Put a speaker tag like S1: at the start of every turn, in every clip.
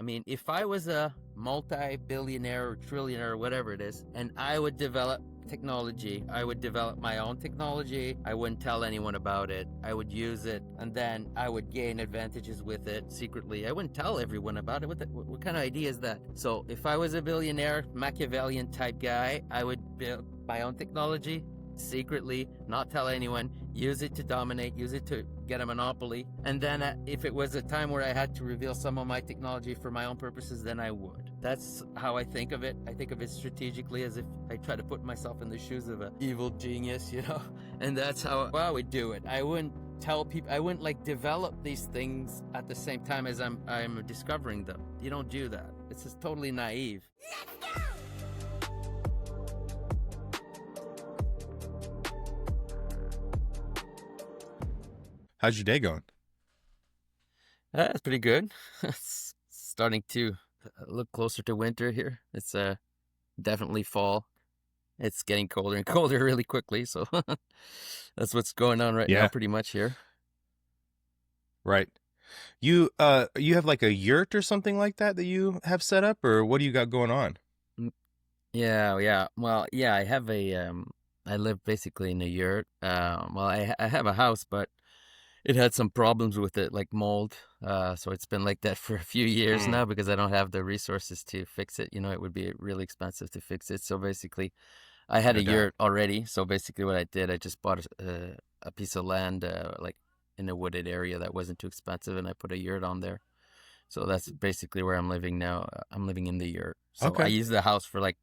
S1: mean, if I was a multi-billionaire or trillionaire or whatever it is, and I would develop technology, I would develop my own technology, I wouldn't tell anyone about it, I would use it, and then I would gain advantages with it secretly. I wouldn't tell everyone about it. What kind of idea is that? So if I was a billionaire, Machiavellian type guy, I would build my own technology secretly, not tell anyone, use it to dominate, use it to get a monopoly, and then if it was a time where I had to reveal some of my technology for my own purposes, then I would. That's how I think of it. I think of it strategically, as if I try to put myself in the shoes of an evil genius, and that's how I would do it. I wouldn't tell people, I wouldn't like develop these things at the same time as I'm discovering them. You don't do that. It's just totally naive. Let's go!
S2: How's your day going?
S1: It's pretty good. It's starting to look closer to winter here. It's definitely fall. It's getting colder and colder really quickly, so that's what's going on right now pretty much here.
S2: Right. You have like a yurt or something like that you have set up, or what do you got going on?
S1: Yeah. Well, yeah, I have I live basically in a yurt. I have a house, but it had some problems with it, like mold. So it's been like that for a few years now because I don't have the resources to fix it. It would be really expensive to fix it. So basically, I had a yurt already. So basically what I did, I just bought a piece of land like in a wooded area that wasn't too expensive, and I put a yurt on there. So that's basically where I'm living now. I'm living in the yurt. So I use the house for like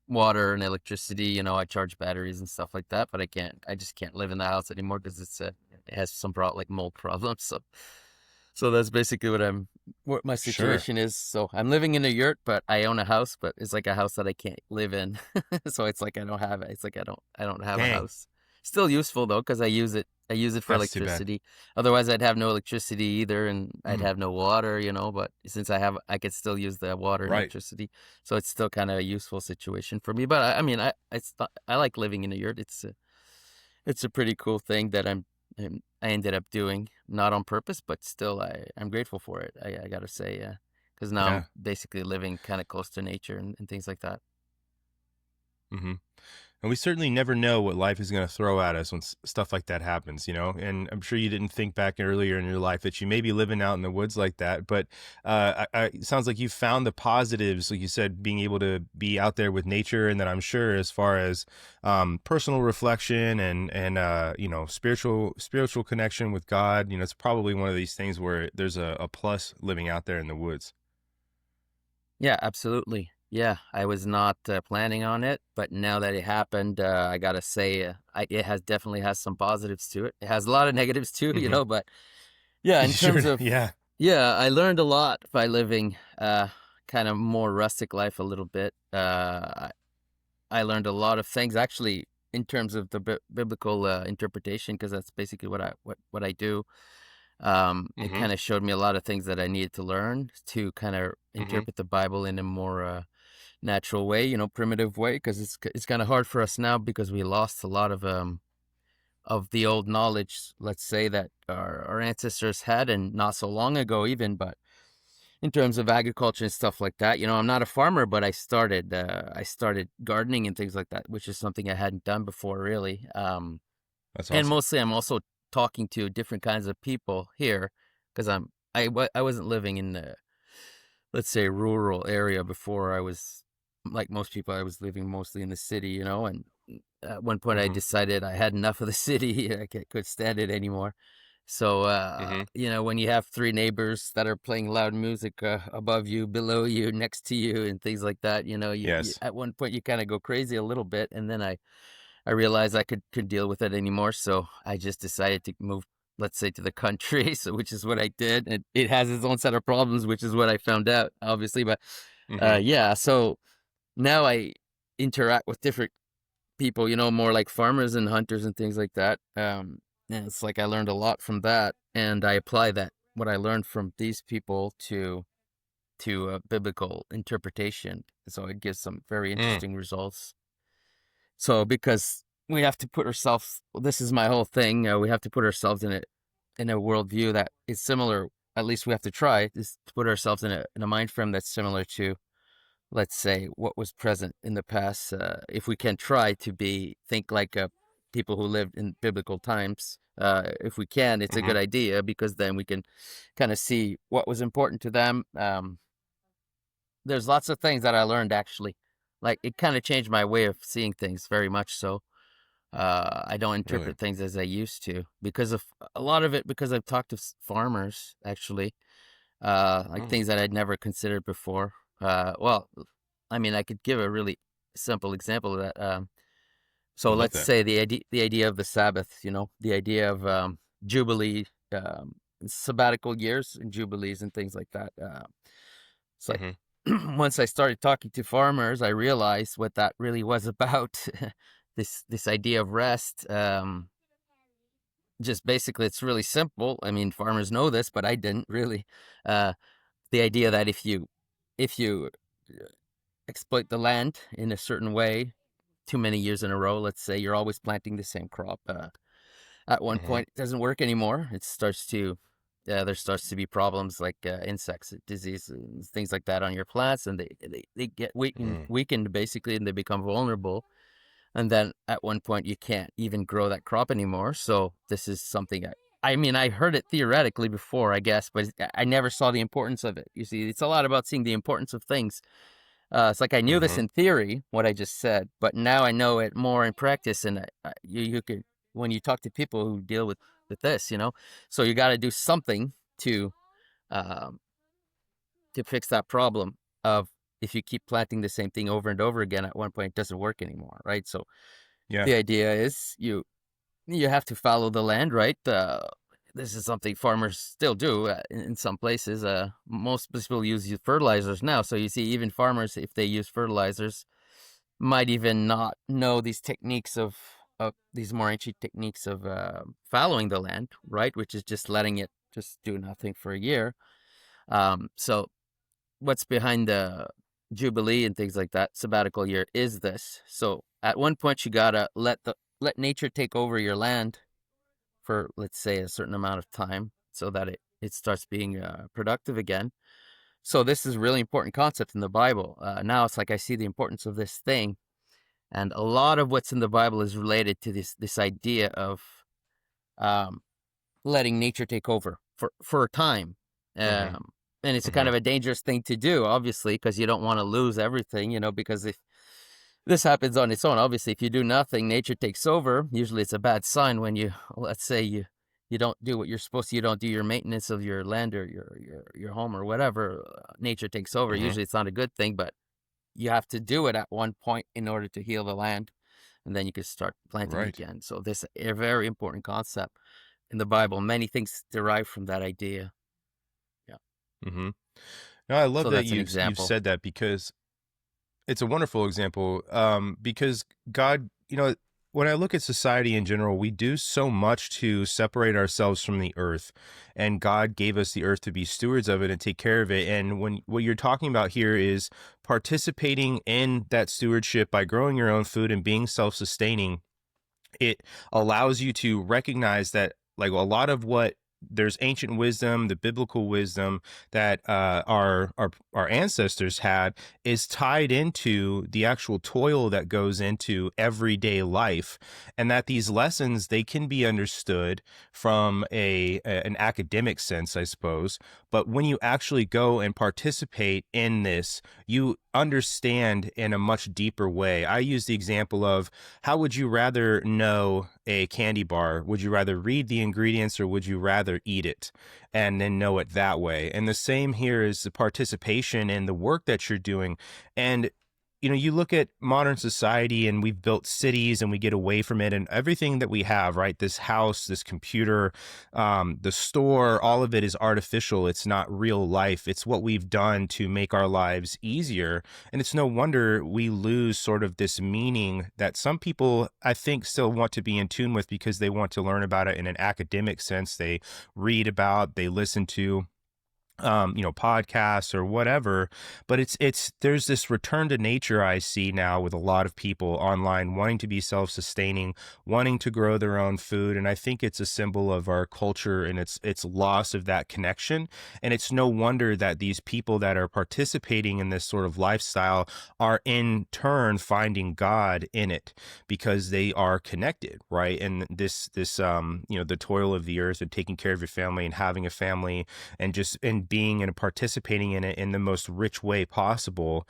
S1: water and electricity. I charge batteries and stuff like that, but I just can't live in the house anymore because it has some like mold problems. So that's basically what my situation is. So I'm living in a yurt, but I own a house, but it's like a house that I can't live in. So it's like I don't have it. It's like I don't have a house. Still useful though, because I use it for electricity. Otherwise I'd have no electricity either, and I'd have no water, But since I could still use the water and electricity, so it's still kind of a useful situation for me. But I like living in a yurt. It's a pretty cool thing that I ended up doing, not on purpose, but still I'm grateful for it. I gotta say, because now I'm basically living kind of close to nature and things like that.
S2: Mm-hmm. And we certainly never know what life is going to throw at us when stuff like that happens, and I'm sure you didn't think back earlier in your life that you may be living out in the woods like that, but it sounds like you found the positives, like you said, being able to be out there with nature, and then I'm sure as far as personal reflection and spiritual connection with God, it's probably one of these things where there's a plus living out there in the woods.
S1: Yeah, absolutely. Yeah, I was not planning on it, but now that it happened, I gotta say, it definitely has some positives to it. It has a lot of negatives too, but yeah, in terms of I learned a lot by living kind of more rustic life a little bit. I learned a lot of things actually in terms of the biblical interpretation, because that's basically what I do. It kind of showed me a lot of things that I needed to learn to kind of interpret the Bible in a more natural way, primitive way, because it's kind of hard for us now because we lost a lot of the old knowledge, let's say, that our ancestors had, and not so long ago even. But in terms of agriculture and stuff like that, I'm not a farmer, but I started gardening and things like that, which is something I hadn't done before, really. That's awesome. And mostly I'm also talking to different kinds of people here, because I wasn't living in the, let's say, rural area before. I was, like most people, I was living mostly in the city, and at one point I decided I had enough of the city. I couldn't stand it anymore. So, when you have three neighbors that are playing loud music above you, below you, next to you, and things like that, you at one point you kind of go crazy a little bit, and then I realized I could deal with it anymore. So I just decided to move, let's say, to the country. So, which is what I did. And it has its own set of problems, which is what I found out, obviously. But so now I interact with different people, more like farmers and hunters and things like that. And it's like I learned a lot from that, and I apply what I learned from these people to biblical interpretation. So it gives some very interesting results. So because we have to put ourselves, this is my whole thing, we have to put ourselves in a worldview that is similar at least we have to try, is to put ourselves in a mind frame that's similar to, let's say, what was present in the past. If we can try to think like people who lived in biblical times, if we can, it's a
S2: Mm-hmm.
S1: good idea, because then we can kind of see what was important to them. There's lots of things that I learned, actually. Like, it kind of changed my way of seeing things very much so. I don't
S2: Really?
S1: interpret things as I used to, because of a lot of it, because I've talked to farmers, actually, like
S2: Mm,
S1: things that I'd never considered before. Well, I mean, I could give a really simple example of that. So
S2: I'd love
S1: let's
S2: that.
S1: say the idea of the Sabbath, the idea of Jubilee, sabbatical years and Jubilees and things like that. It's like,
S2: Mm-hmm.
S1: once I started talking to farmers, I realized what that really was about. This idea of rest. Just basically, it's really simple. I mean, farmers know this, but I didn't really. Uh, the idea that if you exploit the land in a certain way too many years in a row, let's say you're always planting the same crop. At one
S2: Mm-hmm.
S1: point, it doesn't work anymore. There starts to be problems like insects, diseases, things like that on your plants, and they get
S2: Mm.
S1: weakened basically, and they become vulnerable. And then at one point, you can't even grow that crop anymore. So this is something I mean, I heard it theoretically before, I guess, but I never saw the importance of it. You see, it's a lot about seeing the importance of things. It's like I knew this
S2: Mm-hmm.
S1: in theory, what I just said, but now I know it more in practice. And you could, when you talk to people who deal with this, so you got to do something um, to fix that problem of, if you keep planting the same thing over and over again, at one point it doesn't work anymore, right? So
S2: Yeah.
S1: the idea is you have to follow the land, right? This is something farmers still do in some places. Most people use fertilizers now, so you see, even farmers, if they use fertilizers, might even not know these techniques of these more ancient techniques of following the land, right? Which is just letting it just do nothing for a year. So what's behind the Jubilee and things like that, sabbatical year, is this. So at one point, you gotta let nature take over your land for, let's say, a certain amount of time, so that it starts being productive again. So this is a really important concept in the Bible. Now it's like I see the importance of this thing, and a lot of what's in the Bible is related to this idea of um, letting nature take over for a time.
S2: Mm-hmm.
S1: And it's a kind
S2: Mm-hmm.
S1: of a dangerous thing to do, obviously, because you don't want to lose everything, because if this happens on its own, obviously, if you do nothing, nature takes over. Usually it's a bad sign when let's say you don't do what you're supposed to, you don't do your maintenance of your land or your home or whatever, nature takes over.
S2: Mm-hmm.
S1: Usually it's not a good thing, but you have to do it at one point in order to heal the land, and then you can start planting
S2: Right.
S1: again. So this is a very important concept in the Bible. Many things derive from that idea. Yeah.
S2: Mm-hmm. No, I love
S1: So
S2: that
S1: that's an
S2: you've
S1: example.
S2: said that, because it's a wonderful example. Because God, when I look at society in general, we do so much to separate ourselves from the earth, and God gave us the earth to be stewards of it and take care of it. And when what you're talking about here is participating in that stewardship by growing your own food and being self-sustaining, it allows you to recognize that, like, a lot of what there's ancient wisdom, the biblical wisdom that our ancestors had, is tied into the actual toil that goes into everyday life, and that these lessons, they can be understood from an academic sense, I suppose, but when you actually go and participate in this, you understand in a much deeper way. I use the example of, how would you rather know a candy bar? Would you rather read the ingredients, or would you rather eat it and then know it that way? And the same here is the participation in the work that you're doing. And you look at modern society, and we've built cities and we get away from it, and everything that we have, right? This house, this computer, the store, all of it is artificial. It's not real life. It's what we've done to make our lives easier. And it's no wonder we lose sort of this meaning that some people, I think, still want to be in tune with, because they want to learn about it in an academic sense. They read about, they listen to. podcasts or whatever. But there's this return to nature I see now with a lot of people online wanting to be self-sustaining, wanting to grow their own food. And I think it's a symbol of our culture and its loss of that connection. And it's no wonder that these people that are participating in this sort of lifestyle are in turn finding God in it because they are connected, right? And the toil of the earth and taking care of your family and having a family and being and participating in it in the most rich way possible,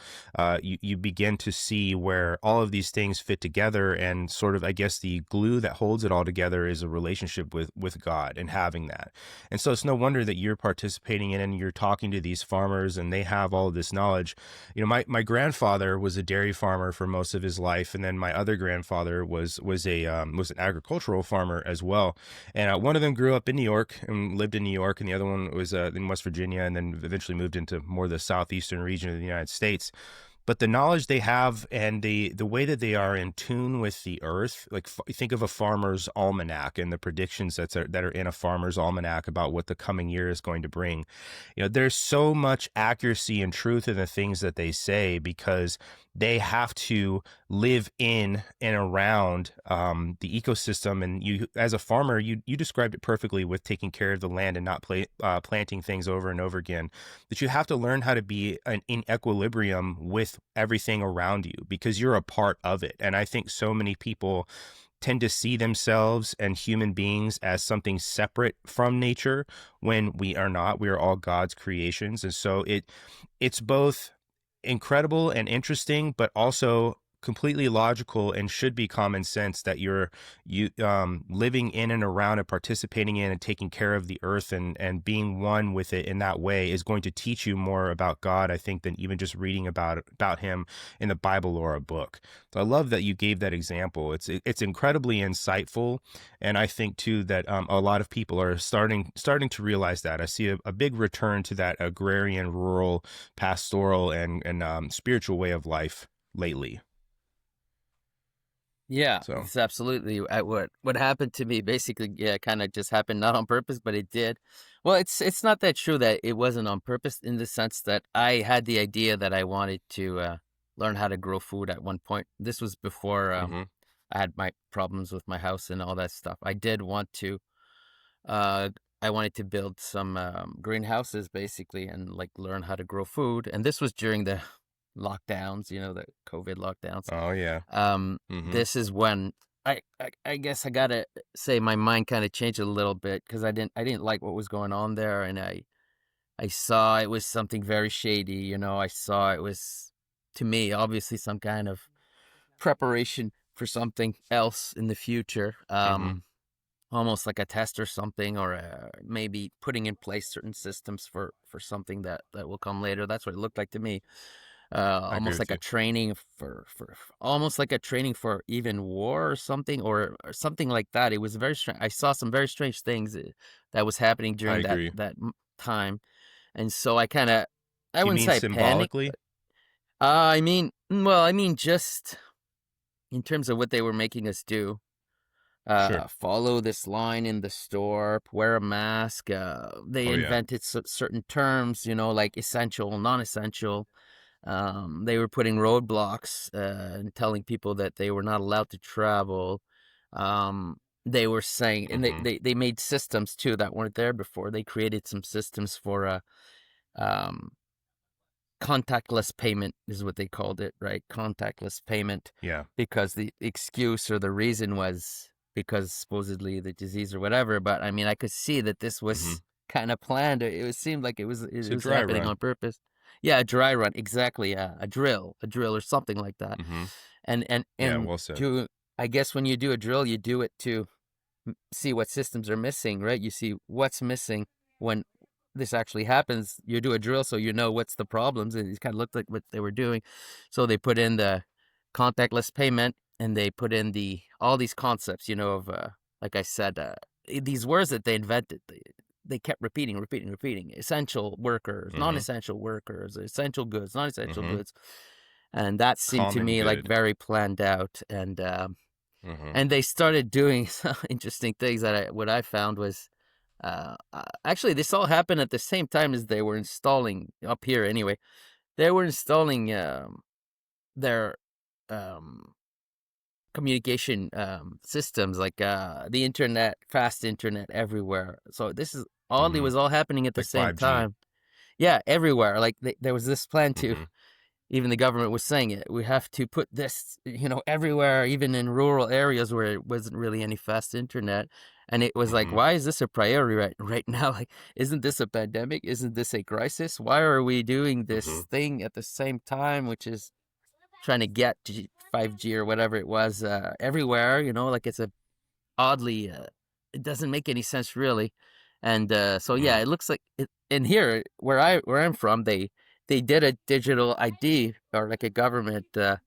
S2: you begin to see where all of these things fit together. And sort of, I guess, the glue that holds it all together is a relationship with God and having that. And so it's no wonder that you're participating in it and you're talking to these farmers and they have all of this knowledge. My grandfather was a dairy farmer for most of his life, and then my other grandfather was an agricultural farmer as well. And one of them grew up in New York and lived in New York, and the other one was in West Virginia, and then eventually moved into more the southeastern region of the United States. But the knowledge they have and the way that they are in tune with the earth, like think of a farmer's almanac and the predictions that are in a farmer's almanac about what the coming year is going to bring. There's so much accuracy and truth in the things that they say because they have to live in and around the ecosystem. And you, as a farmer, you described it perfectly with taking care of the land and not planting things over and over again. That you have to learn how to be in equilibrium with everything around you because you're a part of it. And I think so many people tend to see themselves and human beings as something separate from nature when we are not. We are all God's creations. And so it's both incredible and interesting, but also completely logical and should be common sense that you living in and around and participating in and taking care of the earth and being one with it in that way is going to teach you more about God, I think, than even just reading about him in the Bible or a book. So I love that you gave that example. It's incredibly insightful, and I think too that a lot of people are starting to realize that. I see a big return to that agrarian, rural, pastoral, and spiritual way of life lately.
S1: Yeah,
S2: So,
S1: it's absolutely what happened to me. Basically, yeah, kind of just happened, not on purpose, but it did. Well, it's not that true that it wasn't on purpose in the sense that I had the idea that I wanted to learn how to grow food at one point. This was before
S2: hmm
S1: I had my problems with my house and all that stuff. I did want to. Uh, I wanted to build some greenhouses, basically, and like learn how to grow food. And this was during the lockdowns, the COVID lockdowns.
S2: Oh yeah. hmm
S1: This is when I guess I gotta say my mind kind of changed a little bit because I didn't like what was going on there, and I saw it was something very shady. I saw it was, to me, obviously some kind of preparation for something else in the future.
S2: hmm
S1: Almost like a test or something, or maybe putting in place certain systems for something that will come later. That's what it looked like to me.
S2: I agree
S1: Almost
S2: with
S1: like a
S2: you.
S1: training for almost like a training for even war or something, or something like that. It was very strange. I saw some very strange things that was happening
S2: I
S1: during that
S2: agree.
S1: time, and so I
S2: Do you
S1: wouldn't
S2: mean
S1: say I panicked,
S2: symbolically?
S1: but I mean just in terms of what they were making us do.
S2: Sure.
S1: Follow this line in the store, wear a mask. They
S2: Oh yeah.
S1: invented certain terms, like essential, non-essential. They were putting roadblocks and telling people that they were not allowed to travel. They were saying, and
S2: hmm
S1: they made systems too that weren't there before. They created some systems for um, contactless payment is what they called it, right? Contactless payment,
S2: Yeah.
S1: because the excuse or the reason was because supposedly the disease or whatever. But I mean, I could see that this
S2: hmm
S1: was kind of planned. Seemed like
S2: It's
S1: it
S2: a
S1: was
S2: dry
S1: happening
S2: run.
S1: on purpose. Yeah, a dry run, exactly. A drill or something like that.
S2: hmm
S1: And and
S2: Yeah.
S1: and
S2: Well said.
S1: to I guess when you do a drill, you do it to see what systems are missing, right? You see what's missing when this actually happens. You do a drill so you know what's the problems, and it kind of looked like what they were doing. So they put in the contactless payment, and they put in all these concepts, of like I said, these words that they invented. They kept repeating. Essential workers,
S2: hmm
S1: non-essential workers, essential goods, non-essential
S2: hmm
S1: goods, and that seemed to
S2: Common
S1: me like
S2: good.
S1: very planned out.
S2: hmm
S1: And they started doing some interesting things what I found was Actually, this all happened at the same time as they were installing up here. Anyway, they were installing their um, communication systems, like the internet, fast internet everywhere. So this is oddly
S2: Mm-hmm.
S1: was all happening at the
S2: Like
S1: same
S2: 5G.
S1: time. Yeah, everywhere. Like there was this plan to.
S2: Mm-hmm.
S1: Even the government was saying it. We have to put this, everywhere, even in rural areas where it wasn't really any fast internet. And it was like,
S2: Mm-hmm.
S1: why is this a priority right now? Like, isn't this a pandemic? Isn't this a crisis? Why are we doing
S2: Mm-hmm.
S1: this thing at the same time, which is trying to get 5G or whatever it was everywhere? Like it's a oddly, it doesn't make any sense really. And so
S2: Mm-hmm.
S1: yeah, it looks like in here where I'm from, they did a digital ID, or like a government a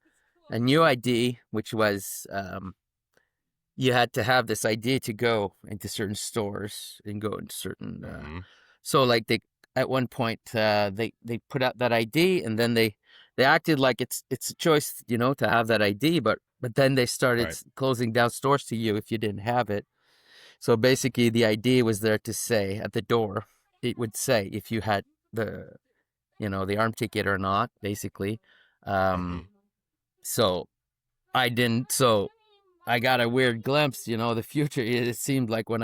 S1: new ID, which was you had to have this ID to go into certain stores and go into certain
S2: Mm-hmm.
S1: so like they at one point they put out that ID, and then they acted like it's a choice, to have that ID, but then they started
S2: Right.
S1: closing down stores to you if you didn't have it. So basically the ID was there to say at the door, it would say if you had the the arm ticket or not, basically.
S2: Mm-hmm.
S1: So I didn't. So I got a weird glimpse, the future. It seemed like when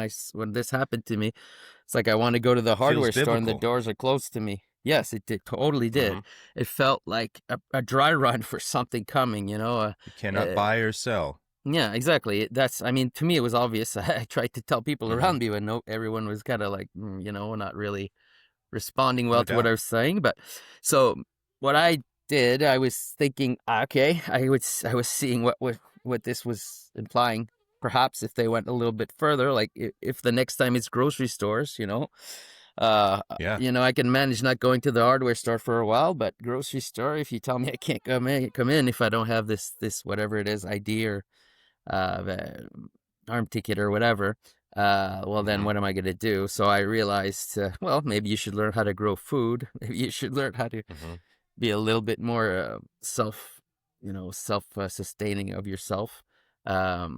S1: this happened to me, it's like I want to go to the
S2: Feels
S1: hardware store and the
S2: biblical.
S1: doors are closed to me. Yes, it did, totally
S2: Mm-hmm.
S1: did. It felt like a dry run for something coming.
S2: You cannot
S1: Uh,
S2: buy or sell.
S1: yeah, exactly. I mean, to me, it was obvious. I tried to tell people
S2: Mm-hmm.
S1: around me, but no, everyone was kind of like, not really responding well
S2: No
S1: to what I
S2: doubt.
S1: was saying. But so what I did, I was thinking, okay, I was seeing what this was implying. Perhaps if they went a little bit further, like if the next time it's grocery stores,
S2: Yeah.
S1: I can manage not going to the hardware store for a while, but grocery store, if you tell me I can't come in if I don't have this whatever it is, ID or the arm ticket or whatever, well, then
S2: Mm-hmm.
S1: what am I going to do? So I realized, well, maybe you should learn how to grow food. Maybe you should learn how to
S2: Mm-hmm.
S1: be a little bit more self sustaining of yourself,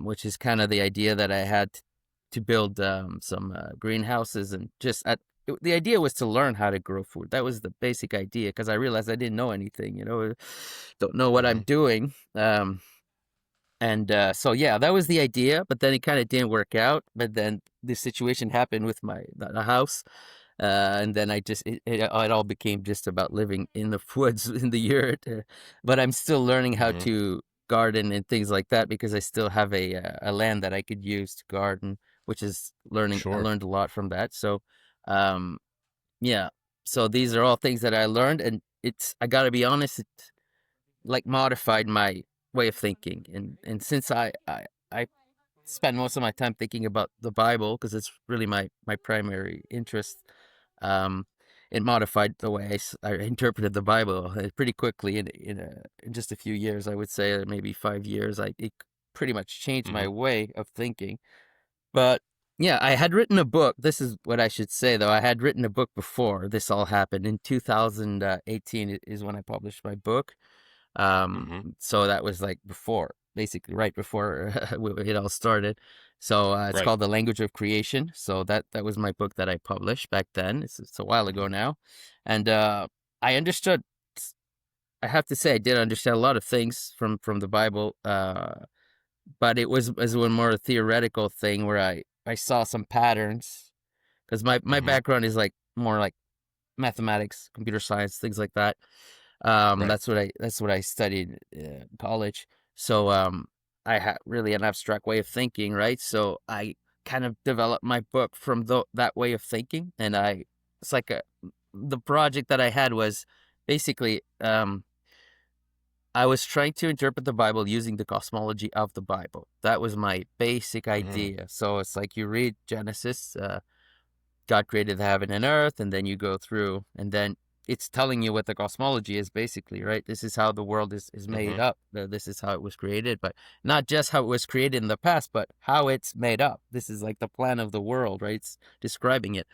S1: which is kind of the idea that I had to build some greenhouses and the idea was to learn how to grow food. That was the basic idea, because I realized I didn't know anything, don't know what I'm
S2: Mm-hmm.
S1: doing. And so yeah, that was the idea, but then it kind of didn't work out. But then this situation happened with the house, and then it all became just about living in the woods in the yurt. But I'm still learning how
S2: Mm-hmm.
S1: to garden and things like that, because I still have a land that I could use to garden, which is learning. I
S2: Sure.
S1: learned a lot from that. So um, yeah, so these are all things that I learned, and I got to be honest, like modified my way of thinking, and since I spend most of my time thinking about the Bible, because it's really my primary interest, um it modified the way I interpreted the Bible pretty quickly in just a few years. I would say maybe 5 years. It pretty much changed
S2: Mm-hmm.
S1: my way of thinking. But yeah, I had written a book. This is what I should say, though. I had written a book before this all happened. In 2018 is when I published my book.
S2: Mm-hmm.
S1: So that was like before, basically right before it all started. So it's
S2: Right.
S1: called The Language of Creation. So that was my book that I published back then. It's a while
S2: Mm-hmm.
S1: ago now. And I understood, I have to say, I did understand a lot of things from the Bible. But it was one more theoretical thing where I saw some patterns, because my
S2: Mm-hmm.
S1: background is like more like mathematics, computer science, things like that.
S2: Right.
S1: That's what I studied in college. So I had really an abstract way of thinking, right? So I kind of developed my book from that way of thinking, and it's like the project that I had was basically I was trying to interpret the Bible using the cosmology of the Bible. That was my basic
S2: Mm-hmm.
S1: idea. So it's like you read Genesis, God created the heaven and earth, and then you go through, and then it's telling you what the cosmology is, basically, right? This is how the world is
S2: Mm-hmm.
S1: made up. This is how it was created, but not just how it was created in the past, but how it's made up. This is like the plan of the world, right? It's describing it.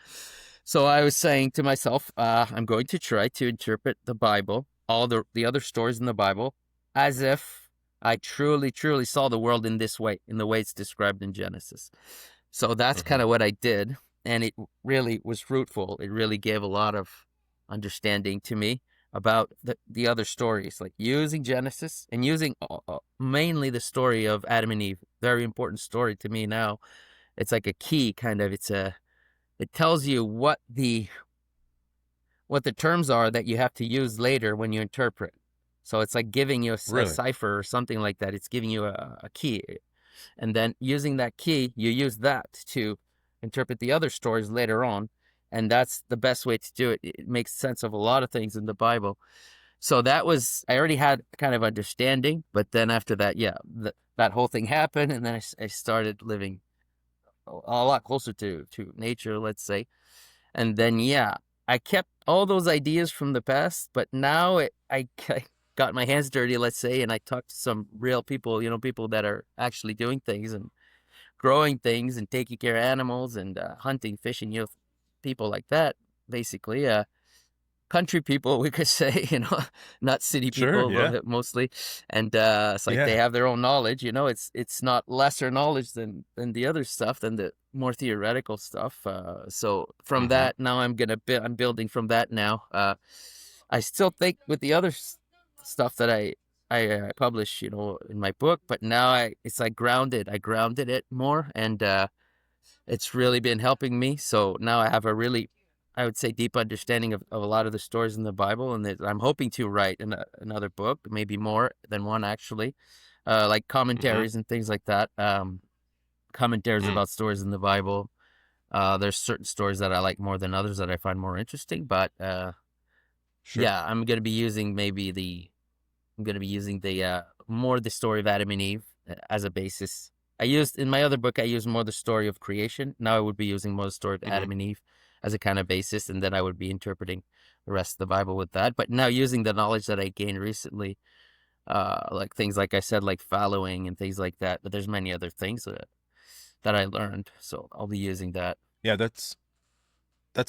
S1: So I was saying to myself, I'm going to try to interpret the Bible, all the other stories in the Bible, as if I truly, truly saw the world in this way, in the way it's described in Genesis. So that's
S2: Mm-hmm.
S1: kind of what I did. and it really was fruitful. It really gave a lot of understanding to me about the other stories, like using Genesis and using mainly the story of Adam and Eve. Very important story to me now. It's like a key kind of. It tells you what the terms are that you have to use later when you interpret. So it's like giving you a
S2: Really?
S1: cipher or something like that. It's giving you a key. And then using that key, you use that to interpret the other stories later on. And that's the best way to do it. It makes sense of a lot of things in the Bible. So I already had kind of understanding, but then after that, yeah, that whole thing happened. And then I started living a lot closer to nature, let's say. And then, yeah, I kept all those ideas from the past, but now I got my hands dirty, let's say, and I talked to some real people, people that are actually doing things and growing things and taking care of animals and hunting, fishing, people like that, basically. Country people, we could say, not city
S2: Sure.
S1: people
S2: Yeah.
S1: mostly. And it's like they
S2: Yeah.
S1: have their own knowledge, it's not lesser knowledge than the other stuff, than the more theoretical stuff. So from
S2: Mm-hmm.
S1: that, now I'm building from that now. I still think with the other stuff that I publish, in my book, but now it's like grounded. I grounded it more, and it's really been helping me. So now I have a really, I would say, deep understanding of a lot of the stories in the Bible, and that I'm hoping to write another book, maybe more than one actually, like
S2: Mm-hmm.
S1: commentaries and things like that. Commentaries
S2: Mm.
S1: about stories in the Bible. There's certain stories that I like more than others that I find more interesting, but
S2: Sure.
S1: yeah, I'm gonna be using more the story of Adam and Eve as a basis. In my other book, I used more the story of creation. Now I would be using more the story of
S2: Mm-hmm.
S1: Adam and Eve as a kind of basis, and then I would be interpreting the rest of the Bible with that. But now using the knowledge that I gained recently, like things like I said, like following and things like that. But there's many other things that I learned, so I'll be using that.
S2: Yeah, that's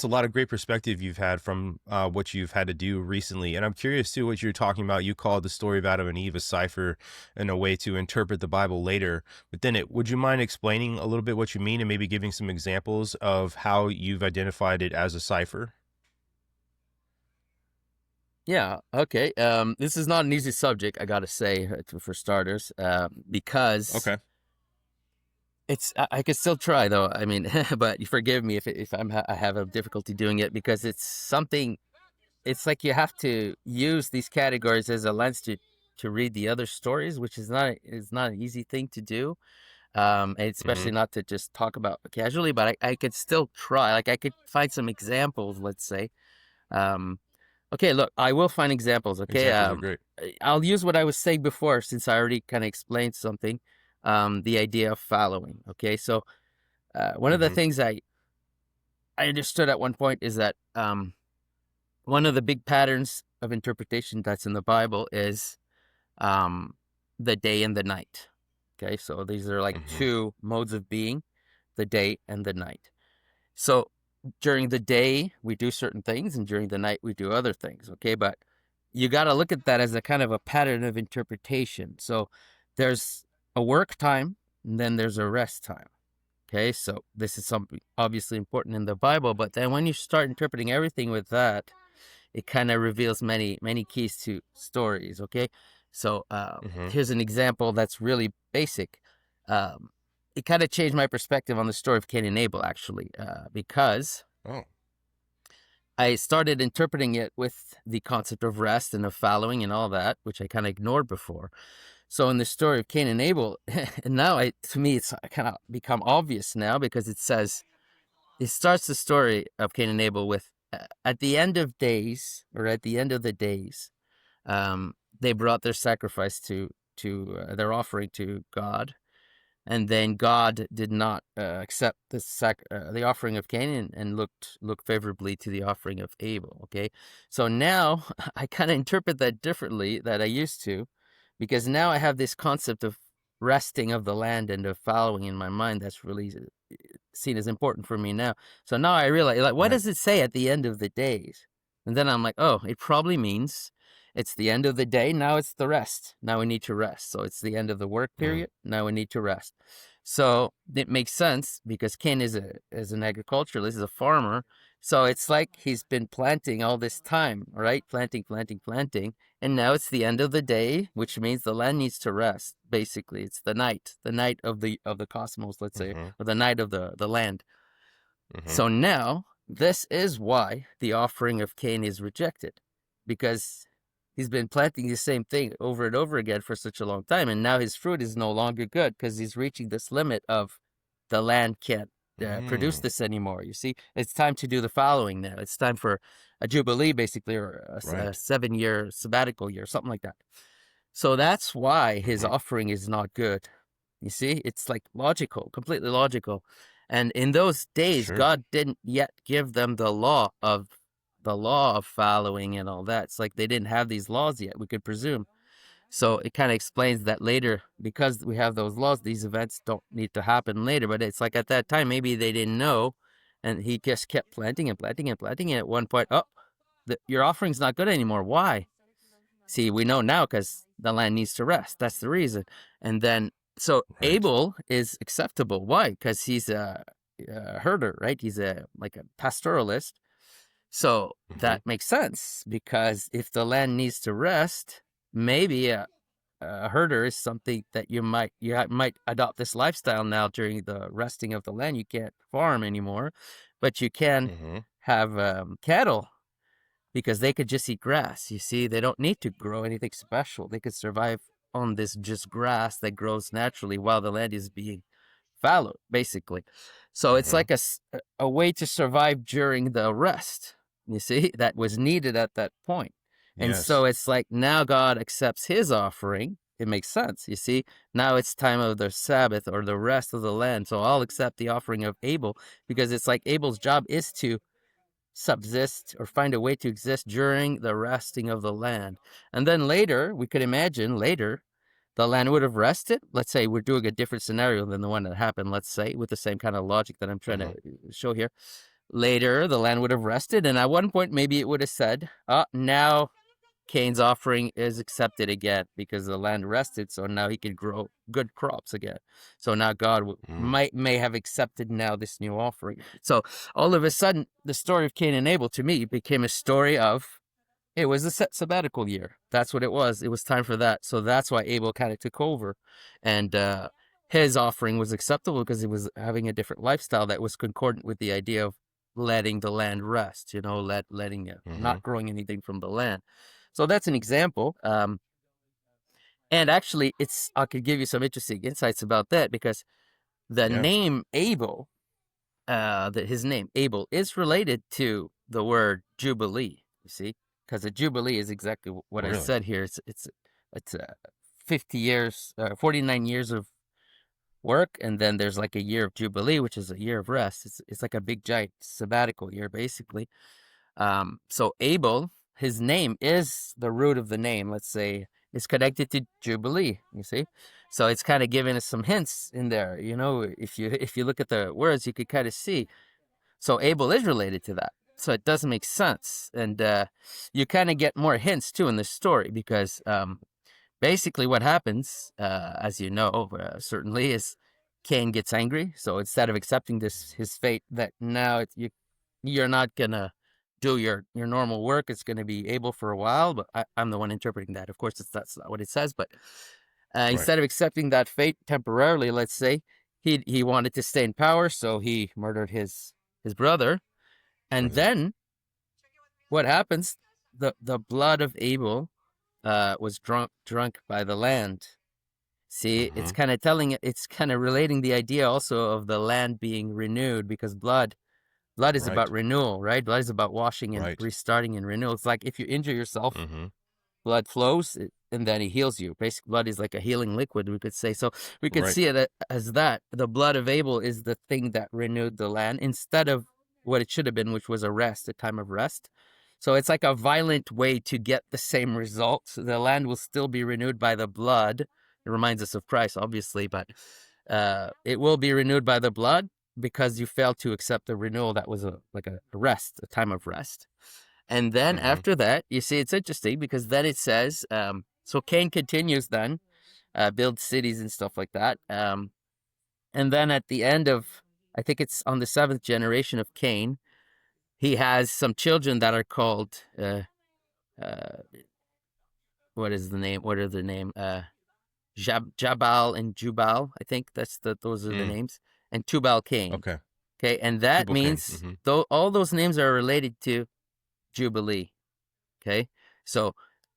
S2: a lot of great perspective you've had from what you've had to do recently. And I'm curious too what you're talking about. You called the story of Adam and Eve a cipher and a way to interpret the Bible later. But then would you mind explaining a little bit what you mean and maybe giving some examples of how you've identified it as a cipher?
S1: Yeah. Okay. This is not an easy subject, I gotta say, for starters, because
S2: Okay.
S1: I could still try though. I mean, but you forgive me if I have a difficulty doing it, because it's something. It's like you have to use these categories as a lens to read the other stories, which is not an easy thing to do. And
S2: Mm-hmm.
S1: especially not to just talk about casually, but I could still try. Like I could find some examples, let's say. Um, okay, look, I will find examples. Okay,
S2: Examples are great.
S1: I'll use what I was saying before, since I already kind of explained something. The idea of following. Okay, so one of the
S2: Mm-hmm.
S1: things I understood at one point is that one of the big patterns of interpretation that's in the Bible is um, the day and the night. Okay, so these are like
S2: Mm-hmm.
S1: two modes of being, the day and the night. So during the day, we do certain things, and during the night, we do other things. Okay, but you got to look at that as a kind of a pattern of interpretation. So there's a work time, and then there's a rest time. Okay, so this is something obviously important in the Bible, but then when you start interpreting everything with that, it kind of reveals many keys to stories. Okay, so
S2: Mm-hmm.
S1: here's an example that's really basic. Um, it kind of changed my perspective on the story of Cain and Abel, actually, because
S2: Oh.
S1: I started interpreting it with the concept of rest and of following and all that, which I kind of ignored before. So in the story of Cain and Abel, and now to me it's kind of become obvious now, because it starts the story of Cain and Abel with at the end of days, or at the end of the days, they brought their sacrifice to their offering to God, and then God did not accept the offering of Cain, and looked favorably to the offering of Abel. Okay, so now I kind of interpret that differently that I used to, because now I have this concept of resting of the land and of following in my mind that's really seen as important for me now. So now I realize, like, what
S2: Right.
S1: does it say at the end of the days? And then I'm like, oh, it probably means it's the end of the day. Now it's the rest. Now we need to rest. So it's the end of the work
S2: Mm.
S1: period. Now we need to rest. So it makes sense because Cain is an agriculturalist, is a farmer. So it's like he's been planting all this time, right? Planting, and now it's the end of the day, which means the land needs to rest. Basically, it's the night of the cosmos, let's say,
S2: Mm-hmm.
S1: or the night of the land.
S2: Mm-hmm.
S1: So now this is why the offering of Cain is rejected, because he's been planting the same thing over and over again for such a long time, and now his fruit is no longer good because he's reaching this limit of the land can't produce this anymore. You see, it's time to do the following now. It's time for a Jubilee, basically, or a
S2: Right.
S1: 7-year sabbatical year, something like that. So that's why his
S2: Mm-hmm.
S1: offering is not good. You see, it's like logical, completely logical. And in those days,
S2: Sure.
S1: God didn't yet give them the law of following and all that. It's like they didn't have these laws yet, we could presume. So it kind of explains that later, because we have those laws, these events don't need to happen later. But it's like at that time, maybe they didn't know, and he just kept planting and planting and planting. And at one point, your offering's not good anymore. Why? See, we know now because the land needs to rest. That's the reason. And then, so
S2: Right.
S1: Abel is acceptable. Why? Because he's a herder, right? He's like a pastoralist. So
S2: Mm-hmm.
S1: that makes sense, because if the land needs to rest, maybe a herder is something that you might adopt this lifestyle now during the resting of the land. You can't farm anymore, but you can
S2: Mm-hmm.
S1: have cattle, because they could just eat grass. You see, they don't need to grow anything special. They could survive on this just grass that grows naturally while the land is being fallow, basically. So it's
S2: Mm-hmm.
S1: like a way to survive during the rest, you see, that was needed at that point. And so
S2: Yes.
S1: it's like now God accepts his offering. It makes sense, you see. Now it's time of the Sabbath or the rest of the land. So I'll accept the offering of Abel, because it's like Abel's job is to subsist or find a way to exist during the resting of the land. And then later, we could imagine later, the land would have rested. Let's say we're doing a different scenario than the one that happened, let's say, with the same kind of logic that I'm trying
S2: Mm-hmm.
S1: to show here. Later, the land would have rested, and at one point, maybe it would have said, now Cain's offering is accepted again because the land rested, so now he can grow good crops again. So now God may have accepted now this new offering. So all of a sudden, the story of Cain and Abel to me became a story of, it was a sabbatical year. That's what it was. It was time for that. So that's why Abel kind of took over, and his offering was acceptable because he was having a different lifestyle that was concordant with the idea of letting the land rest. Letting
S2: Mm-hmm.
S1: not growing anything from the land. So that's an example. And actually, I could give you some interesting insights about that, because the
S2: Yeah.
S1: name Abel, his name Abel, is related to the word Jubilee. You see, because a Jubilee is exactly what I
S2: Really.
S1: said here. It's 50 years, 49 years of work, and then there's like a year of Jubilee, which is a year of rest. It's like a big giant sabbatical year, basically. So Abel, his name is the root of the name, let's say, is connected to Jubilee, you see? So it's kind of giving us some hints in there, if you look at the words, you could kind of see. So Abel is related to that. So it does make sense. And you kind of get more hints too in the story, because basically what happens, as you know, certainly, is Cain gets angry. So instead of accepting his fate, that now you're not gonna do your normal work, it's gonna be Abel for a while. But I'm the one interpreting that. Of course, that's not what it says. But
S2: Right.
S1: instead of accepting that fate temporarily, let's say, he wanted to stay in power, so he murdered his brother. And
S2: Right.
S1: then what happens? The blood of Abel was drunk by the land. See,
S2: Mm-hmm.
S1: it's kind of relating the idea also of the land being renewed, because blood is about
S2: Right.
S1: renewal, right? Blood is about washing and
S2: Right.
S1: restarting and renewal. It's like if you injure yourself,
S2: Mm-hmm.
S1: blood flows, and then it heals you. Basically, blood is like a healing liquid, we could say. So we could
S2: Right.
S1: see it as that. The blood of Abel is the thing that renewed the land instead of what it should have been, which was a time of rest. So it's like a violent way to get the same result. The land will still be renewed by the blood. It reminds us of Christ, obviously, but it will be renewed by the blood, because you failed to accept the renewal that was like a rest, a time of rest. And then
S2: Mm-hmm.
S1: after that, you see, it's interesting, because then it says, so Cain continues then, builds cities and stuff like that. And then at the end of, I think it's on the 7th generation of Cain, he has some children that are called, what is the name? What are the name? Jabal and Jubal, I think those are the names, and Tubal Cain.
S2: Okay.
S1: Okay, and that
S2: Tubal Cain.
S1: means all those names are related to Jubilee. Okay, so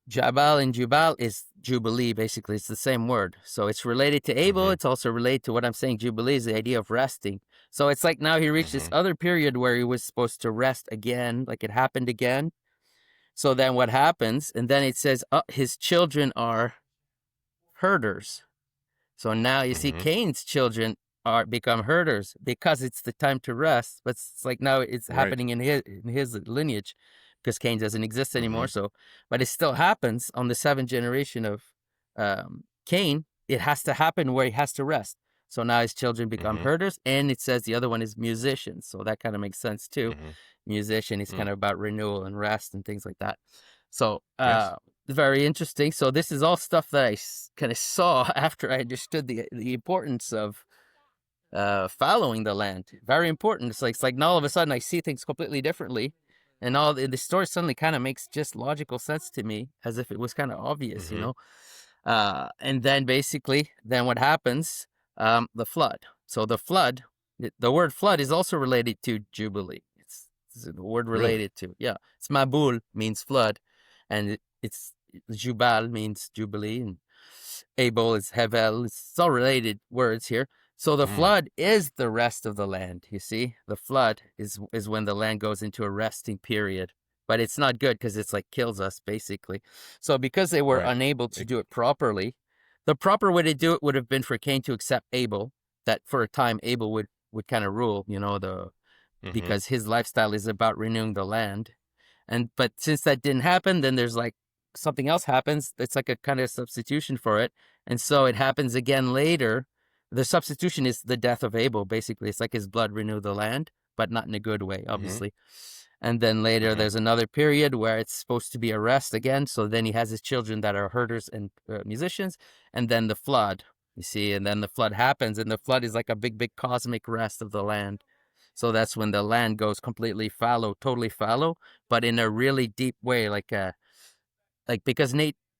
S1: Jabal and Jubal is Jubilee, basically. It's the same word. So it's related to Abel. It's also related to what I'm saying. Jubilee is the idea of resting. So it's like now he reached this other period where he was supposed to rest again, like it happened again. So then what happens? And then it says his children are herders. So now you see Cain's children become herders because it's the time to rest. But it's like now it's happening in his lineage, because Cain doesn't exist anymore. So, but it still happens on the 7th generation of Cain. It has to happen where he has to rest. So now his children become herders, and it says the other one is musicians. So that kind of makes sense too. Musician is kind of about renewal and rest and things like that. So very interesting. So this is all stuff that I kind of saw after I understood the importance of following the land. Very important. It's like now all of a sudden I see things completely differently, and all the story suddenly kind of makes just logical sense to me, as if it was kind of obvious, you know. And then basically, then what happens? The flood. So the flood, the word flood is also related to Jubilee. It's the word related to, it's Mabul means flood, and it's Jubal means Jubilee, and Abel is Hevel. It's all related words here. So the flood is the rest of the land, you see? The flood is when the land goes into a resting period. But it's not good because it's like kills us, basically. So because they were unable to do it properly, the proper way to do it would have been for Cain to accept Abel, that for a time Abel would kind of rule, you know, because his lifestyle is about renewing the land. But since that didn't happen, then there's like something else happens. It's like a kind of substitution for it. And so it happens again later. The substitution is the death of Abel, basically. It's like his blood renewed the land, but not in a good way, obviously. And then later there's another period where it's supposed to be a rest again. So then he has his children that are herders and musicians. And then the flood, you see, and then the flood happens. And the flood is like a big, big cosmic rest of the land. So that's when the land goes completely fallow, totally fallow, but in a really deep way, like because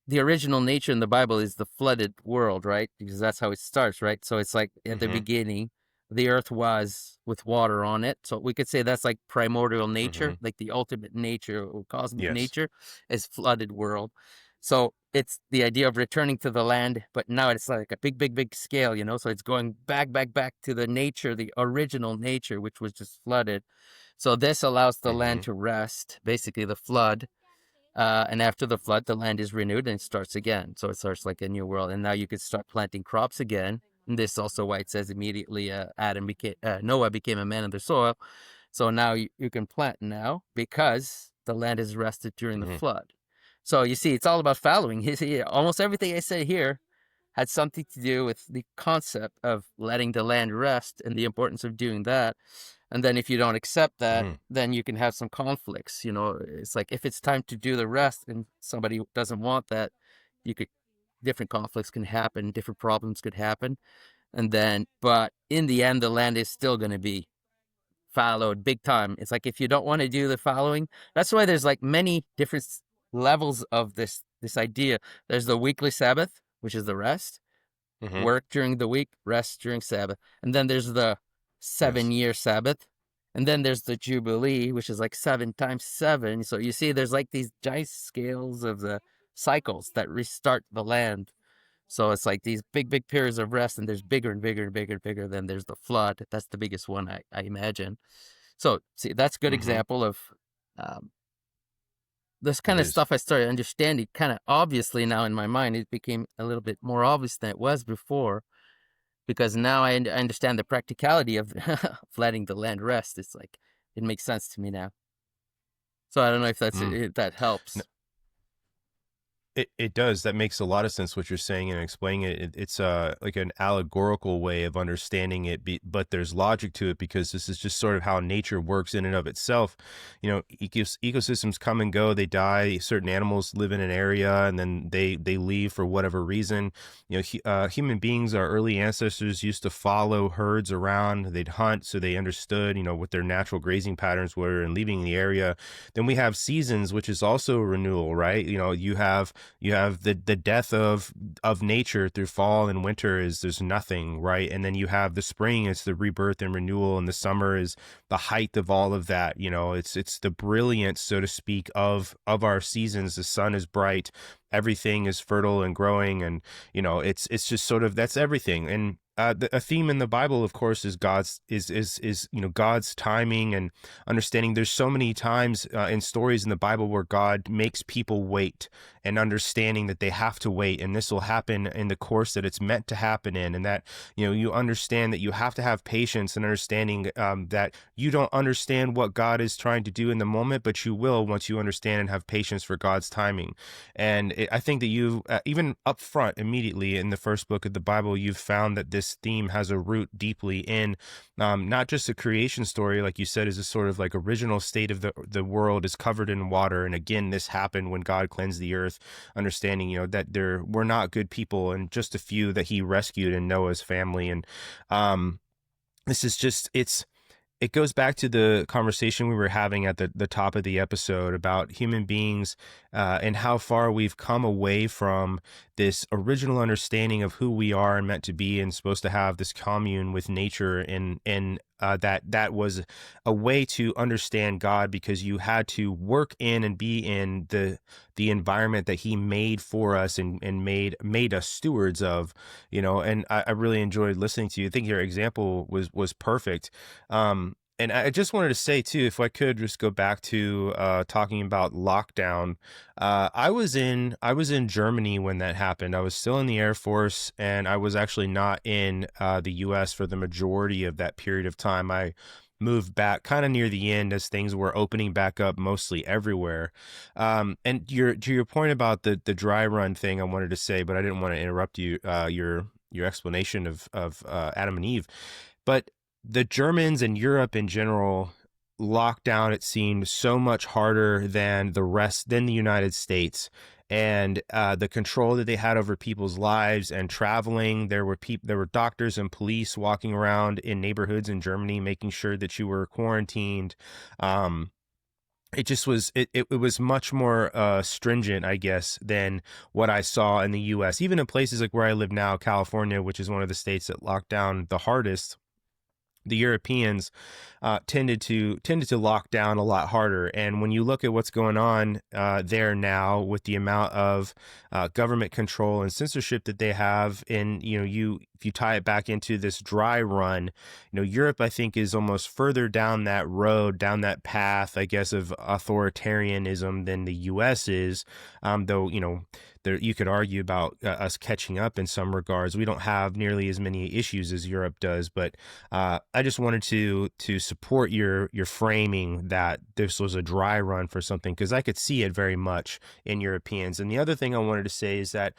S1: the original nature in the Bible is the flooded world, right? Because that's how it starts, right? So it's like at the beginning, the earth was with water on it. So we could say that's like primordial nature, like the ultimate nature or cosmic nature is flooded world. So it's the idea of returning to the land, but now it's like a big, big, big scale, you know? So it's going back to the nature, the original nature, which was just flooded. So this allows the land to rest, basically the flood. And after the flood, the land is renewed and it starts again. So it starts like a new world. And now you could start planting crops again. And this is also why it says immediately Noah became a man of the soil. So now you can plant now because the land is rested during the flood. So you see, it's all about following. Almost everything I say here had something to do with the concept of letting the land rest and the importance of doing that. And then if you don't accept that, then you can have some conflicts. You know, it's like if it's time to do the rest and somebody doesn't want that, different conflicts can happen, different problems could happen. And then, but in the end, the land is still going to be followed big time. It's like if you don't want to do the following, that's why there's like many different levels of this idea. There's the weekly Sabbath, which is the rest, work during the week, rest during Sabbath. And then there's the 7-year Sabbath. And then there's the Jubilee, which is like 7 times 7. So you see, there's like these giant scales of the cycles that restart the land. So it's like these big, big periods of rest, and there's bigger and bigger and bigger and bigger. Then there's the flood. That's the biggest one, I imagine. So see, that's a good example of this kind of stuff I started understanding kind of obviously now in my mind. It became a little bit more obvious than it was before, because now I understand the practicality of letting the land rest. It's like, it makes sense to me now. So I don't know if that's if that helps.
S2: It does. That makes a lot of sense what you're saying and explaining it. It's like an allegorical way of understanding it, but there's logic to it because this is just sort of how nature works in and of itself. You know, ecosystems come and go, they die. Certain animals live in an area and then they leave for whatever reason. You know, human beings, our early ancestors used to follow herds around. They'd hunt, so they understood, you know, what their natural grazing patterns were and leaving the area. Then we have seasons, which is also a renewal, right? You know, you have the death of nature through fall and winter is there's nothing, right? And then you have the spring, it's the rebirth and renewal, and the summer is the height of all of that. You know, it's the brilliance, so to speak, of our seasons. The sun is bright, everything is fertile and growing, and you know, it's just sort of that's everything. And a theme in the Bible, of course, is God's you know, God's timing and understanding. There's so many times in stories in the Bible where God makes people wait and understanding that they have to wait, and this will happen in the course that it's meant to happen in, and that, you know, you understand that you have to have patience and understanding that you don't understand what God is trying to do in the moment, but you will once you understand and have patience for God's timing. And I think that you even up front immediately in the first book of the Bible, you've found that this theme has a root deeply in not just the creation story, like you said, is a sort of like original state of the world is covered in water. And again, this happened when God cleansed the earth, understanding, you know, that there were not good people and just a few that he rescued in Noah's family. And this is just, it goes back to the conversation we were having at the top of the episode about human beings and how far we've come away from this original understanding of who we are and meant to be and supposed to have this commune with nature. And that was a way to understand God, because you had to work in and be in the environment that he made for us and made us stewards of, you know. And I really enjoyed listening to you. I think your example was perfect. And I just wanted to say too, if I could just go back to talking about lockdown. I was in Germany when that happened. I was still in the Air Force, and I was actually not in the U.S. for the majority of that period of time. I moved back kind of near the end as things were opening back up mostly everywhere. And to your point about the dry run thing, I wanted to say, but I didn't want to interrupt you, your explanation of Adam and Eve. But the Germans and Europe in general locked down, it seemed, so much harder than the United States. And the control that they had over people's lives and traveling, there were doctors and police walking around in neighborhoods in Germany, making sure that you were quarantined. It just was, it was much more stringent, I guess, than what I saw in the U.S. Even in places like where I live now, California, which is one of the states that locked down the hardest. The Europeans tended to lock down a lot harder. And when you look at what's going on there now with the amount of government control and censorship that they have, and if you tie it back into this dry run, Europe, I think, is almost further down that road, down that path, I guess, of authoritarianism than the U.S. is. Though, you could argue about us catching up in some regards. We don't have nearly as many issues as Europe does, but I just wanted to support your framing that this was a dry run for something, because I could see it very much in Europeans. And the other thing I wanted to say is that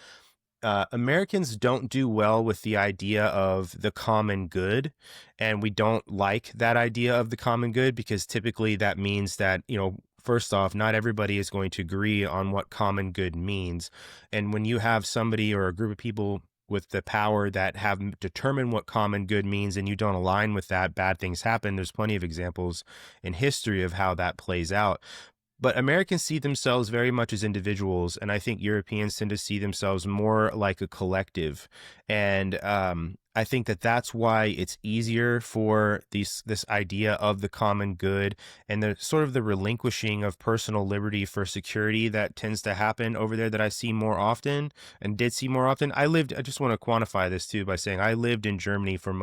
S2: Americans don't do well with the idea of the common good, and we don't like that idea of the common good, because typically that means that, first off, not everybody is going to agree on what common good means. And when you have somebody or a group of people with the power that have determined what common good means and you don't align with that, bad things happen. There's plenty of examples in history of how that plays out. But Americans see themselves very much as individuals, and I think Europeans tend to see themselves more like a collective. And I think that that's why it's easier for this idea of the common good and the sort of the relinquishing of personal liberty for security that tends to happen over there, that I see more often and did see more often. I just want to quantify this too by saying I lived in Germany for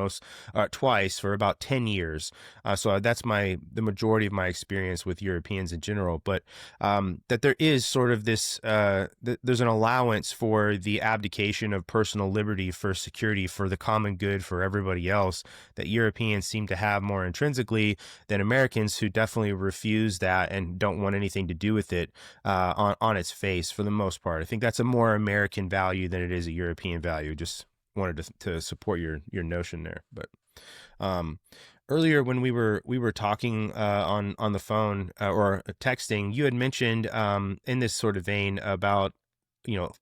S2: twice for about 10 years. So that's the majority of my experience with Europeans in general. But that there is sort of this, there's an allowance for the abdication of personal liberty for security for the common common good for everybody else that Europeans seem to have more intrinsically than Americans, who definitely refuse that and don't want anything to do with it on its face for the most part. I think that's a more American value than it is a European value. Just wanted to support your notion there. But um, earlier when we were talking on the phone or texting, you had mentioned in this sort of vein about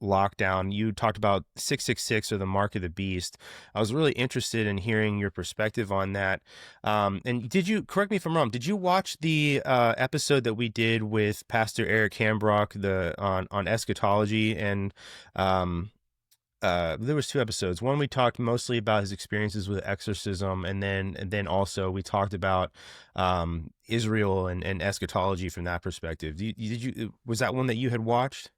S2: lockdown. You talked about 666 or the mark of the beast. I was really interested in hearing your perspective on that. And did you, correct me if I'm wrong, did you watch the episode that we did with Pastor Eric Hambrock on eschatology? And there was two episodes. One, we talked mostly about his experiences with exorcism, and then also we talked about Israel and eschatology from that perspective. Was that one that you had watched?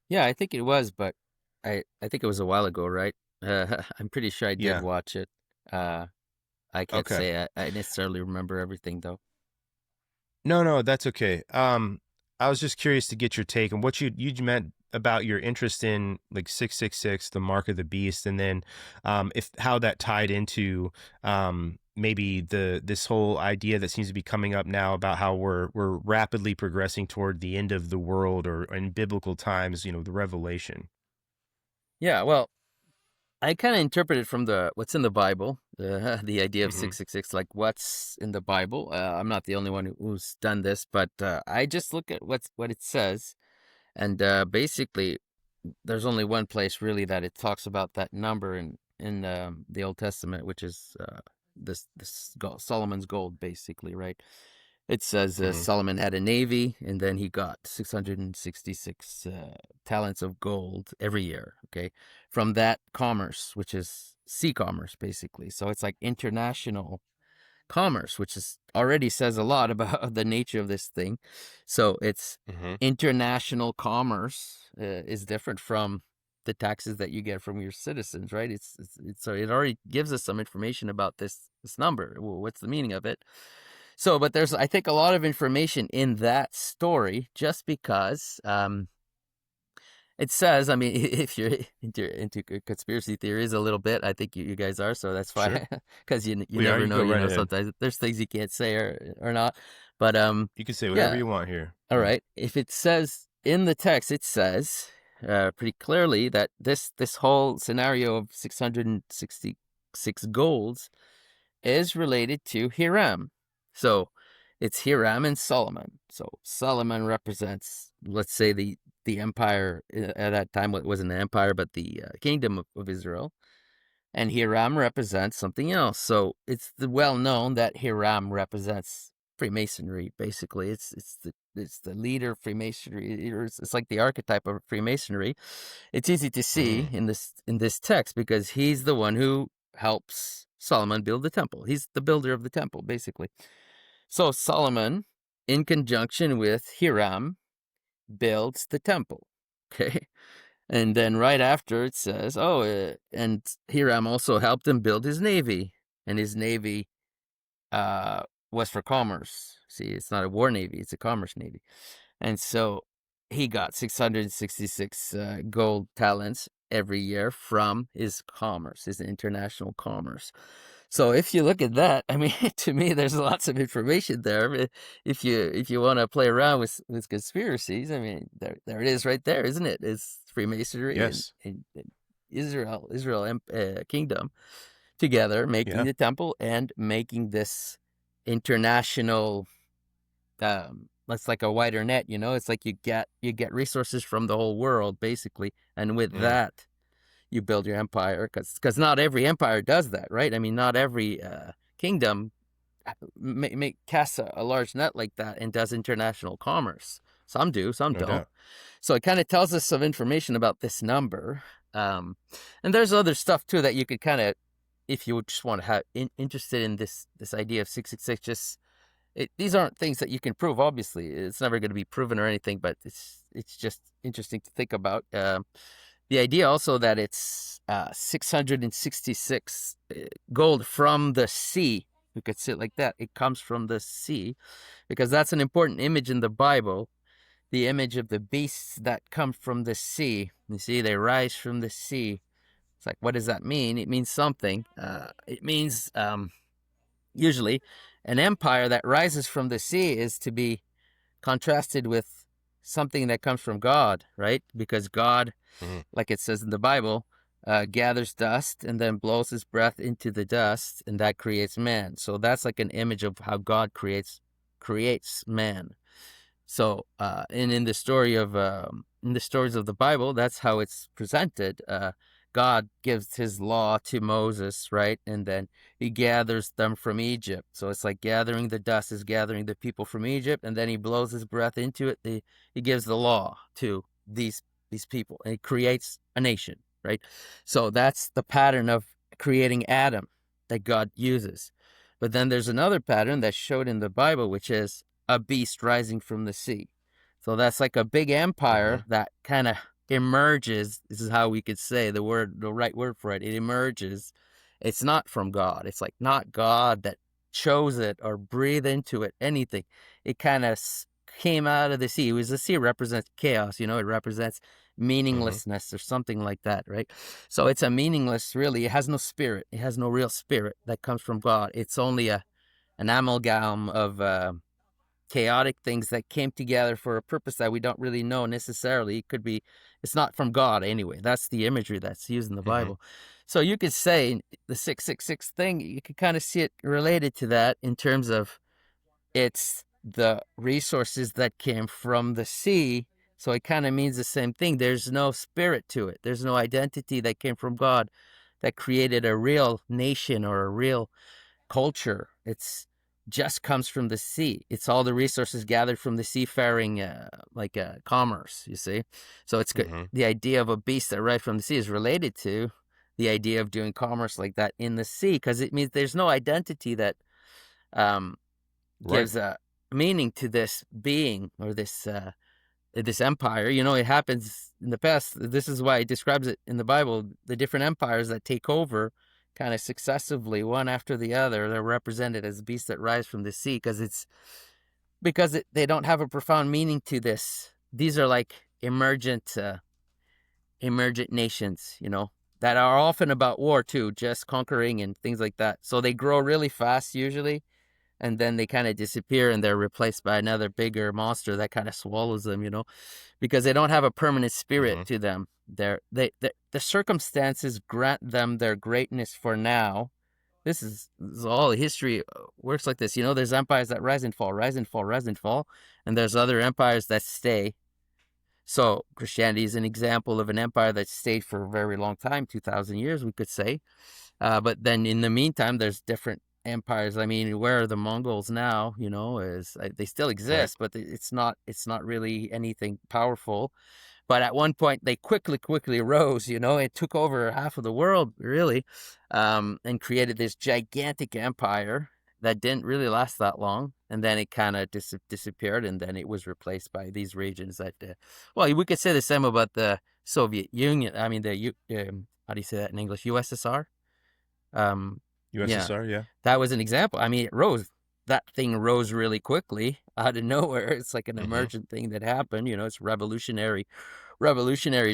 S1: Yeah, I think it was, but I think it was a while ago, right? I'm pretty sure I did
S2: Yeah.
S1: watch it. I can't
S2: Okay.
S1: say I necessarily remember everything, though.
S2: No, that's okay. I was just curious to get your take on what you meant about your interest in like 666, the mark of the beast, and then if how that tied into maybe this whole idea that seems to be coming up now about how we're rapidly progressing toward the end of the world, or in biblical times, the revelation.
S1: Yeah, well, I kind of interpret it from what's in the Bible, the idea of
S2: Mm-hmm.
S1: 666, like what's in the Bible. I'm not the only one who's done this, but I just look at what it says, and basically, there's only one place really that it talks about that number in the Old Testament, which is this gold, Solomon's gold, basically, right? It says
S2: Mm-hmm.
S1: Solomon had a navy, and then he got 666 talents of gold every year, okay, from that commerce, which is sea commerce, basically. So it's like international commerce, which is already says a lot about the nature of this thing. So it's
S2: Mm-hmm.
S1: international commerce is different from the taxes that you get from your citizens, right? It's so it already gives us some information about this number. What's the meaning of it? So, but there's, I think, a lot of information in that story just because it says, I mean, if you're into conspiracy theories a little bit, I think you guys are, so that's
S2: Sure.
S1: fine, because you
S2: We are.
S1: never
S2: You
S1: know,
S2: go right ahead.
S1: sometimes there's things you can't say or not. But
S2: You can say whatever
S1: yeah,
S2: you want here.
S1: all
S2: Yeah.
S1: right. If it says in the text, it says pretty clearly that this whole scenario of 666 golds is related to Hiram. So it's Hiram and Solomon. So Solomon represents, let's say, the empire at that time. It wasn't an empire, but the kingdom of Israel. And Hiram represents something else. So it's well known that Hiram represents Freemasonry. Basically, it's the leader of Freemasonry. It's like the archetype of Freemasonry. It's easy to see
S2: Mm-hmm.
S1: in this text because he's the one who helps Solomon build the temple. He's the builder of the temple, basically. So Solomon, in conjunction with Hiram, builds the temple. Okay. And then right after it says, and Hiram also helped him build his navy. And his navy was for commerce. See, it's not a war navy, it's a commerce navy. And so he got 666 gold talents every year from his commerce, his international commerce. So if you look at that, I mean, to me, there's lots of information there. If you want to play around with conspiracies, I mean, there it is right there, isn't it? It's Freemasonry
S2: Yes.
S1: and Israel kingdom together, making
S2: Yeah.
S1: the temple and making this international. It's like a wider net, It's like you get resources from the whole world, basically, and with
S2: Mm.
S1: that, you build your empire. Because not every empire does that, right? I mean, not every kingdom casts a large net like that and does international commerce. Some do, some
S2: No
S1: don't.
S2: doubt.
S1: So it kind of tells us some information about this number. And there's other stuff too that you could kind of, if you just want to have interested in this idea of 666, just these aren't things that you can prove. Obviously, it's never going to be proven or anything, but it's just interesting to think about. The idea also that it's 666 gold from the sea. We could say it like that. It comes from the sea, because that's an important image in the Bible. The image of the beasts that come from the sea. You see, they rise from the sea. It's like, what does that mean? It means something. It means usually an empire that rises from the sea is to be contrasted with something that comes from God, right? Because God, like it says in the Bible, gathers dust and then blows his breath into the dust, and that creates man. So that's like an image of how God creates man. So, and in the stories of the Bible, that's how it's presented. God gives his law to Moses, right? And then he gathers them from Egypt. So it's like gathering the dust is gathering the people from Egypt, and then he blows his breath into it. He gives the law to these people, and he creates a nation, right? So that's the pattern of creating Adam that God uses. But then there's another pattern that's showed in the Bible, which is a beast rising from the sea. So that's like a big empire that kind of emerges. This is how we could say the right word for it. It emerges. It's not from God. It's like not God that chose it or breathed into it, anything. It kind of came out of the sea. The sea represents chaos, it represents meaninglessness or something like that, right? So it's a meaningless, really. It has no spirit. It has no real spirit that comes from God. It's only an amalgam of chaotic things that came together for a purpose that we don't really know necessarily. It's not from God anyway. That's the imagery that's used in the Bible. So you could say the 666 thing, you could kind of see it related to that in terms of it's the resources that came from the sea. So it kind of means the same thing. There's no spirit to it. There's no identity that came from God that created a real nation or a real culture. It's just comes from the sea. It's all the resources gathered from the seafaring, commerce, you see. So it's good. The idea of a beast that rises from the sea is related to the idea of doing commerce like that in the sea, because it means there's no identity that gives a meaning to this being or this empire. It happens in the past. This is why it describes it in the Bible, the different empires that take over kind of successively, one after the other. They're represented as beasts that rise from the sea because they don't have a profound meaning to this. These are like emergent nations, that are often about war too, just conquering and things like that. So they grow really fast usually, and then they kind of disappear and they're replaced by another bigger monster that kind of swallows them, because they don't have a permanent spirit to them. The circumstances grant them their greatness for now. This is all history works like this. There's empires that rise and fall, rise and fall, rise and fall, and there's other empires that stay. So Christianity is an example of an empire that stayed for a very long time, 2,000 years, we could say. But then in the meantime, there's different empires. I mean, where are the Mongols now? They still exist, but it's not really anything powerful. But at one point, they quickly rose. It took over half of the world, really, and created this gigantic empire that didn't really last that long. And then it kind of disappeared, and then it was replaced by these regions that, we could say the same about the Soviet Union. I mean, how do you say that in English? USSR.
S2: USSR, yeah.
S1: That was an example. I mean, it rose. That thing rose really quickly out of nowhere. It's like an emergent thing that happened. It's revolutionary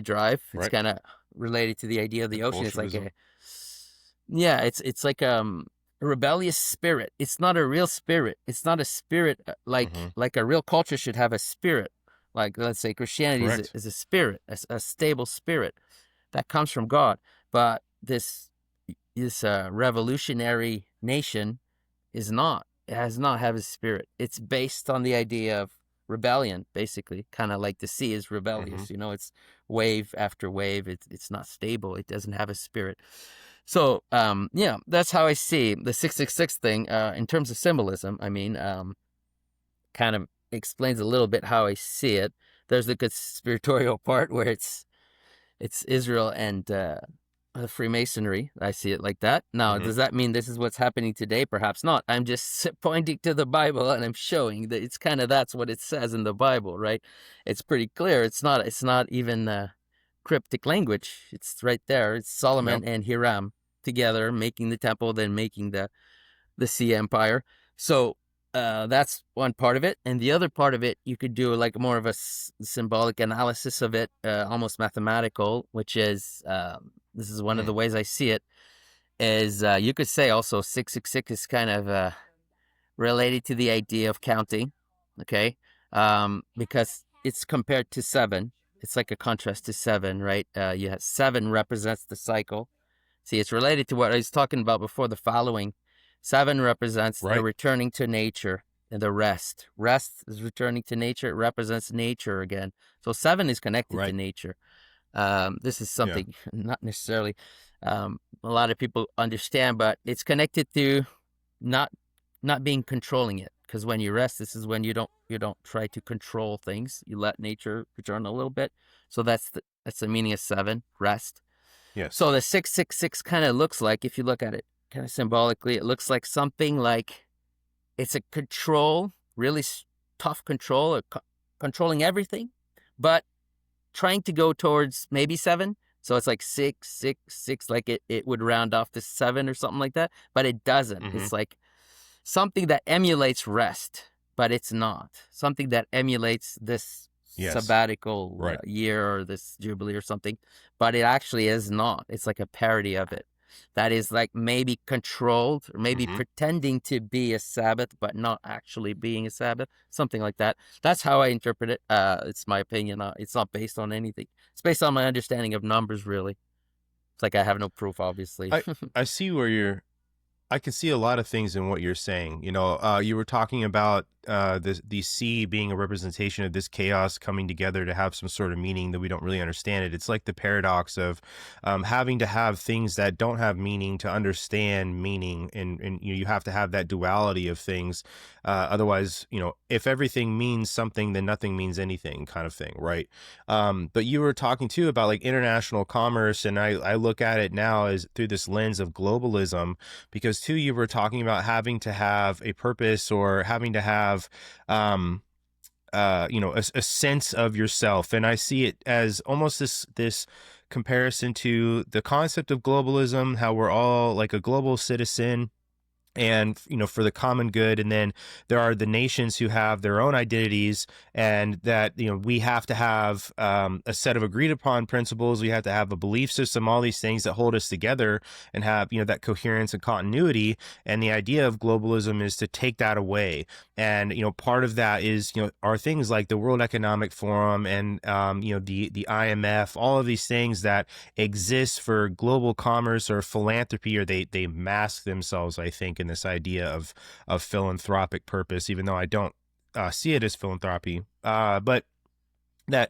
S1: drive. It's kind of related to the idea of the ocean. It's like it's like a rebellious spirit. It's not a real spirit. It's not a spirit like a real culture should have a spirit. Like, let's say Christianity is a spirit, a stable spirit that comes from God. But this revolutionary nation has not have a spirit. It's based on the idea of rebellion, basically, kind of like the sea is rebellious. It's wave after wave. It's not stable. It doesn't have a spirit. So that's how I see the 666 thing in terms of symbolism. I mean, kind of explains a little bit how I see it. There's the conspiratorial part where it's Israel and Freemasonry. I see it like that. Now, does that mean this is what's happening today? Perhaps not. I'm just pointing to the Bible and I'm showing that it's kind of that's what it says in the Bible, right? It's pretty clear. It's not even cryptic language. It's right there. It's Solomon and Hiram together making the temple, then making the sea empire. So that's one part of it. And the other part of it, you could do like more of a symbolic analysis of it, almost mathematical, which is This is one of the ways I see it. Is you could say also 666 is kind of related to the idea of counting, okay? Because it's compared to 7. It's like a contrast to 7, right? You have 7 represents the cycle. See, it's related to what I was talking about before, the following. 7 represents the returning to nature and the rest. Rest is returning to nature. It represents nature again. So 7 is connected to nature. This is something not necessarily a lot of people understand, but it's connected to not being controlling it. Because when you rest, this is when you don't try to control things. You let nature return a little bit. So that's the meaning of 7, rest.
S2: Yes.
S1: So the 666 kind of looks like, if you look at it kind of symbolically, it looks like something like it's a control, really tough control, controlling everything, but trying to go towards maybe 7. So it's like 666, like it would round off to 7 or something like that, but it doesn't. It's like something that emulates rest, but it's not. Something that emulates this sabbatical year or this Jubilee or something, but it actually is not. It's like a parody of it. That is like maybe controlled or maybe pretending to be a Sabbath, but not actually being a Sabbath, something like that. That's how I interpret it. It's my opinion. It's not based on anything. It's based on my understanding of numbers, really. It's like I have no proof, obviously.
S2: I see where I can see a lot of things in what you're saying. You know, you were talking about the sea being a representation of this chaos coming together to have some sort of meaning that we don't really understand it. It's like the paradox of having to have things that don't have meaning to understand meaning, and you have to have that duality of things. Otherwise, if everything means something, then nothing means anything, kind of thing, right? But you were talking too about like international commerce, and I look at it now as through this lens of globalism, because too you were talking about having to have a purpose or having to have a sense of yourself. And I see it as almost this comparison to the concept of globalism, how we're all like a global citizen and for the common good, and then there are the nations who have their own identities, and that we have to have a set of agreed upon principles, we have to have a belief system, all these things that hold us together and have that coherence and continuity. And the idea of globalism is to take that away, and part of that is are things like the World Economic Forum and the IMF, all of these things that exist for global commerce or philanthropy, or they mask themselves, I think, in this idea of philanthropic purpose, even though I don't see it as philanthropy. But that's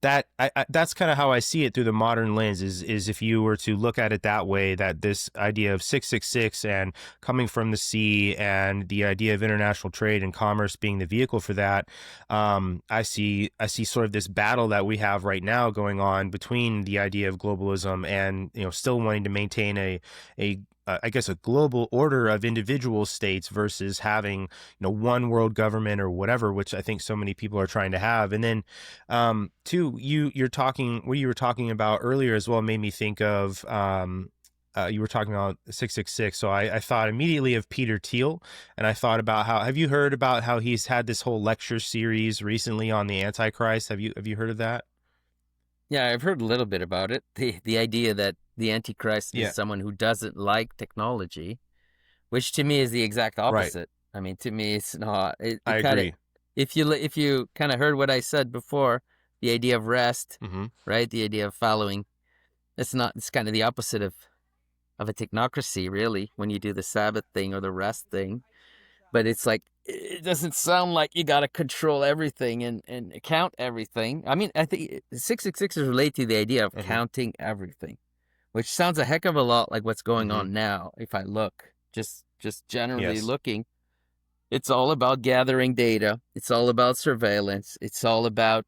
S2: kind of how I see it through the modern lens, is if you were to look at it that way, that this idea of 666 and coming from the sea and the idea of international trade and commerce being the vehicle for that, I see sort of this battle that we have right now going on between the idea of globalism and still wanting to maintain a I guess a global order of individual states versus having one world government or whatever, which I think so many people are trying to have. And then two, you're talking, what you were talking about earlier as well made me think of you were talking about 666. So I thought immediately of Peter Thiel, and I thought about have you heard about how he's had this whole lecture series recently on the Antichrist? Have you heard of that?
S1: Yeah, I've heard a little bit about it. The idea that the Antichrist is someone who doesn't like technology, which to me is the exact opposite. Right. I mean, to me, it's not.
S2: I agree.
S1: If you kind of heard what I said before, the idea of rest, right? The idea of following. It's kind of the opposite of a technocracy, really, when you do the Sabbath thing or the rest thing. But it's like, it doesn't sound like you got to control everything and count everything. I mean, I think 666 is related to the idea of counting everything, which sounds a heck of a lot like what's going on now. If I look, just generally looking, it's all about gathering data. It's all about surveillance. It's all about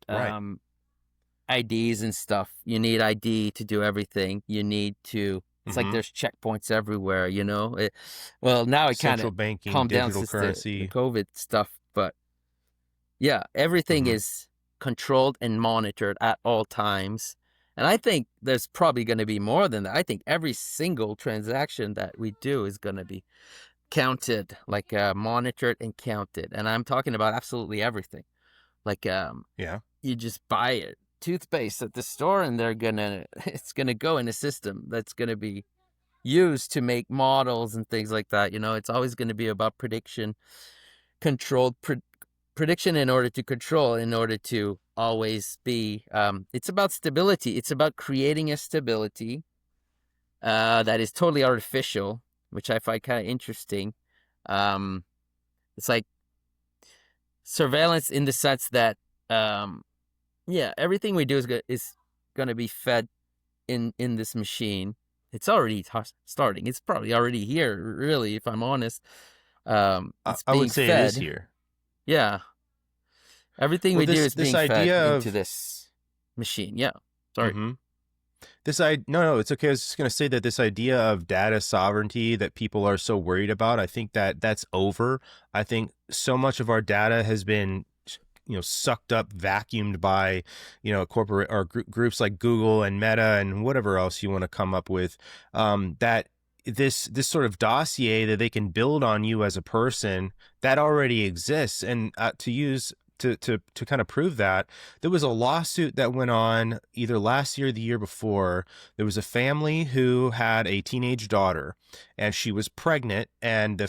S1: IDs and stuff. You need ID to do everything. You need to. It's like there's checkpoints everywhere, well, now it kind of calmed down since the COVID stuff, but yeah, everything is controlled and monitored at all times. And I think there's probably going to be more than that. I think every single transaction that we do is going to be counted, like monitored and counted. And I'm talking about absolutely everything. Like, you just buy it. toothpaste at the store, and it's gonna go in a system that's gonna be used to make models and things like that. It's always gonna be about prediction, controlled prediction in order to control, in order to always be. It's about stability. It's about creating a stability that is totally artificial, which I find kind of interesting. It's like surveillance in the sense that, everything we do is going to be fed in this machine. It's already starting. It's probably already here, really, if I'm honest. It's
S2: I
S1: being
S2: would say
S1: fed.
S2: it is here.
S1: Yeah. Everything we do is being fed into this machine. Yeah. Sorry.
S2: Mm-hmm. No, it's okay. I was just going to say that this idea of data sovereignty that people are so worried about, I think that's over. I think so much of our data has been, sucked up, vacuumed by, corporate or groups like Google and Meta and whatever else you want to come up with, that this sort of dossier that they can build on you as a person that already exists. And to kind of prove that, there was a lawsuit that went on either last year or the year before. There was a family who had a teenage daughter, and she was pregnant, and the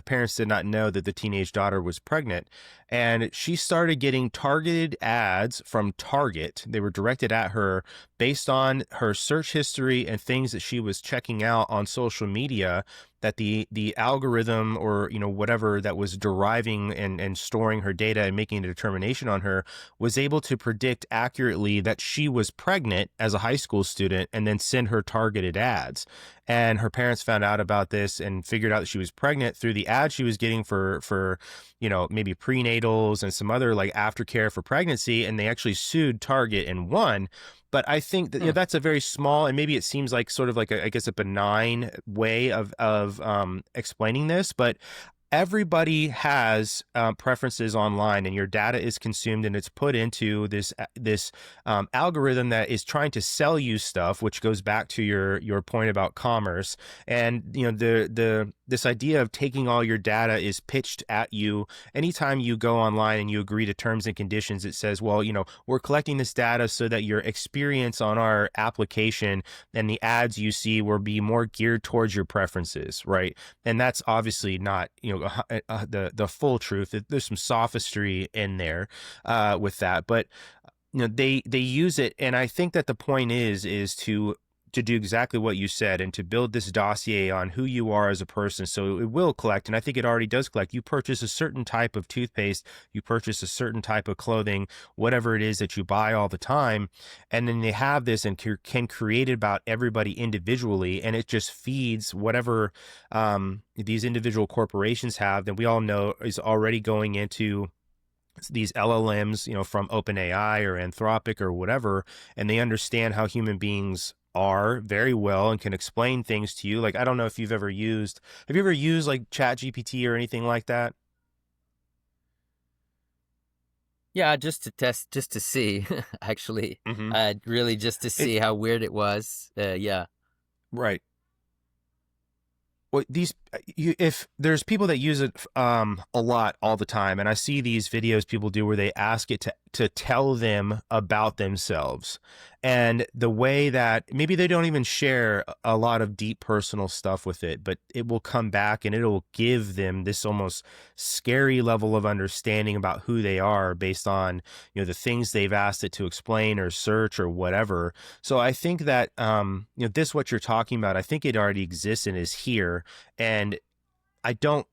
S2: parents did not know that the teenage daughter was pregnant. And she started getting targeted ads from Target. They were directed at her based on her search history and things that she was checking out on social media, that the algorithm or whatever that was deriving and storing her data and making a determination on her was able to predict accurately that she was pregnant as a high school student, and then send her targeted ads. And her parents found out about this and figured out that she was pregnant through the ads she was getting for maybe prenatals and some other like aftercare for pregnancy, and they actually sued Target and won. But I think that that's a very small, and maybe it seems like sort of like a benign way of explaining this, but everybody has preferences online, and your data is consumed, and it's put into this algorithm that is trying to sell you stuff, which goes back to your point about commerce. And this idea of taking all your data is pitched at you anytime you go online and you agree to terms and conditions. It says, well, we're collecting this data so that your experience on our application and the ads you see will be more geared towards your preferences, right? And that's obviously not the full truth. There's some sophistry in there with that, but they use it, and I think that the point is to do exactly what you said, and to build this dossier on who you are as a person. So it will collect, and I think it already does collect. You purchase a certain type of toothpaste, you purchase a certain type of clothing, whatever it is that you buy all the time, and then they have this and can create it about everybody individually, and it just feeds whatever these individual corporations have that we all know is already going into these LLMs, from OpenAI or Anthropic or whatever, and they understand how human beings are very well and can explain things to you. Like, I don't know if have you ever used like ChatGPT or anything like that?
S1: Yeah, just to test, just to see, actually, really just to see how weird it was. Yeah.
S2: Right. Well, if there's people that use it a lot all the time, and I see these videos people do where they ask it to tell them about themselves, and the way that maybe they don't even share a lot of deep personal stuff with it, but it will come back and it'll give them this almost scary level of understanding about who they are based on the things they've asked it to explain or search or whatever. So I think that this, what you're talking about, I think it already exists and is here, and I don't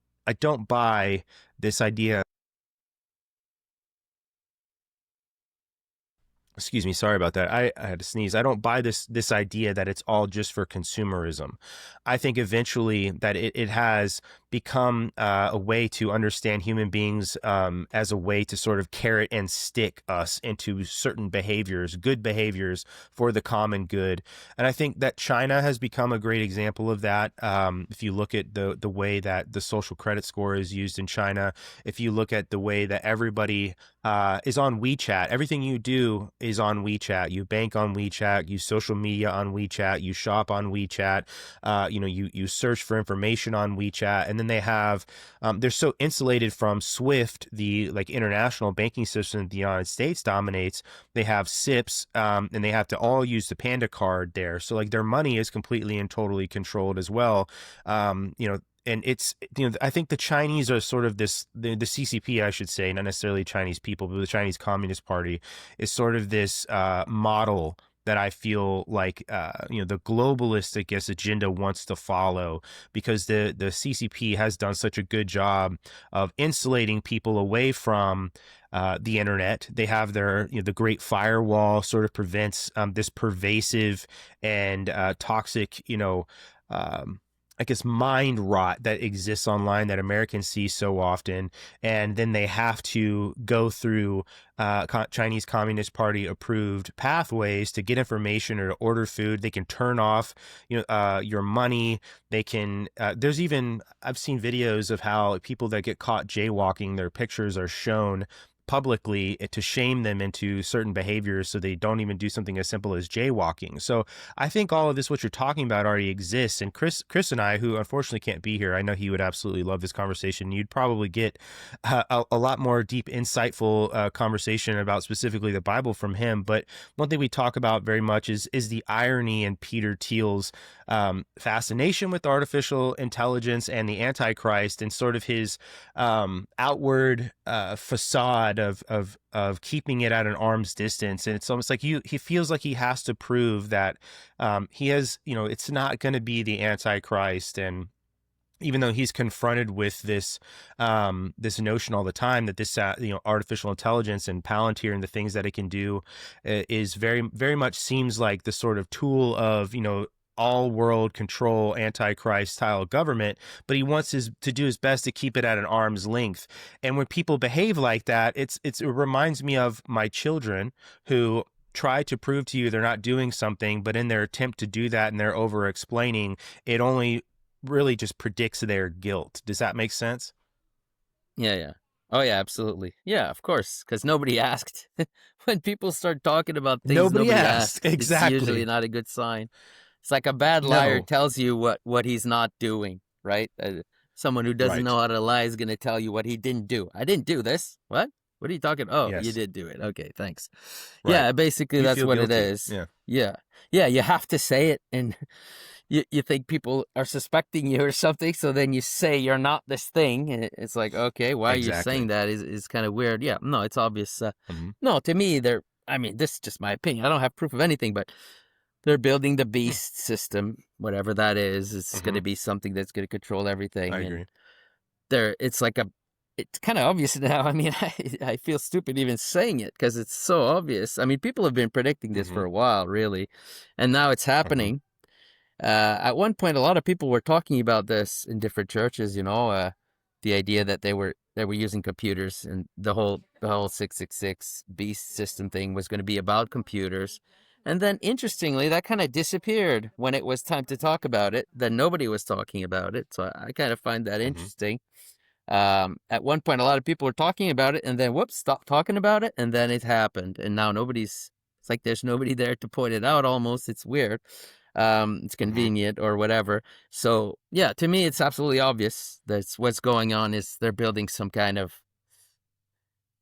S2: buy this idea. Excuse me, sorry about that. I had to sneeze. I don't buy this idea that it's all just for consumerism. I think eventually that it has become a way to understand human beings as a way to sort of carrot and stick us into certain behaviors, good behaviors for the common good. And I think that China has become a great example of that. If you look at the way that the social credit score is used in China, if you look at the way that everybody is on WeChat, everything you do is on WeChat. You bank on WeChat, you social media on WeChat, you shop on WeChat, you search for information on WeChat, and then then they have, they're so insulated from SWIFT, the like international banking system that the United States dominates. They have SIPs, and they have to all use the Panda card there. So like their money is completely and totally controlled as well. And it's, I think the Chinese are sort of this, the CCP, I should say, not necessarily Chinese people, but the Chinese Communist Party is sort of this model that I feel like, the globalist, I guess, agenda wants to follow, because the CCP has done such a good job of insulating people away from the internet. They have their, the Great Firewall sort of prevents this pervasive and toxic, I guess, mind rot that exists online that Americans see so often. And then they have to go through Chinese Communist Party approved pathways to get information or to order food. They can turn off, your money. They can, there's even, I've seen videos of how people that get caught jaywalking, their pictures are shown publicly to shame them into certain behaviors so they don't even do something as simple as jaywalking. So I think all of this, what you're talking about, already exists. And Chris and I, who unfortunately can't be here, I know he would absolutely love this conversation. You'd probably get a lot more deep, insightful conversation about specifically the Bible from him. But one thing we talk about very much is the irony in Peter Thiel's fascination with artificial intelligence and the Antichrist, and sort of his outward facade of keeping it at an arm's distance. And it's almost like he feels like he has to prove that he has, it's not going to be the Antichrist. And even though he's confronted with this this notion all the time that this artificial intelligence and Palantir and the things that it can do is very, very much seems like the sort of tool of all world control, Antichrist style government, but he wants to do his best to keep it at an arm's length. And when people behave like that, it reminds me of my children who try to prove to you they're not doing something, but in their attempt to do that and they're over explaining, it only really just predicts their guilt. Does that make sense?
S1: Yeah. Oh yeah, absolutely. Yeah, of course, because nobody asked. When people start talking about things nobody asked,
S2: exactly.
S1: It's usually not a good sign. It's like a bad liar tells you what he's not doing, right? Someone who doesn't know how to lie is going to tell you what he didn't do. I didn't do this. What? What are you talking? Oh, yes. You did do it. Okay, thanks. Right. Yeah, basically that's what guilty. It is. Yeah. You have to say it, and you think people are suspecting you or something, so then you say you're not this thing. And it's like, okay, why are you saying that? Is kind of weird. Yeah, no, it's obvious. No, to me, this is just my opinion. I don't have proof of anything, but they're building the beast system, whatever that is. It's going to be something that's going to control everything.
S2: I agree.
S1: It's kind of obvious now. I feel stupid even saying it because it's so obvious. People have been predicting this for a while, really, and now it's happening. At one point, a lot of people were talking about this in different churches. The idea that they were using computers, and the whole 666 beast system thing was going to be about computers. And then, interestingly, that kind of disappeared when it was time to talk about it. Then nobody was talking about it. So I kind of find that interesting. At one point, a lot of people were talking about it, and then, whoops, stopped talking about it, and then it happened. And now it's like there's nobody there to point it out almost. It's weird. It's convenient or whatever. So, yeah, to me, it's absolutely obvious that what's going on is they're building some kind of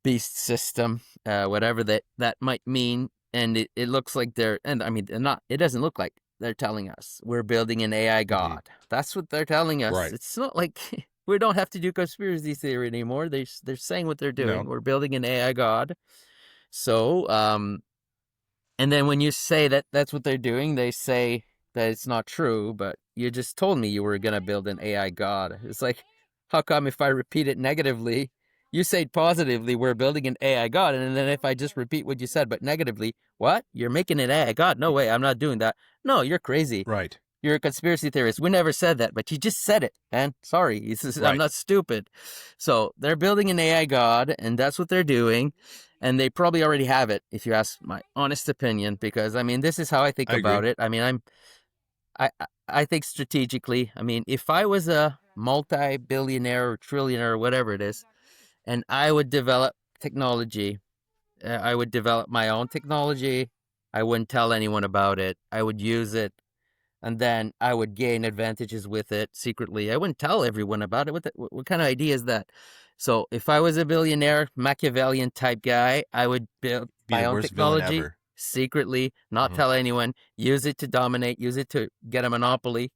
S1: beast system, whatever that might mean. And it looks like it doesn't look like they're telling us we're building an AI god. That's what they're telling us. Right. It's not like we don't have to do conspiracy theory anymore. They're saying what they're doing. No. We're building an AI god. So, and then when you say that that's what they're doing, they say that it's not true, but you just told me you were going to build an AI god. It's like, how come if I repeat it negatively, you say positively, we're building an AI god, and then if I just repeat what you said, but negatively, what? You're making an AI god? No way, I'm not doing that. No, you're crazy.
S2: Right.
S1: You're a conspiracy theorist. We never said that, but you just said it, man. Sorry, I'm not stupid. So they're building an AI god, and that's what they're doing, and they probably already have it, if you ask my honest opinion, because, this is how I think about it. I think strategically. If I was a multi-billionaire or trillionaire or whatever it is, and I would develop technology. I would develop my own technology. I wouldn't tell anyone about it. I would use it and then I would gain advantages with it secretly. I wouldn't tell everyone about it. What kind of idea is that? So if I was a billionaire, Machiavellian type guy, I would build
S2: Be
S1: my
S2: the
S1: own
S2: worst villain
S1: technology
S2: ever.
S1: secretly, not
S2: Hmm.
S1: tell anyone, use it to dominate, use it to get a monopoly.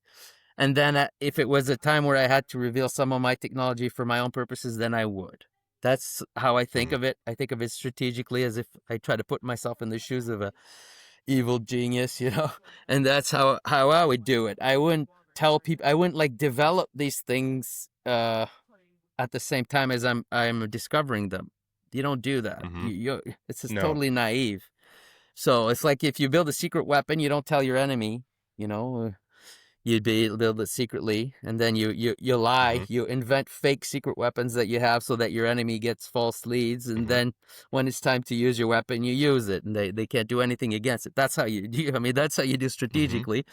S1: And then if it was a time where I had to reveal some of my technology for my own purposes, then I would. That's how I think
S2: Hmm.
S1: of it. I think of it strategically, as if I try to put myself in the shoes of a evil genius, and that's how I would do it. I wouldn't tell people. I wouldn't like develop these things at the same time as I'm discovering them. You don't do that.
S2: Hmm.
S1: It's just
S2: No.
S1: totally naive. So it's like if you build a secret weapon, you don't tell your enemy. You know, you'd build it secretly, and then you lie.
S2: Hmm.
S1: You invent fake secret weapons that you have, so that your enemy gets false leads, and
S2: Hmm.
S1: then when it's time to use your weapon, you use it, and they can't do anything against it. That's how you do. I mean, that's how you do
S2: Hmm.
S1: strategically.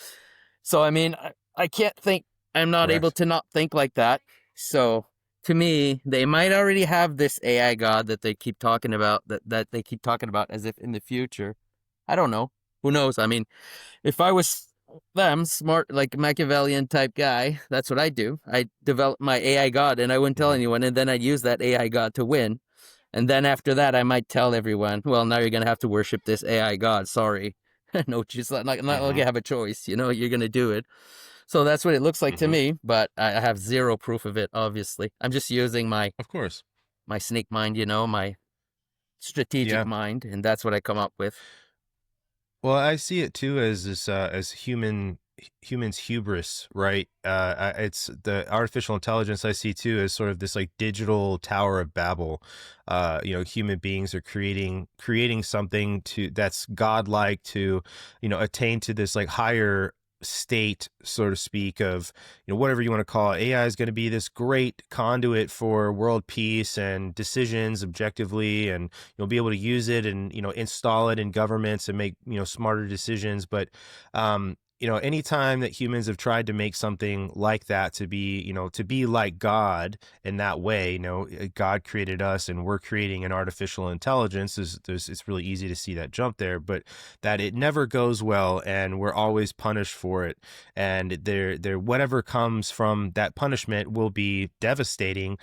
S1: So I mean, I can't think. I'm not able
S2: Correct.
S1: to not think like that. So to me, they might already have this AI god that they keep talking about. That they keep talking about as if in the future. I don't know. Who knows? I mean, if I was them, smart, like Machiavellian type guy, that's what I'd do. I'd develop my AI god, and I wouldn't tell
S2: Hmm.
S1: anyone, and then I'd use that AI god to win. And then after that, I might tell everyone, well, now you're going to have to worship this AI god. Sorry. No, just not like
S2: Hmm.
S1: you have a choice. You're going to do it. So that's what it looks like to
S2: Hmm.
S1: me, but I have zero proof of it, obviously. I'm just using
S2: Of course.
S1: my snake mind, my strategic
S2: Yeah.
S1: mind, and that's what I come up with.
S2: Well, I see it too as this as humans hubris, right? It's the artificial intelligence I see too as sort of this like digital Tower of Babel. Human beings are creating something to that's godlike to, attain to this like higher state, so to speak, of whatever you want to call it. AI is going to be this great conduit for world peace and decisions objectively, and you'll be able to use it and install it in governments and make smarter decisions. But anytime that humans have tried to make something like that to be like God in that way, God created us and we're creating an artificial intelligence. It's really easy to see that jump there, but that it never goes well and we're always punished for it. And there whatever comes from that punishment will be devastating.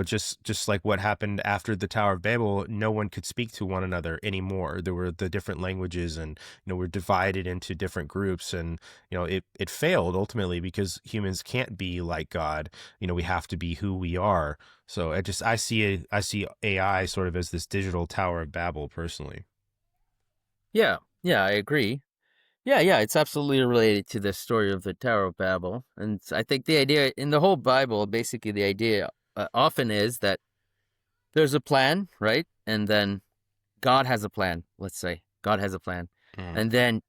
S2: Just like what happened after the Tower of Babel, no one could speak to one another anymore. There were the different languages, and we're divided into different groups, and it failed ultimately because humans can't be like God. We have to be who we are. So I see AI sort of as this digital Tower of Babel personally.
S1: Yeah, yeah, I agree. Yeah, it's absolutely related to the story of the Tower of Babel. And I think the idea in the whole Bible, basically the idea often is that there's a plan, right? And then God has a plan, let's say. God has a plan.
S2: Mm-hmm.
S1: And then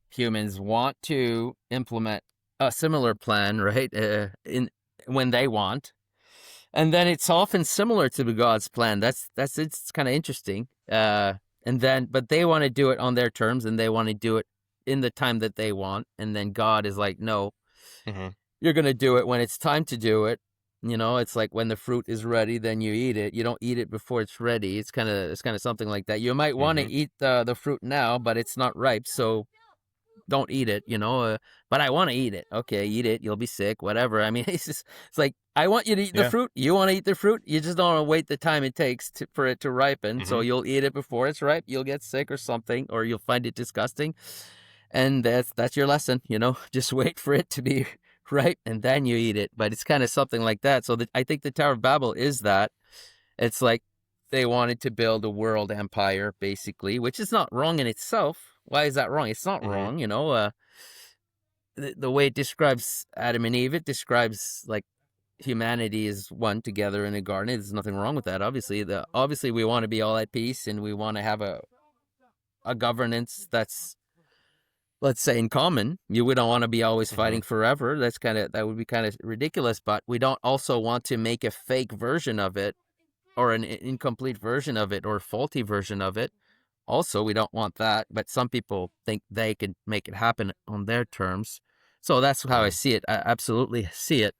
S1: humans want to implement a similar plan, right? In when they want. And then it's often similar to the God's plan. It's kind of interesting. But they want to do it on their terms, and they want to do it in the time that they want. And then God is like, no,
S2: Mm-hmm.
S1: you're going to do it when it's time to do it. It's like when the fruit is ready, then you eat it. You don't eat it before it's ready. It's kind of something like that. You might want to
S2: Mm-hmm.
S1: eat the fruit now, but it's not ripe, so don't eat it. But I want to eat it. Okay, eat it. You'll be sick. Whatever. I mean, it's like I want you to eat the
S2: Yeah.
S1: fruit. You want to eat the fruit. You just don't want to wait the time it takes for it to ripen. So
S2: Mm-hmm.
S1: you'll eat it before it's ripe. You'll get sick or something, or you'll find it disgusting. And that's your lesson. Just wait for it to be ripe and then you eat it. But it's kind of something like that. So I think the Tower of Babel is that. It's like they wanted to build a world empire, basically, which is not wrong in itself. Why is that wrong? It's not
S2: Mm-hmm.
S1: wrong. The way it describes Adam and Eve, it describes like humanity is one together in a garden. There's nothing wrong with that. Obviously we want to be all at peace, and we want to have a governance that's, let's say, in common. We don't want to be always
S2: Mm-hmm.
S1: fighting forever. That would be kind of ridiculous. But we don't also want to make a fake version of it, or an incomplete version of it, or a faulty version of it. Also, we don't want that, but some people think they can make it happen on their terms. So that's how I
S2: Mm-hmm.
S1: see it. I absolutely see it.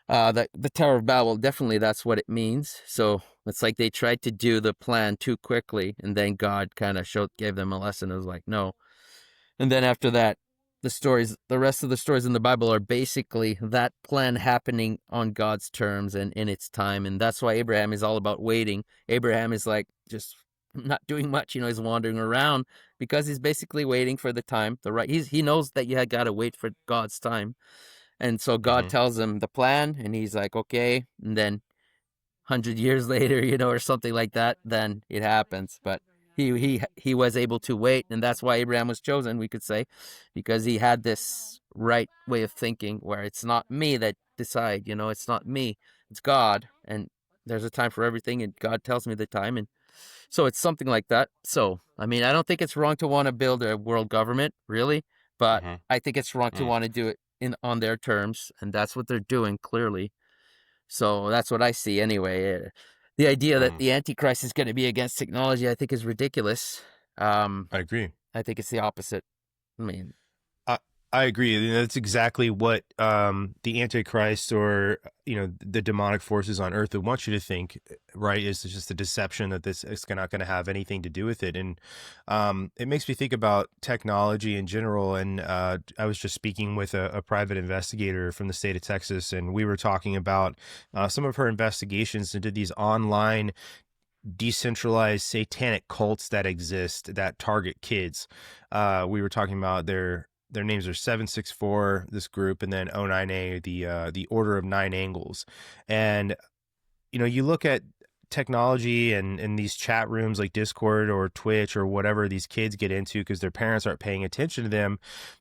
S1: The Tower of Babel, definitely that's what it means. So it's like they tried to do the plan too quickly, and then God kind of gave them a lesson. It was like, no. And then after that, the rest of the stories in the Bible are basically that plan happening on God's terms and in its time. And that's why Abraham is all about waiting. Abraham is like just not doing much, he's wandering around because he's basically waiting for the time, he knows that you had got to wait for God's time. And so God tells him the plan and he's like, okay. And then 100 years later, or something like that, then it happens. But he was able to wait, and that's why Abraham was chosen, we could say, because he had this right way of thinking where it's not me that decide, it's not me, it's God, and there's a time for everything, and God tells me the time, and so it's something like that. So, I mean, I don't think it's wrong to want to build a world government, really, but I think it's wrong to want to do it on their terms, and that's what they're doing, clearly. So that's what I see anyway. The idea that the Antichrist is going to be against technology, I think, is ridiculous.
S2: I agree.
S1: I think it's the opposite. I mean,
S2: I agree. That's exactly what the Antichrist or the demonic forces on Earth would want you to think. Right? Is just a deception that this is not going to have anything to do with it, and it makes me think about technology in general. And I was just speaking with a private investigator from the state of Texas, and we were talking about some of her investigations into these online decentralized satanic cults that exist that target kids. We were talking about their names are 764, this group, and then 09A, the Order of Nine Angles. And you look at technology and these chat rooms like Discord or Twitch or whatever these kids get into because their parents aren't paying attention to them,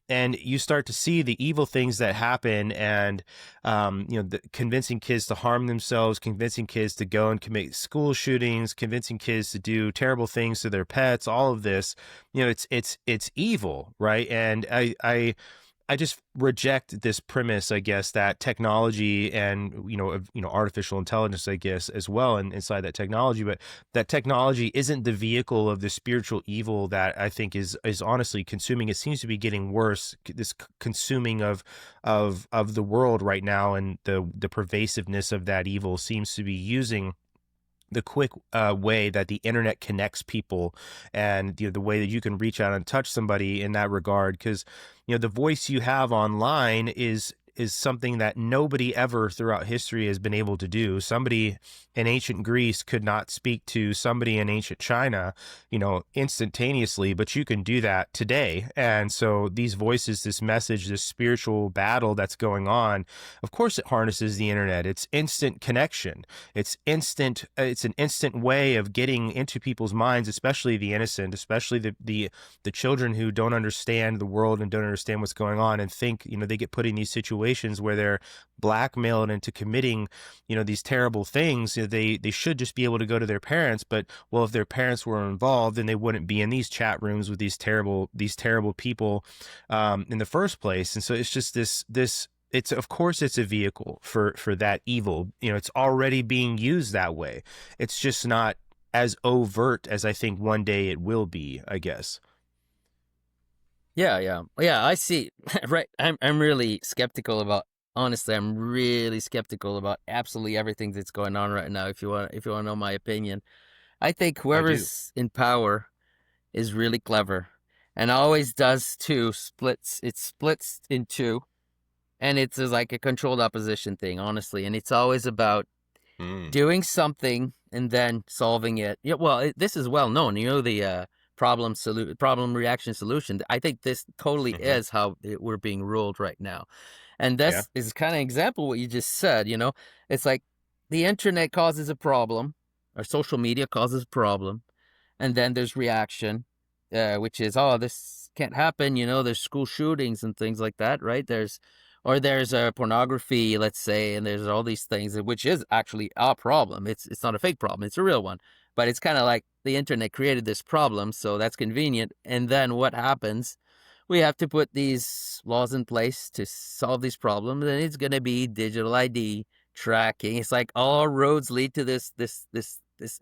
S2: and you start to see the evil things that happen, and convincing kids to harm themselves, convincing kids to go and commit school shootings, convincing kids to do terrible things to their pets. All of this, it's evil, right? And I just reject this premise, I guess, that technology and, artificial intelligence, I guess, as well, and inside that technology, but that technology isn't the vehicle of the spiritual evil that I think is honestly consuming. It seems to be getting worse, this consuming of the world right now, and the pervasiveness of that evil seems to be using the quick way that the internet connects people, and the way that you can reach out and touch somebody in that regard, because the voice you have online is something that nobody ever throughout history has been able to do. Somebody in ancient Greece could not speak to somebody in ancient China, instantaneously, but you can do that today. And so these voices, this message, this spiritual battle that's going on, of course it harnesses the internet. It's instant connection. It's instant. It's an instant way of getting into people's minds, especially the innocent, especially the children who don't understand the world and don't understand what's going on, and think, they get put in these situations where they're blackmailed into committing, these terrible things. They should just be able to go to their parents, but if their parents were involved, then they wouldn't be in these chat rooms with these terrible people in the first place. And so it's just this. It's, of course, it's a vehicle for that evil. It's already being used that way. It's just not as overt as I think one day it will be, I guess.
S1: Yeah, I see. Right. I'm really skeptical about, honestly, I'm really skeptical about absolutely everything that's going on right now. If you want to know my opinion, I think whoever's in power is really clever, and always does it splits in two, and it's like a controlled opposition thing, honestly. And it's always about doing something and then solving it. Yeah, well, this is well known. The problem reaction solution. I think this totally is how we're being ruled right now. And this is kind of example what you just said. It's like the internet causes a problem, or social media causes a problem, and then there's reaction, which is, this can't happen. There's school shootings and things like that, right? There's pornography, let's say, and there's all these things, which is actually a problem. It's not a fake problem, it's a real one. But it's kind of like the internet created this problem, so that's convenient. And then what happens? We have to put these laws in place to solve these problems, and it's going to be digital ID tracking. It's like all roads lead to this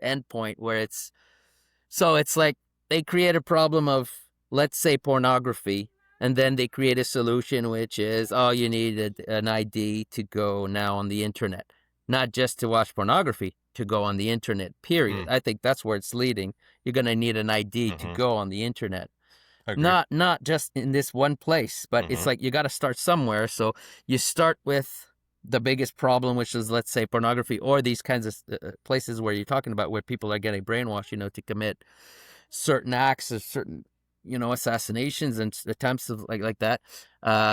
S1: end point where it's like they create a problem of, let's say, pornography, and then they create a solution, which is, you need an ID to go now on the internet, not just to watch pornography, to go on the internet, period. I think that's where it's leading. You're going to need an ID to go on the internet.
S2: I agree.
S1: Not just in this one place, but it's like you got to start somewhere. So you start with the biggest problem, which is, let's say, pornography, or these kinds of places where you're talking about where people are getting brainwashed, to commit certain acts of certain, assassinations and attempts of like that.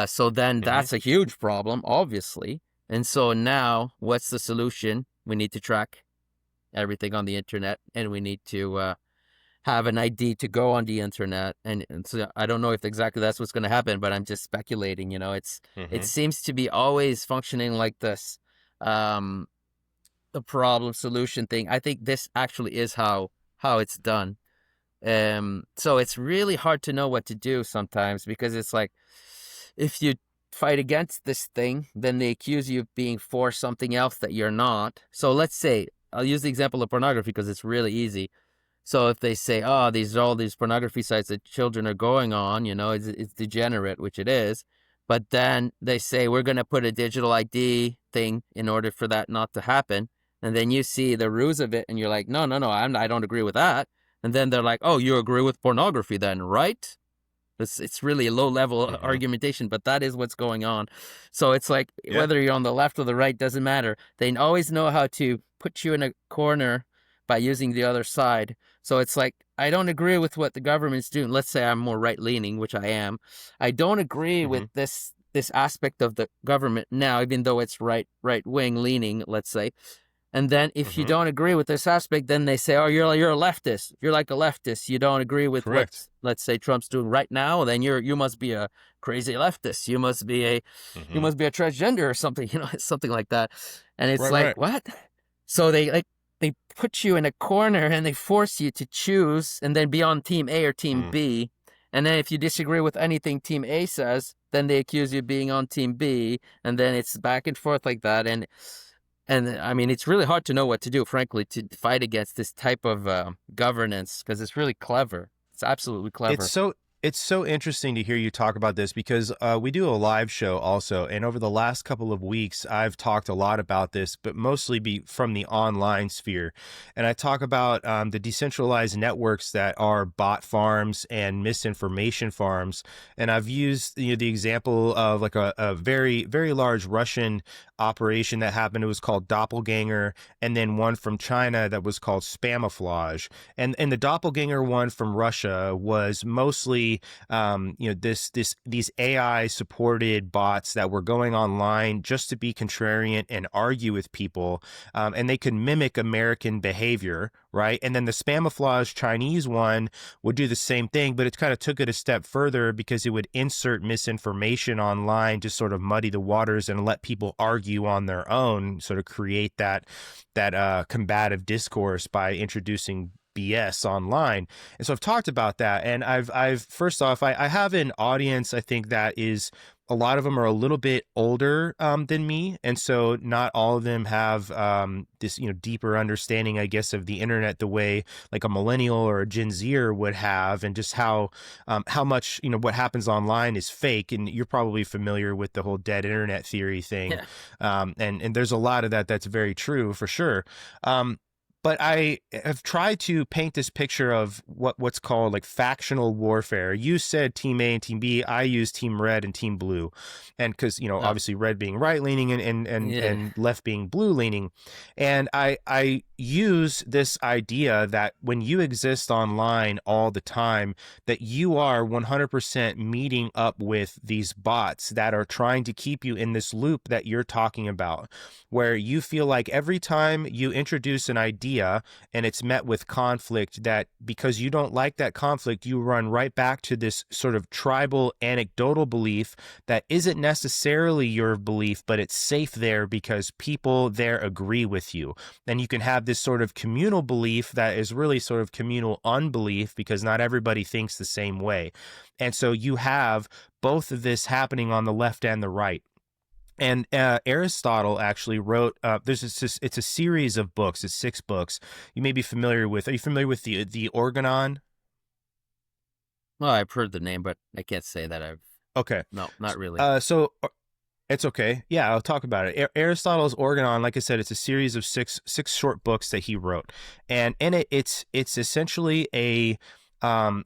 S1: So then that's a huge problem, obviously. And so now what's the solution? We need to track everything on the internet, and we need to have an ID to go on the internet. And so I don't know if exactly that's what's going to happen, but I'm just speculating. It seems to be always functioning like this, the problem solution thing. I think this actually is how it's done. So it's really hard to know what to do sometimes, because it's like, if you fight against this thing, then they accuse you of being for something else that you're not. So let's say, I'll use the example of pornography because it's really easy. So if they say, oh, all these pornography sites that children are going on, it's degenerate, which it is. But then they say, we're going to put a digital ID thing in order for that not to happen. And then you see the ruse of it, and you're like, no, I don't agree with that. And then they're like, oh, you agree with pornography then, right? It's really a low-level argumentation, but that is what's going on. So it's like, whether you're on the left or the right, doesn't matter. They always know how to put you in a corner by using the other side. So it's like, I don't agree with what the government's doing. Let's say I'm more right-leaning, which I am. I don't agree with this aspect of the government now, even though it's right-wing leaning, let's say. And then if you don't agree with this aspect, then they say, oh, you're a leftist. You're like a leftist. You don't agree with what, let's say, Trump's doing right now. Then you must be a crazy leftist. You must be a transgender or something, something like that. And it's what? So they put you in a corner and they force you to choose and then be on team A or team B. And then if you disagree with anything team A says, then they accuse you of being on team B. And then it's back and forth like that. And I mean, it's really hard to know what to do, frankly, to fight against this type of governance, because it's really clever. It's absolutely clever.
S2: It's so interesting to hear you talk about this, because we do a live show also. And over the last couple of weeks, I've talked a lot about this, but mostly from the online sphere. And I talk about the decentralized networks that are bot farms and misinformation farms. And I've used the example of like a very, very large Russian operation that happened. It was called Doppelganger, and then one from China that was called Spamouflage. And the Doppelganger one from Russia was mostly these AI supported bots that were going online just to be contrarian and argue with people, and they could mimic American behavior, right? And then the Spamouflage Chinese one would do the same thing, but it kind of took it a step further, because it would insert misinformation online to sort of muddy the waters and let people argue on their own, sort of create that combative discourse by introducing BS online. And so I've talked about that. And I've first off, I have an audience, I think, that is, a lot of them are a little bit older than me. And so not all of them have this, deeper understanding, I guess, of the internet the way like a millennial or a Gen Zer would have, and just how much, what happens online is fake. And you're probably familiar with the whole dead internet theory thing. Yeah. And there's a lot of that's very true for sure. But I have tried to paint this picture of what's called like factional warfare. You said team A and team B. I use team red and team blue. And because, obviously red being right leaning and left being blue leaning. And I use this idea that when you exist online all the time, that you are 100% meeting up with these bots that are trying to keep you in this loop that you're talking about, where you feel like every time you introduce an idea and it's met with conflict, that because you don't like that conflict, you run right back to this sort of tribal anecdotal belief that isn't necessarily your belief, but it's safe there because people there agree with you. And you can have this sort of communal belief that is really sort of communal unbelief, because not everybody thinks the same way. And so you have both of this happening on the left and the right. And Aristotle actually wrote, it's a series of books. It's 6 books. You may be familiar with, are you familiar with the Organon?
S1: Well, I've heard the name, but I can't say that
S2: Okay.
S1: No, not really.
S2: So it's okay. Yeah, I'll talk about it. Aristotle's Organon, like I said, it's a series of six short books that he wrote. And in it, it's essentially a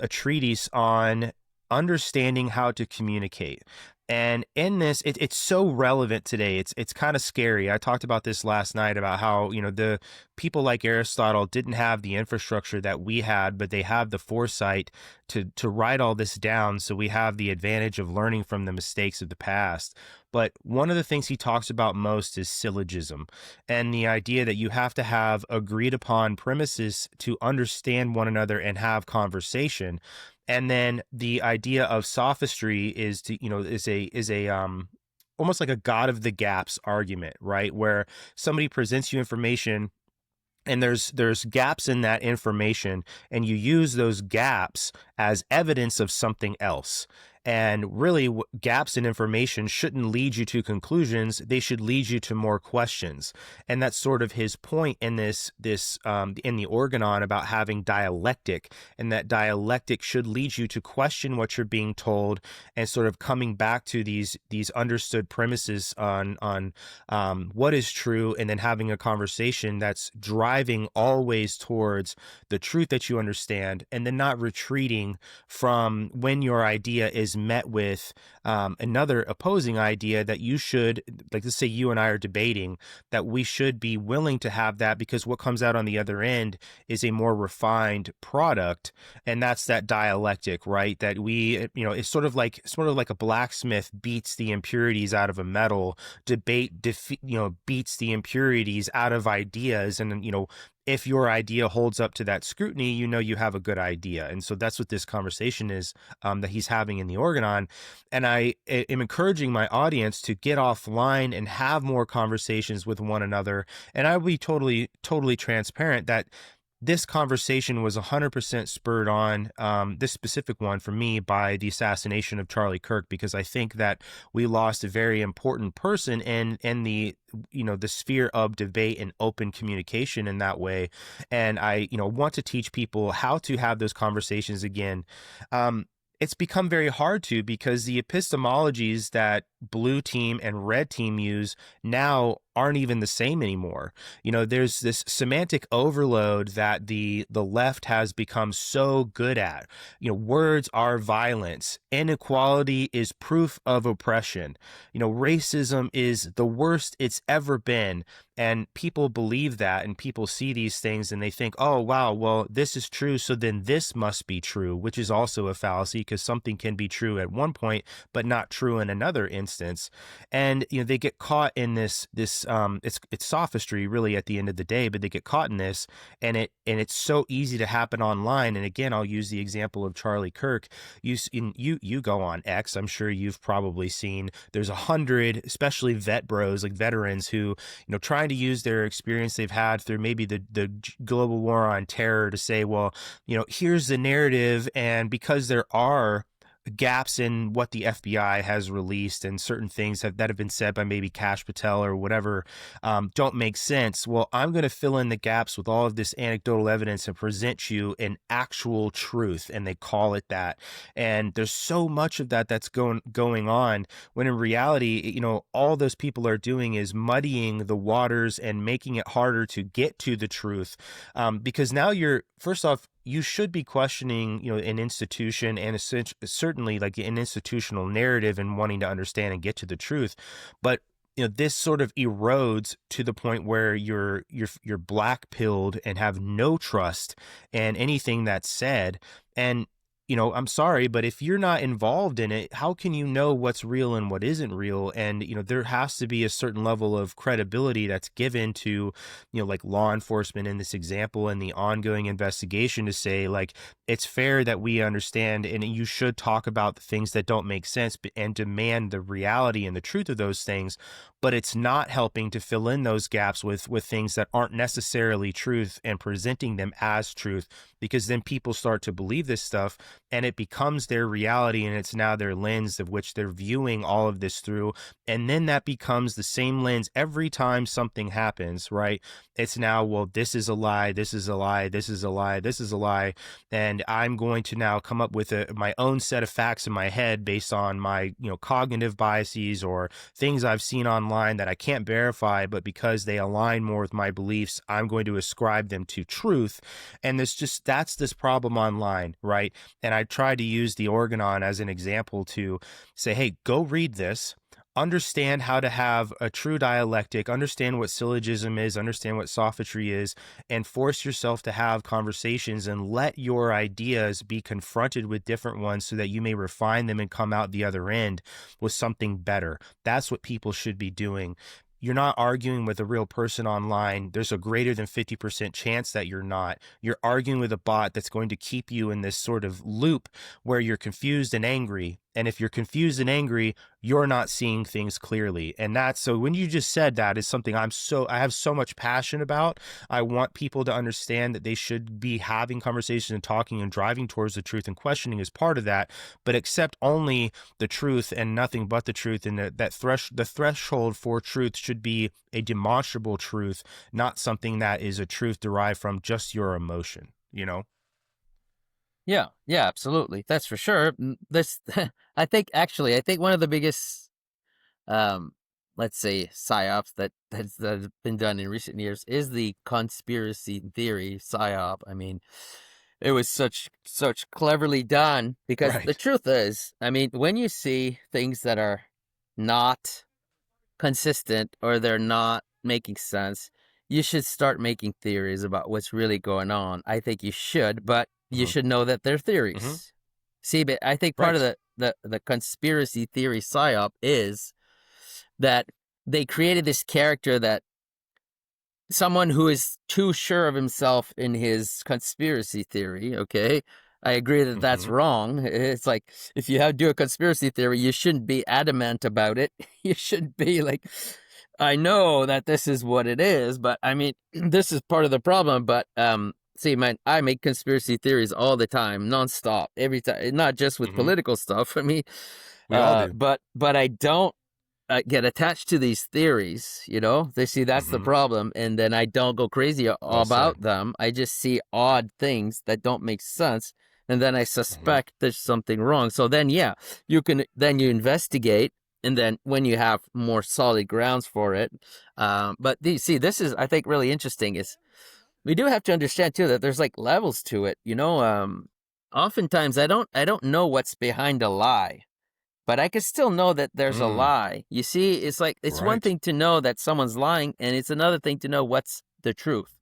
S2: treatise on understanding how to communicate. And in this, it's so relevant today. It's kind of scary. I talked about this last night about how, the people like Aristotle didn't have the infrastructure that we had, but they have the foresight to write all this down. So we have the advantage of learning from the mistakes of the past. But one of the things he talks about most is syllogism, and the idea that you have to have agreed upon premises to understand one another and have conversation. And then the idea of sophistry is almost like a God of the gaps argument, right? Where somebody presents you information and there's gaps in that information, and you use those gaps as evidence of something else. And really, gaps in information shouldn't lead you to conclusions. They should lead you to more questions. And that's sort of his point in this in the Organon about having dialectic, and that dialectic should lead you to question what you're being told, and sort of coming back to these understood premises on what is true, and then having a conversation that's driving always towards the truth that you understand, and then not retreating from when your idea is met with another opposing idea that you should, like, let's say you and I are debating, that we should be willing to have that, because what comes out on the other end is a more refined product. And that's that dialectic, right? That we, it's sort of like a blacksmith beats the impurities out of a metal. Debate beats the impurities out of ideas. And if your idea holds up to that scrutiny, you have a good idea. And so that's what this conversation is that he's having in the Organon. And I am encouraging my audience to get offline and have more conversations with one another. And I will be totally, totally transparent that this conversation was 100% spurred on, this specific one for me, by the assassination of Charlie Kirk, because I think that we lost a very important person in the the sphere of debate and open communication in that way. And I want to teach people how to have those conversations again. It's become very hard to, because the epistemologies that blue team and red team use now aren't even the same anymore. There's this semantic overload that the left has become so good at. Words are violence. Inequality is proof of oppression. Racism is the worst it's ever been. And people believe that, and people see these things and they think, oh, wow, well, this is true, so then this must be true, which is also a fallacy, because something can be true at one point, but not true in another instance. And, they get caught in this it's sophistry really at the end of the day, but they get caught in this, and it's so easy to happen online. And again, I'll use the example of Charlie Kirk. You go on X, I'm sure you've probably seen, there's 100, especially vet bros, like veterans, who, trying to use their experience they've had through maybe the global war on terror to say, well, here's the narrative, and because there are gaps in what the FBI has released, and certain things that have been said by maybe Kash Patel or whatever don't make sense. Well, I'm going to fill in the gaps with all of this anecdotal evidence and present you an actual truth, and they call it that. And there's so much of that that's going on, when in reality, all those people are doing is muddying the waters and making it harder to get to the truth, because now first off, you should be questioning, an institution, and certainly like an institutional narrative, and wanting to understand and get to the truth. But this sort of erodes to the point where you're black pilled and have no trust in anything that's said. And I'm sorry, but if you're not involved in it, how can you know what's real and what isn't real? And, there has to be a certain level of credibility that's given to, like law enforcement in this example, and the ongoing investigation, to say, like, it's fair that we understand, and you should talk about the things that don't make sense and demand the reality and the truth of those things. But it's not helping to fill in those gaps with things that aren't necessarily truth, and presenting them as truth, because then people start to believe this stuff, and it becomes their reality, and it's now their lens of which they're viewing all of this through. And then that becomes the same lens every time something happens, right? It's now, well, this is a lie, this is a lie, this is a lie, this is a lie. And I'm going to now come up with my own set of facts in my head based on my, cognitive biases, or things I've seen online that I can't verify, but because they align more with my beliefs, I'm going to ascribe them to truth. And that's this problem online, right? And I try to use the organon as an example to say, hey, go read this, understand how to have a true dialectic, understand what syllogism is, understand what sophistry is, and force yourself to have conversations and let your ideas be confronted with different ones so that you may refine them and come out the other end with something better. That's what people should be doing. You're not arguing with a real person online. There's a greater than 50% chance that you're not. You're arguing with a bot that's going to keep you in this sort of loop where you're confused and angry. And if you're confused and angry, you're not seeing things clearly. And that's, so when you just said that is something I have so much passion about. I want people to understand that they should be having conversations and talking and driving towards the truth, and questioning is part of that, but accept only the truth and nothing but the truth. And the threshold for truth should be a demonstrable truth, not something that is a truth derived from just your emotion, you know?
S1: Yeah, absolutely. That's for sure. This, I think one of the biggest, let's say, psyops that have been done in recent years is the conspiracy theory psyop. I mean, it was such cleverly done, because the truth is, I mean, when you see things that are not consistent or they're not making sense, you should start making theories about what's really going on. I think you should, but you should know that they're theories. See, but I think part of the conspiracy theory psyop is that they created this character, that someone who is too sure of himself in his conspiracy theory, okay? I agree that that's wrong. It's like, if you do a conspiracy theory, you shouldn't be adamant about it. You shouldn't be like, I know that this is what it is, but I mean, this is part of the problem. But see, man, I make conspiracy theories all the time, nonstop, every time, not just with political stuff. I mean,
S2: we all do.
S1: But I don't get attached to these theories, you know? That's the problem. And then I don't go crazy about them. I just see odd things that don't make sense. And then I suspect there's something wrong. So then, you investigate. And then when you have more solid grounds for it. But this is, I think, really interesting, is we do have to understand too that there's like levels to it, you know? Oftentimes I don't know what's behind a lie, but I can still know that there's a lie. You see, it's like, it's one thing to know that someone's lying, and it's another thing to know what's the truth.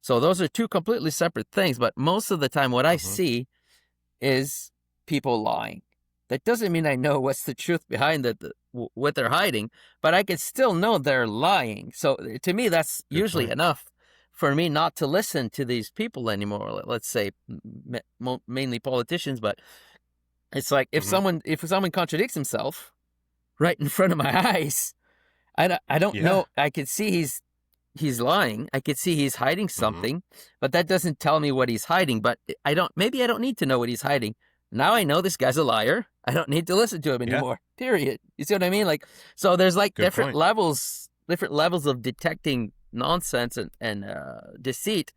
S1: So those are two completely separate things. But most of the time what I see is people lying. That doesn't mean I know what's the truth behind what they're hiding, but I can still know they're lying. So to me, that's usually enough for me not to listen to these people anymore. Let's say mainly politicians, but it's like, if someone contradicts himself right in front of my eyes, I don't know. I could see he's lying. I could see he's hiding something, but that doesn't tell me what he's hiding. But maybe I don't need to know what he's hiding. Now I know this guy's a liar. I don't need to listen to him anymore. Period. You see what I mean? Like, so there's like different levels of detecting nonsense and deceit,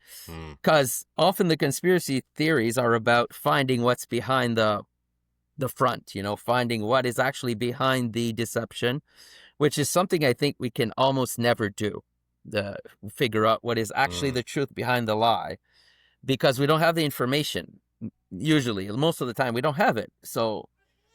S1: because often the conspiracy theories are about finding what's behind the front, you know, finding what is actually behind the deception, which is something I think we can almost never do. Figure out what is actually the truth behind the lie, because we don't have the information. Usually, most of the time, we don't have it. So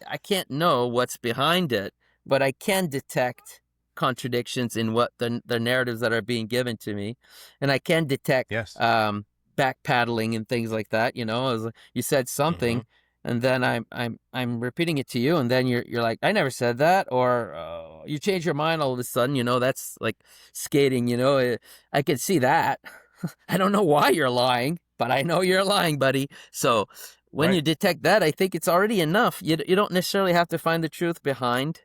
S1: I can't know what's behind it, but I can detect contradictions in what the narratives that are being given to me, and I can detect backpedaling and things like that. You know, as you said something, and then I'm repeating it to you, and then you're like, I never said that, or you change your mind all of a sudden. You know, that's like skating. You know, I can see that. I don't know why you're lying, but I know you're lying, buddy. So when you detect that, I think it's already enough. You don't necessarily have to find the truth behind.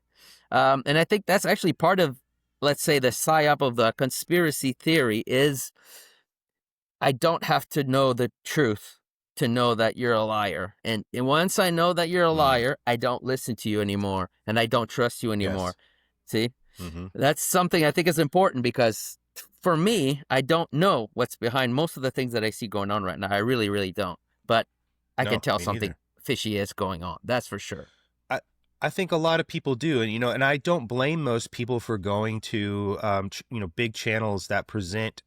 S1: And I think that's actually part of, let's say, the psyop of the conspiracy theory is, I don't have to know the truth to know that you're a liar. And once I know that you're a liar, I don't listen to you anymore, and I don't trust you anymore. See? That's something I think is important, because for me, I don't know what's behind most of the things that I see going on right now. I really, really don't. But I can tell something fishy is going on. That's for sure.
S2: I think a lot of people do, and and I don't blame most people for going to big channels that present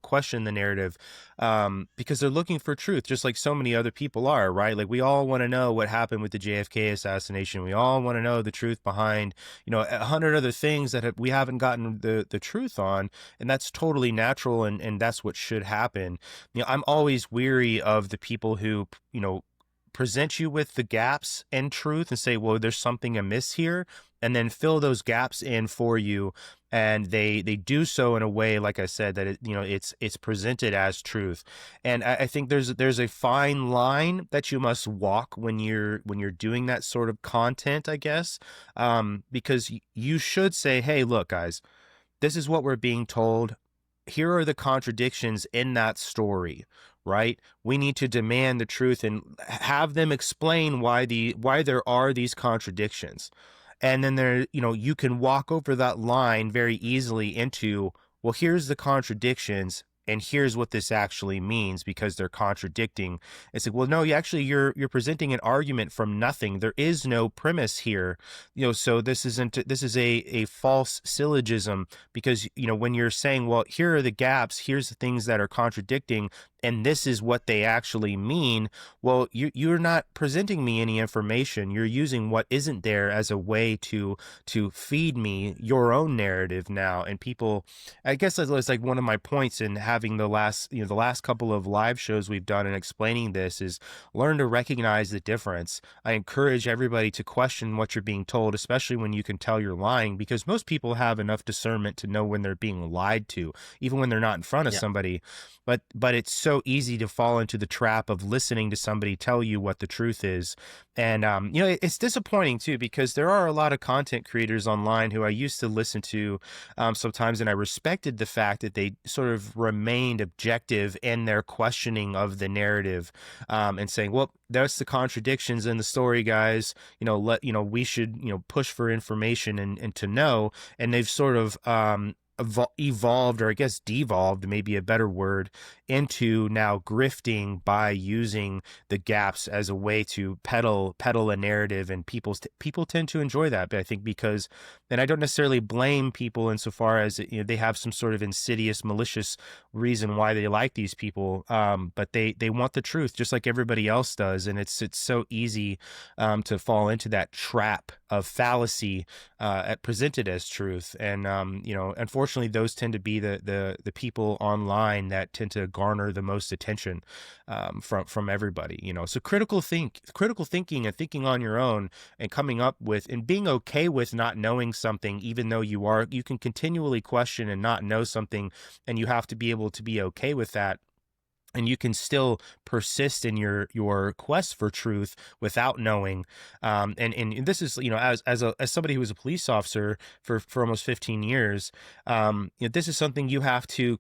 S2: question the narrative, because they're looking for truth, just like so many other people are, right? Like we all want to know what happened with the JFK assassination. We all want to know the truth behind 100 other things that we haven't gotten the truth on, and that's totally natural, and that's what should happen. I'm always weary of the people who present you with the gaps in truth and say, well, there's something amiss here, and then fill those gaps in for you. And they do so in a way, like I said, that it's presented as truth. And I think there's a fine line that you must walk when you're doing that sort of content, I guess, because you should say, hey, look, guys, this is what we're being told. Here are the contradictions in that story, right? We need to demand the truth and have them explain why there are these contradictions. And then you can walk over that line very easily into, well, here's the contradictions, and here's what this actually means because they're contradicting. It's like, well, no, you're presenting an argument from nothing. There is no premise here, so this is a false syllogism, because when you're saying, well, here are the gaps, here's the things that are contradicting, and this is what they actually mean. Well, you're not presenting me any information. You're using what isn't there as a way to feed me your own narrative now. And people, I guess that's like one of my points in having the last couple of live shows we've done and explaining this is learn to recognize the difference. I encourage everybody to question what you're being told, especially when you can tell you're lying, because most people have enough discernment to know when they're being lied to, even when they're not in front of somebody. But it's so easy to fall into the trap of listening to somebody tell you what the truth is. And, it's disappointing too, because there are a lot of content creators online who I used to listen to sometimes, and I respected the fact that they sort of remained objective in their questioning of the narrative, and saying, well, that's the contradictions in the story, guys. We should, push for information and to know. And they've sort of, evolved, or I guess devolved, maybe a better word, into now grifting by using the gaps as a way to peddle a narrative, and people tend to enjoy that. But I think because, and I don't necessarily blame people insofar as they have some sort of insidious, malicious reason why they like these people, but they want the truth just like everybody else does, and it's so easy to fall into that trap of fallacy presented as truth. And unfortunately, those tend to be the people online that tend to garner the most attention from everybody. So critical thinking and thinking on your own, and coming up with and being okay with not knowing something, even though you can continually question and not know something, and you have to be able to be okay with that. And you can still persist in your quest for truth without knowing. And this is, as somebody who was a police officer for almost 15 years, this is something you have to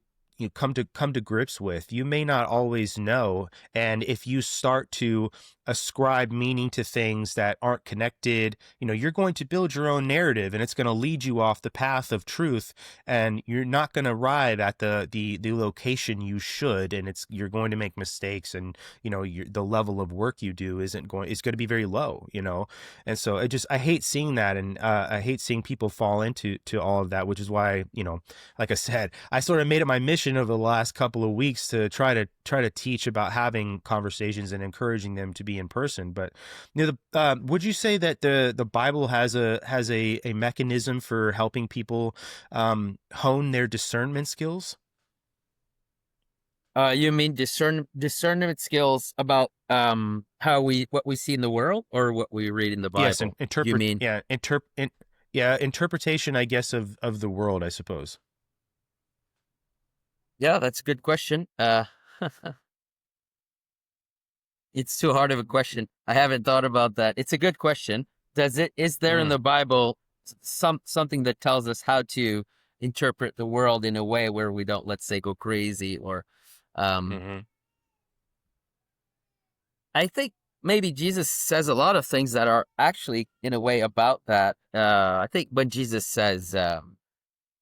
S2: come to grips with. You may not always know, and if you start to ascribe meaning to things that aren't connected, you're going to build your own narrative, and it's going to lead you off the path of truth, and you're not going to arrive at the location you should, and you're going to make mistakes, and the level of work you do is going to be very low, and so I hate seeing that, and I hate seeing people fall into all of that, which is why, like I said, I sort of made it my mission over the last couple of weeks to try to teach about having conversations and encouraging them to be in person. But would you say that the Bible has a mechanism for helping people hone their discernment skills?
S1: You mean discernment skills about what we see in the world, or what we read in the Bible?
S2: Yes, interpretation, I guess, of the world, I suppose.
S1: Yeah, that's a good question. It's too hard of a question. I haven't thought about that. It's a good question. Is there in the Bible something that tells us how to interpret the world in a way where we don't, let's say, go crazy, or I think maybe Jesus says a lot of things that are actually in a way about that. I think when Jesus says,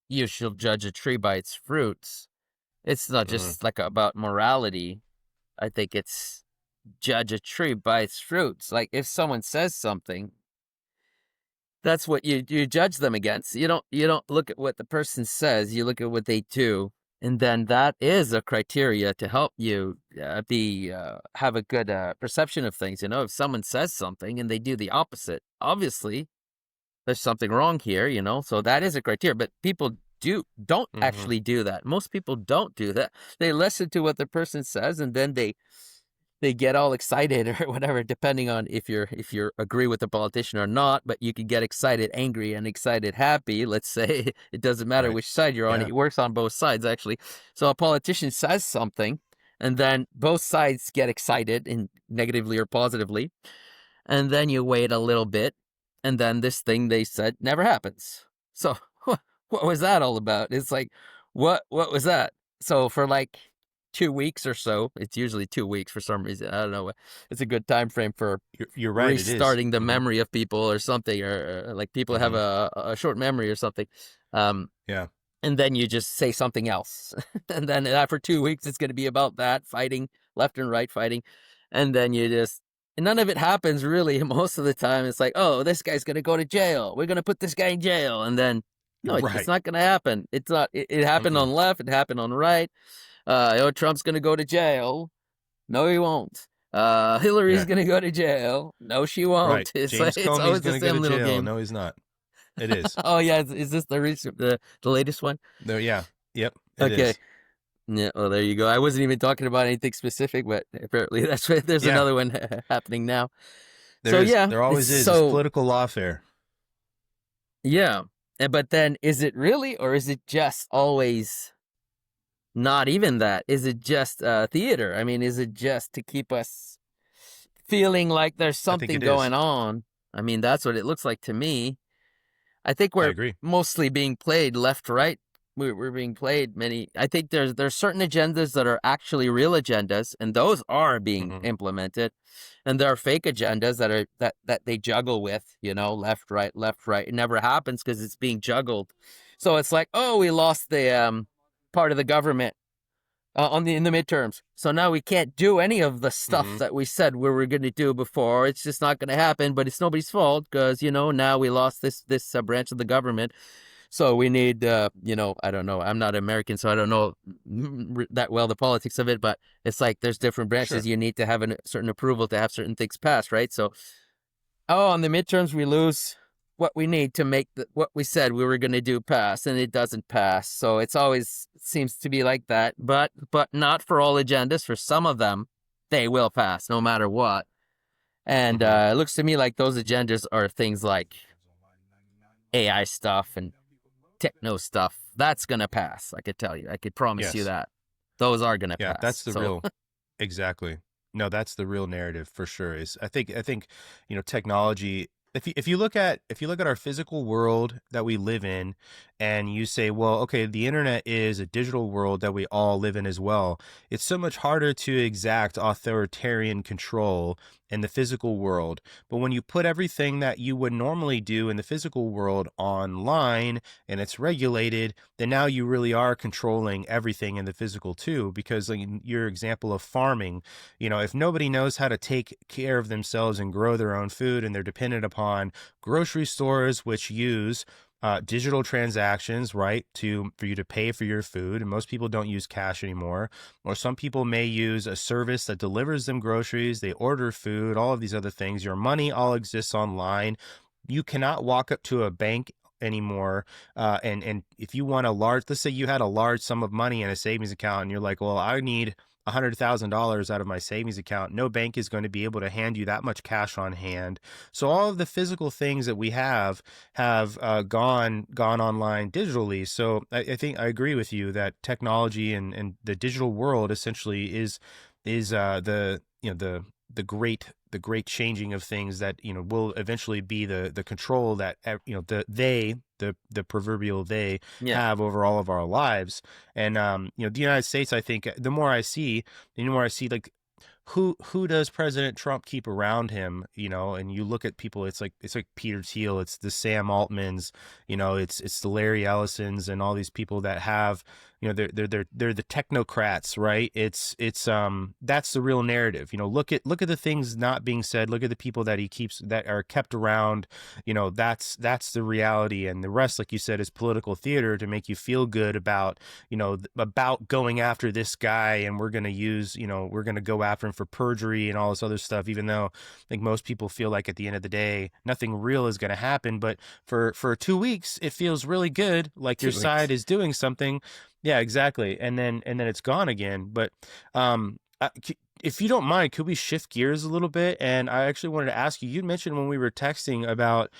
S1: you shall judge a tree by its fruits, it's not just like about morality. I think it's judge a tree by its fruits. Like if someone says something, that's what you judge them against. You don't look at what the person says. You look at what they do, and then that is a criteria to help you have a good perception of things. If someone says something and they do the opposite, obviously there's something wrong here. So that is a criteria. But people don't actually do that. Most people don't do that. They listen to what the person says, and then they get all excited or whatever, depending on if you agree with the politician or not. But you can get excited, angry, and excited, happy. Let's say it doesn't matter which side you're on.
S2: Yeah.
S1: It works on both sides, actually. So a politician says something, and then both sides get excited, in negatively or positively. And then you wait a little bit, and then this thing they said never happens. So what was that all about? It's like, what was that? So for like 2 weeks or so, it's usually 2 weeks for some reason. I don't know. It's a good time frame for
S2: You're right.
S1: restarting
S2: it is.
S1: the memory of people or something, or like people have a short memory or something.
S2: Yeah.
S1: And then you just say something else. And then after 2 weeks, it's going to be about that, fighting, left and right fighting. And then none of it happens really. Most of the time, it's like, oh, this guy's going to go to jail. We're going to put this guy in jail. And then, no, it's not going to happen. It's not. It happened on left. It happened on right. Trump's going to go to jail. No, he won't. Hillary's going to go to jail. No, she won't.
S2: Right.
S1: It's
S2: James
S1: it's always the same little game.
S2: No, he's not. It is.
S1: Oh, yeah. Is this the latest one?
S2: No, yeah. Yep.
S1: Okay. Yeah, well, there you go. I wasn't even talking about anything specific, but apparently that's right. There's another one happening now.
S2: There always is. It's political lawfare.
S1: Yeah. But then is it really, or is it just always not even that? Is it just theater? I mean, is it just to keep us feeling like there's something going on? I mean, that's what it looks like to me. I think we're mostly being played left, right. We're being played many. I think there's certain agendas that are actually real agendas, and those are being implemented, and there are fake agendas that they juggle with. Left, right. It never happens because it's being juggled. So it's like, oh, we lost the part of the government in the midterms, so now we can't do any of the stuff that we said we were going to do before. It's just not going to happen. But it's nobody's fault because now we lost this branch of the government. So we need, I don't know. I'm not American, so I don't know that well the politics of it. But it's like there's different branches. Sure. You need to have a certain approval to have certain things passed, right? So, on the midterms, we lose what we need to make what we said we were going to do pass, and it doesn't pass. So it seems to be like that. But not for all agendas. For some of them, they will pass no matter what. And it looks to me like those agendas are things like AI stuff and techno stuff. That's gonna pass. I could tell you. I could promise you that. Those are gonna pass.
S2: Yeah, that's the real. Exactly. No, that's the real narrative for sure. I think technology. If you look at our physical world that we live in, and you say, well, okay, the internet is a digital world that we all live in as well. It's so much harder to exact authoritarian control in the physical world. But when you put everything that you would normally do in the physical world online and it's regulated, then now you really are controlling everything in the physical too. Because like your example of farming, if nobody knows how to take care of themselves and grow their own food, and they're dependent upon grocery stores, which use digital transactions, right, for you to pay for your food, and most people don't use cash anymore. Or some people may use a service that delivers them groceries, they order food, all of these other things. Your money all exists online. You cannot walk up to a bank anymore, and if you want let's say you had a large sum of money in a savings account, and you're like, well, I need $100,000 out of my savings account. No bank is going to be able to hand you that much cash on hand. So all of the physical things that we have gone online digitally. So I think I agree with you that technology and the digital world essentially is the great changing of things that will eventually be the control that the proverbial they have over all of our lives. And the United States, I think the more I see like who does President Trump keep around him, and you look at people, it's like Peter Thiel, it's the Sam Altmans, it's the Larry Ellisons, and all these people that have they're the technocrats, right? It's that's the real narrative. Look at the things not being said. Look at the people that he keeps, that are kept around. That's the reality, and the rest, like you said, is political theater to make you feel good about about going after this guy, and we're gonna go after him for perjury and all this other stuff. Even though I think most people feel like at the end of the day, nothing real is gonna happen. But for 2 weeks, it feels really good, like your
S1: 2 weeks.
S2: side is doing something. Yeah, exactly. And then it's gone again. But if you don't mind, could we shift gears a little bit? And I actually wanted to ask you, you mentioned when we were texting about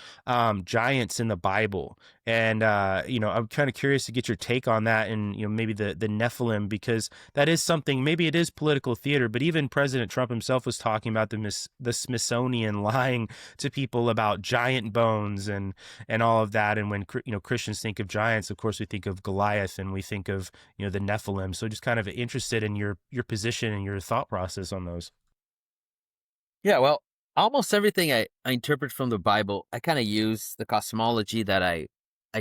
S2: giants in the Bible. And, I'm kind of curious to get your take on that, and, maybe the Nephilim, because that is something, maybe it is political theater, but even President Trump himself was talking about the Smithsonian lying to people about giant bones and all of that. And when, Christians think of giants, of course, we think of Goliath, and we think of, the Nephilim. So just kind of interested in your position and your thought process on those.
S1: Yeah, well, almost everything I interpret from the Bible, I kind of use the cosmology that I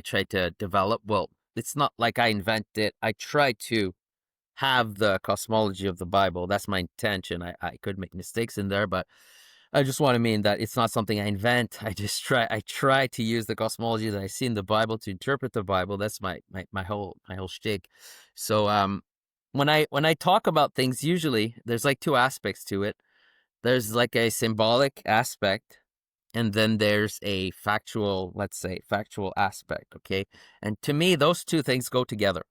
S1: try to develop. Well, it's not like I invent it. I try to have the cosmology of the Bible. That's my intention. I could make mistakes in there, but I just want to mean that it's not something I invent. I try to use the cosmology that I see in the Bible to interpret the Bible. That's my whole shtick. So when I talk about things, usually there's like two aspects to it. There's like a symbolic aspect, and then there's a factual, let's say, factual aspect, okay? And to me, those two things go together.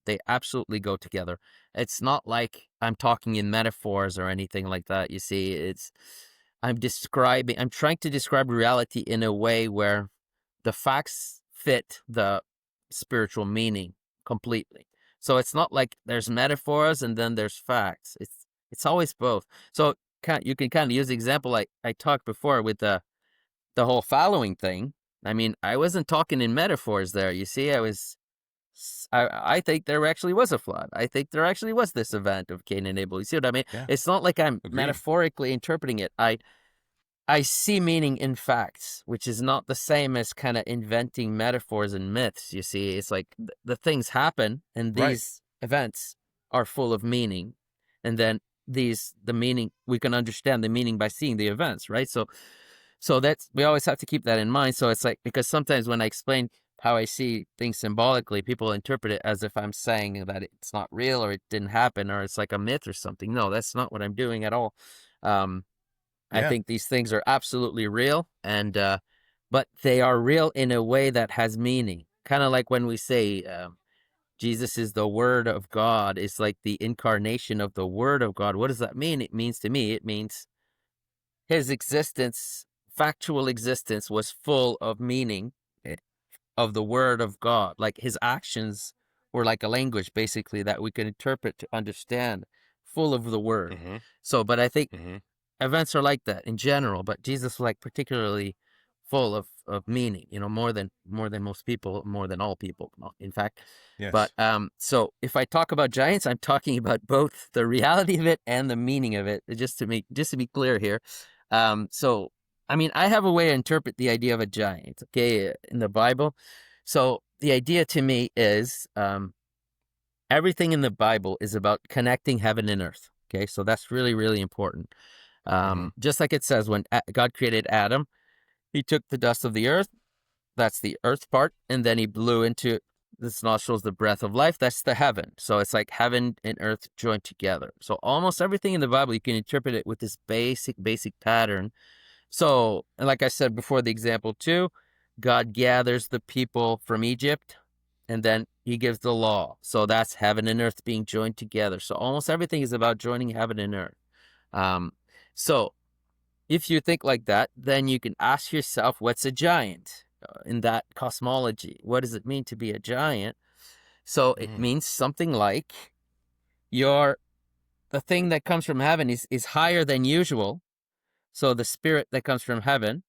S1: They absolutely go together. It's not like I'm talking in metaphors or anything like that. You see, I'm trying to describe reality in a way where the facts fit the spiritual meaning completely. So it's not like there's metaphors and then there's facts. It's always both. So you can kind of use the example I talked before with the whole following thing. I mean, I wasn't talking in metaphors there. You see, I think there actually was a flood. I think there actually was this event of Cain and Abel. You see what I mean?
S2: Yeah,
S1: It's not like I'm
S2: agreed.
S1: metaphorically interpreting it. I see meaning in facts, which is not the same as kind of inventing metaphors and myths. You see, it's like the things happen, and
S2: Right.
S1: these events are full of meaning, and then the meaning, we can understand the meaning by seeing the events, right? So that's, we always have to keep that in mind. So it's like, because sometimes when I explain how I see things symbolically, people interpret it as if I'm saying that it's not real, or it didn't happen, or it's like a myth or something. No, that's not what I'm doing at all. I
S2: Yeah.
S1: think these things are absolutely real, and but they are real in a way that has meaning. Kind of like when we say Jesus is the Word of God, it's like the incarnation of the Word of God. What does that mean? It means, to me, it means his existence, factual existence, was full of meaning of the Word of God. Like his actions were like a language, basically, that we can interpret to understand, full of the Word.
S2: Mm-hmm.
S1: So, but I think
S2: Mm-hmm.
S1: events are like that in general, but Jesus was like particularly full of meaning, more than most people, more than all people, in fact. But
S2: Yes.
S1: so if I talk about giants, I'm talking about both the reality of it and the meaning of it, just to be clear here. So I mean, I have a way to interpret the idea of a giant, okay, in the Bible. So the idea to me is everything in the Bible is about connecting heaven and earth. Okay, so that's really, really important.
S2: Mm-hmm.
S1: Just like it says, when God created Adam, he took the dust of the earth, that's the earth part, and then he blew into his nostrils the breath of life, that's the heaven. So it's like heaven and earth joined together. So almost everything in the Bible, you can interpret it with this basic pattern. So, and like I said before, the example too, God gathers the people from Egypt, and then he gives the law. So that's heaven and earth being joined together. So almost everything is about joining heaven and earth. So if you think like that, then you can ask yourself, what's a giant in that cosmology? What does it mean to be a giant? So it means something like the thing that comes from heaven is higher than usual. So the spirit that comes from heaven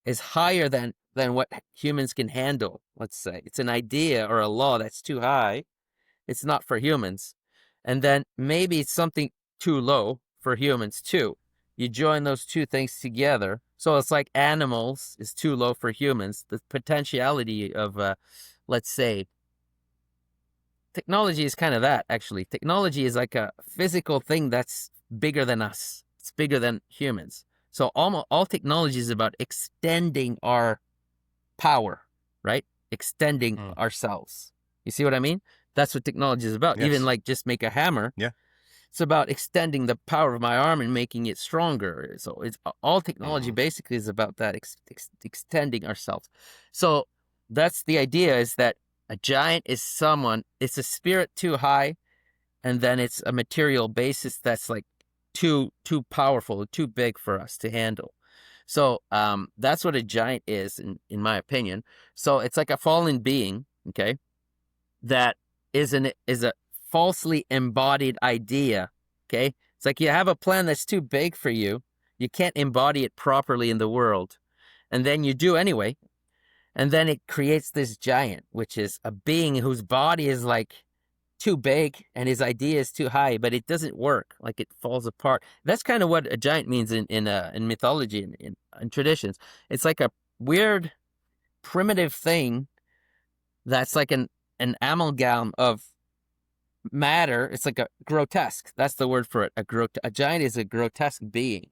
S1: is higher than what humans can handle. Let's say it's an idea or a law that's too high. It's not for humans. And then maybe it's something too low for humans too. You join those two things together. So it's like animals is too low for humans. The potentiality of, let's say, technology is kind of that, actually. Technology is like a physical thing that's bigger than us. It's bigger than humans. So almost all technology is about extending our power, right? Extending ourselves. You see what I mean? That's what technology is about.
S2: Yes.
S1: Even like just make a hammer.
S2: Yeah.
S1: It's about extending the power of my arm and making it stronger. So it's all technology basically is about that, extending ourselves. So that's the idea, is that a giant is someone, it's a spirit too high, and then it's a material basis that's like too powerful, too big for us to handle. So that's what a giant is, in my opinion. So it's like a fallen being, okay, that is a falsely embodied idea, okay? It's like you have a plan that's too big for you. You can't embody it properly in the world. And then you do anyway. And then it creates this giant, which is a being whose body is like too big and his idea is too high, but it doesn't work. Like it falls apart. That's kind of what a giant means in mythology and in traditions. It's like a weird primitive thing that's like an amalgam of matter. It's like a grotesque. That's the word for it. A giant is a grotesque being.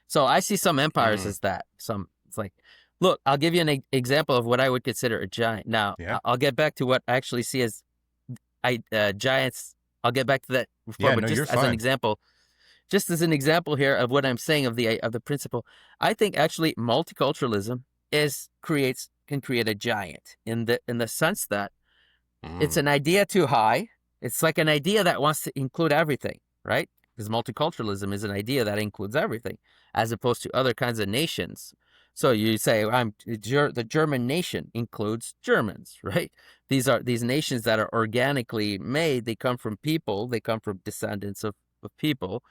S1: So I see some empires as that. It's like, look, I'll give you an example of what I would consider a giant. Now, I'll get back to what I actually see as giants. I'll get back to that before, but just as an example, here of what I'm saying of the principle, I think actually multiculturalism can create a giant in the sense that it's an idea too high. It's like an idea that wants to include everything, right? Because multiculturalism is an idea that includes everything, as opposed to other kinds of nations. So you say, the German nation includes Germans, right? These nations that are organically made. They come from people. They come from descendants of people.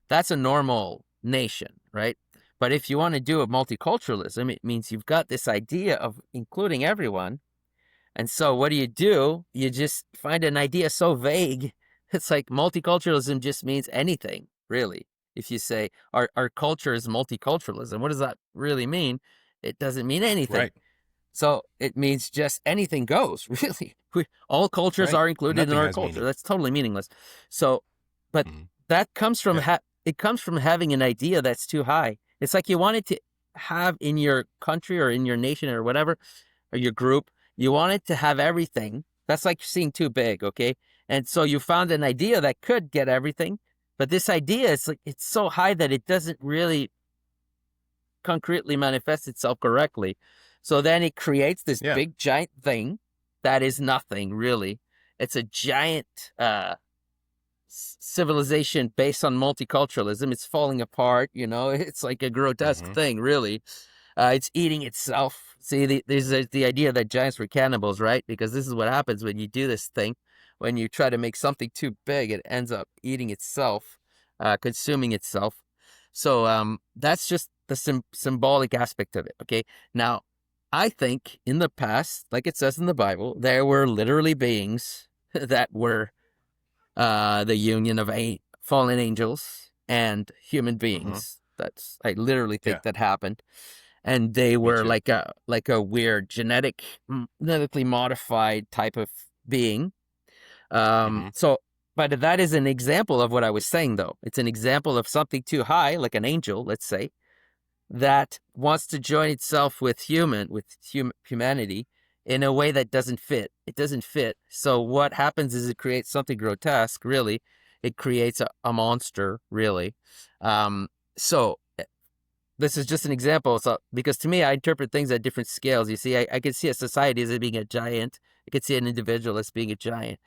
S1: That's a normal nation, right? But if you want to do a multiculturalism, it means you've got this idea of including everyone. And so what do? You just find an idea so vague. It's like multiculturalism just means anything, really. If you say our culture is multiculturalism, what does that really mean? It doesn't mean anything.
S2: Right.
S1: So it means just anything goes, really. All cultures are included in our culture. Meaning. That's totally meaningless. So, but that comes from it comes from having an idea that's too high. It's like you wanted to have in your country or in your nation or whatever, or your group, you wanted to have everything. That's like seeing too big, okay? And so you found an idea that could get everything, but this idea is like it's so high that it doesn't really concretely manifest itself correctly. So then it creates this big giant thing that is nothing really. It's a giant civilization based on multiculturalism. It's falling apart, It's like a grotesque thing, really. It's eating itself. See, there's the idea that giants were cannibals, right? Because this is what happens when you do this thing. When you try to make something too big, it ends up eating itself, consuming itself. So that's just the symbolic aspect of it, okay? Now, I think in the past, like it says in the Bible, there were literally beings that were the union of fallen angels and human beings. I literally think that happened. And they were like a weird genetically modified type of being. So, but that is an example of what I was saying, though. It's an example of something too high, like an angel, let's say, that wants to join itself with humanity in a way that doesn't fit. It doesn't fit. So what happens is it creates something grotesque, really. It creates a monster, really. So this is just an example. So, because to me, I interpret things at different scales. You see, I can see a society as being a giant. I can see an individual as being a giant.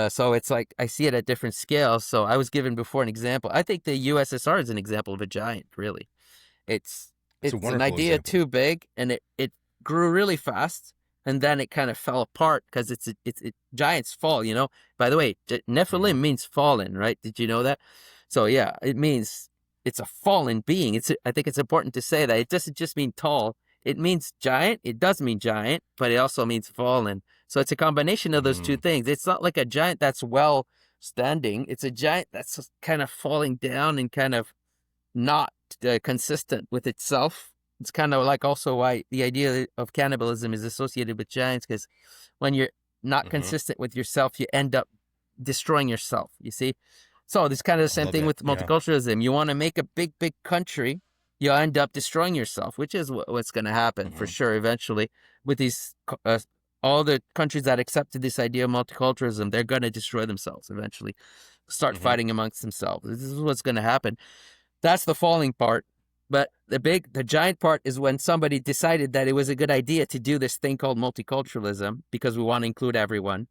S1: So it's like I see it at different scales. So I was given before an example. I think the USSR is an example of a giant, really. It's an idea too big, and it grew really fast, and then it kind of fell apart because it's giants fall. By the way, Nephilim means fallen, right? Did you know that? So yeah, it means it's a fallen being. I think it's important to say that it doesn't just mean tall. It means giant. It does mean giant, but it also means fallen. So it's a combination of those two things. It's not like a giant that's well standing. It's a giant that's kind of falling down and kind of not consistent with itself. It's kind of like also why the idea of cannibalism is associated with giants, because when you're not consistent with yourself, you end up destroying yourself, you see? So this kind of the same thing with multiculturalism. You want to make a big country, you end up destroying yourself, which is what's going to happen for sure eventually with these all the countries that accepted this idea of multiculturalism. They're going to destroy themselves eventually, start fighting amongst themselves. This is what's going to happen. That's the falling part. But the giant part is when somebody decided that it was a good idea to do this thing called multiculturalism because we want to include everyone.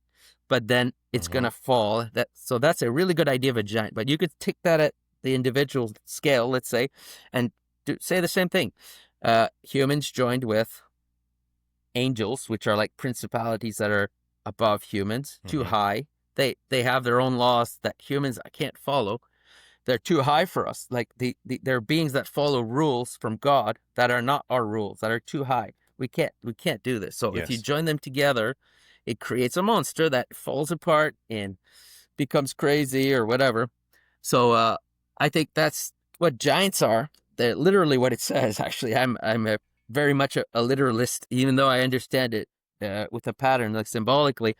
S1: But then it's going to fall. So that's a really good idea of a giant. But you could take that at the individual scale, let's say, and say the same thing. Humans joined with angels, which are like principalities that are above humans, too high. They have their own laws that humans can't follow. They're too high for us. Like they're beings that follow rules from God that are not our rules, that are too high. We can't do this. So if you join them together, it creates a monster that falls apart and becomes crazy or whatever. So I think that's what giants are. They're literally what it says. Actually, I'm very much a literalist, even though I understand it with a pattern, like symbolically.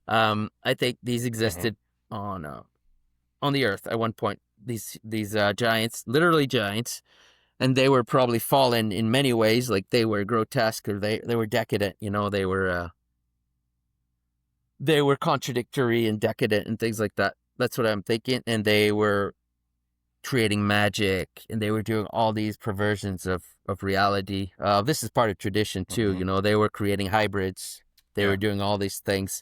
S1: I think these existed on the earth at one point. These giants, literally giants, and they were probably fallen in many ways. Like they were grotesque or they were decadent. You know, they were contradictory and decadent and things like that. That's what I'm thinking. And they were creating magic and they were doing all these perversions of reality. This is part of tradition too. You know, they were creating hybrids. They were doing all these things,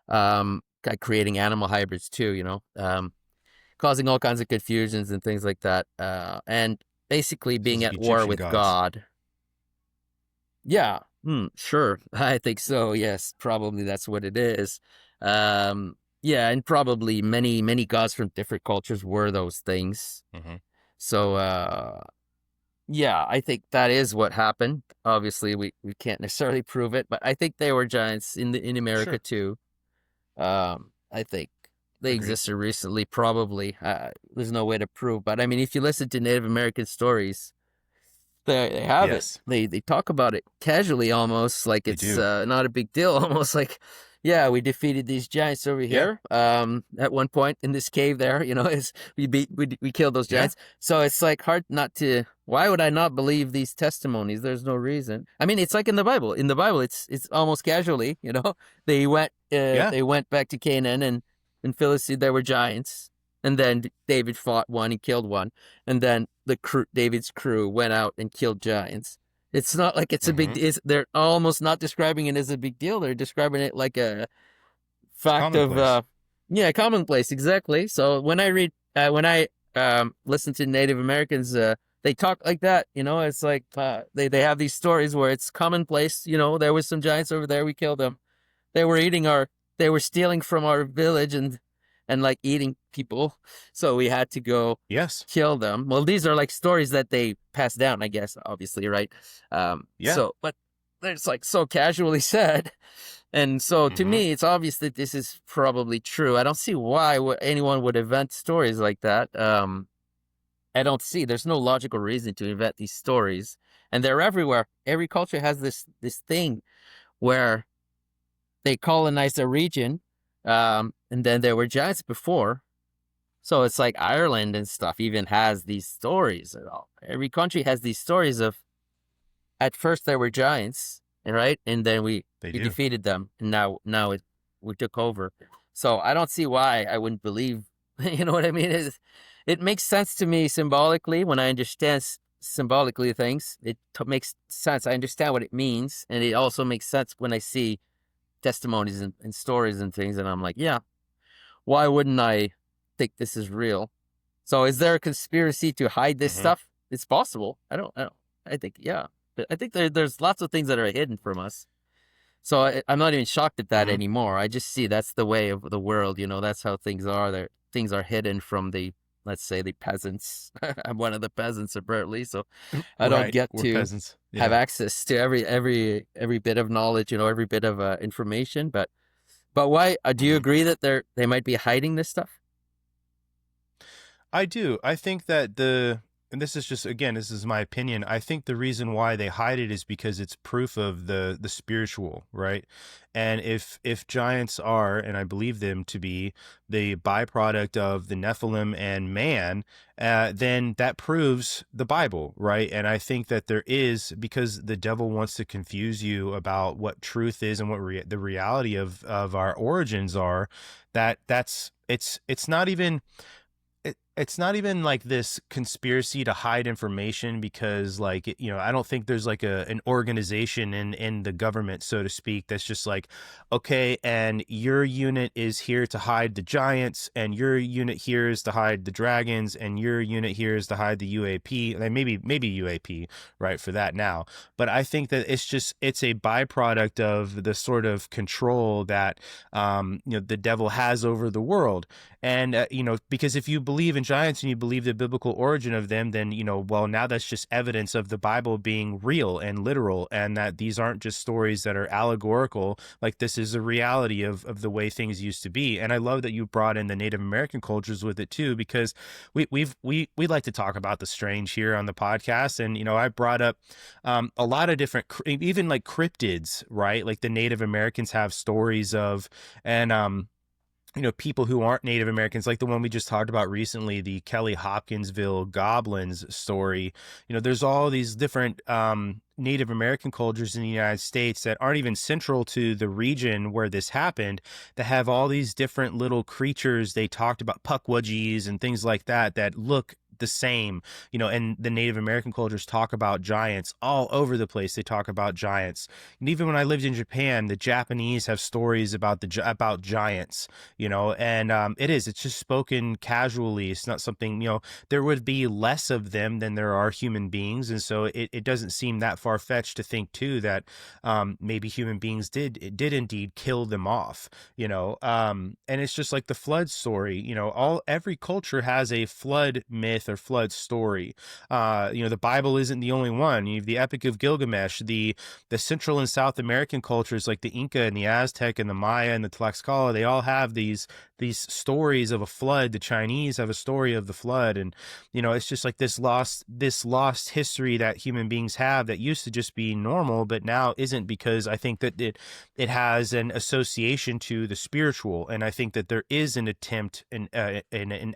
S1: creating animal hybrids too, you know, causing all kinds of confusions and things like that. And basically being at war with God. Yeah, sure. I think so. Yes, probably that's what it is. Yeah, and probably many gods from different cultures were those things. So, yeah, I think that is what happened. Obviously, we can't necessarily prove it, but I think they were giants in America too. I think they existed recently, probably. There's no way to prove, but I mean, if you listen to Native American stories, they have it. They talk about it casually, almost like it's not a big deal. Almost like, yeah, we defeated these giants over here. At one point in this cave there, you know, we killed those giants. So it's like hard not to. Why would I not believe these testimonies? There's no reason. I mean, it's like in the Bible. In the Bible, it's almost casually. You know, they went back to Canaan and in Philistine there were giants. And then David fought one, he killed one. And then David's crew went out and killed giants. It's not like it's a big deal. They're almost not describing it as a big deal. They're describing it like a fact of, commonplace, exactly. So when I listen to Native Americans, they talk like that, you know, it's like they have these stories where it's commonplace, you know, there was some giants over there, we killed them. They were stealing from our village and like eating people, so we had to go kill them. Well, these are like stories that they pass down, I guess, obviously, right? So, but it's like so casually said, and so to me, it's obvious that this is probably true. I don't see why anyone would invent stories like that. I don't see. There's no logical reason to invent these stories, and they're everywhere. Every culture has this thing where they colonize a region. And then there were giants before. So it's like Ireland and stuff even has these stories. Every country has these stories of, at first there were giants, right? And then we defeated them. And now we took over. So I don't see why I wouldn't believe, you know what I mean? It makes sense to me symbolically when I understand symbolically things. It makes sense. I understand what it means. And it also makes sense when I see testimonies and stories and things, and I'm like, yeah, why wouldn't I think this is real? So is there a conspiracy to hide this stuff? It's possible. I think, yeah. But I think there's lots of things that are hidden from us. So I'm not even shocked at that anymore. I just see that's the way of the world, you know, that's how things are. Things are hidden from let's say the peasants. I'm one of the peasants apparently, so I don't get to have access to every bit of knowledge, you know, every bit of information. But why? Do you agree that they might be hiding this stuff?
S2: I do. I think that and this is just, again, this is my opinion. I think the reason why they hide it is because it's proof of the spiritual, right? And if giants are, and I believe them to be, the byproduct of the Nephilim and man, then that proves the Bible, right? And I think that there is, because the devil wants to confuse you about what truth is and what the reality of our origins are. It's not even it's not even like this conspiracy to hide information, because like, I don't think there's like an organization in the government, so to speak, that's just like, okay, and your unit is here to hide the giants, and your unit here is to hide the dragons, and your unit here is to hide the UAP, and maybe UAP, right, for that now. But I think that it's a byproduct of the sort of control that the devil has over the world. And because if you believe in giants and you believe the biblical origin of them, then well, now that's just evidence of the Bible being real and literal, and that these aren't just stories that are allegorical. Like, this is a reality of the way things used to be. And I love that you brought in the Native American cultures with it too, because we like to talk about the strange here on the podcast. And I brought up a lot of different, even like cryptids, right? Like the Native Americans have stories of, and people who aren't Native Americans, like the one we just talked about recently, the Kelly Hopkinsville goblins story. There's all these different Native American cultures in the United States that aren't even central to the region where this happened, that have all these different little creatures. They talked about puckwudgies and things like that look the same, and the Native American cultures talk about giants all over the place. They talk about giants. And even when I lived in Japan, the Japanese have stories about about giants, and it's just spoken casually. It's not something, there would be less of them than there are human beings. And so it doesn't seem that far-fetched to think too that maybe human beings did indeed kill them off, and it's just like the flood story. Every culture has a flood myth or flood story. The Bible isn't the only one. You have the Epic of Gilgamesh, the Central and South American cultures like the Inca and the Aztec and the Maya and the Tlaxcala. They all have these stories of a flood. The Chinese have a story of the flood, and it's just like this lost history that human beings have that used to just be normal, but now isn't, because I think that it has an association to the spiritual, and I think that there is an attempt, an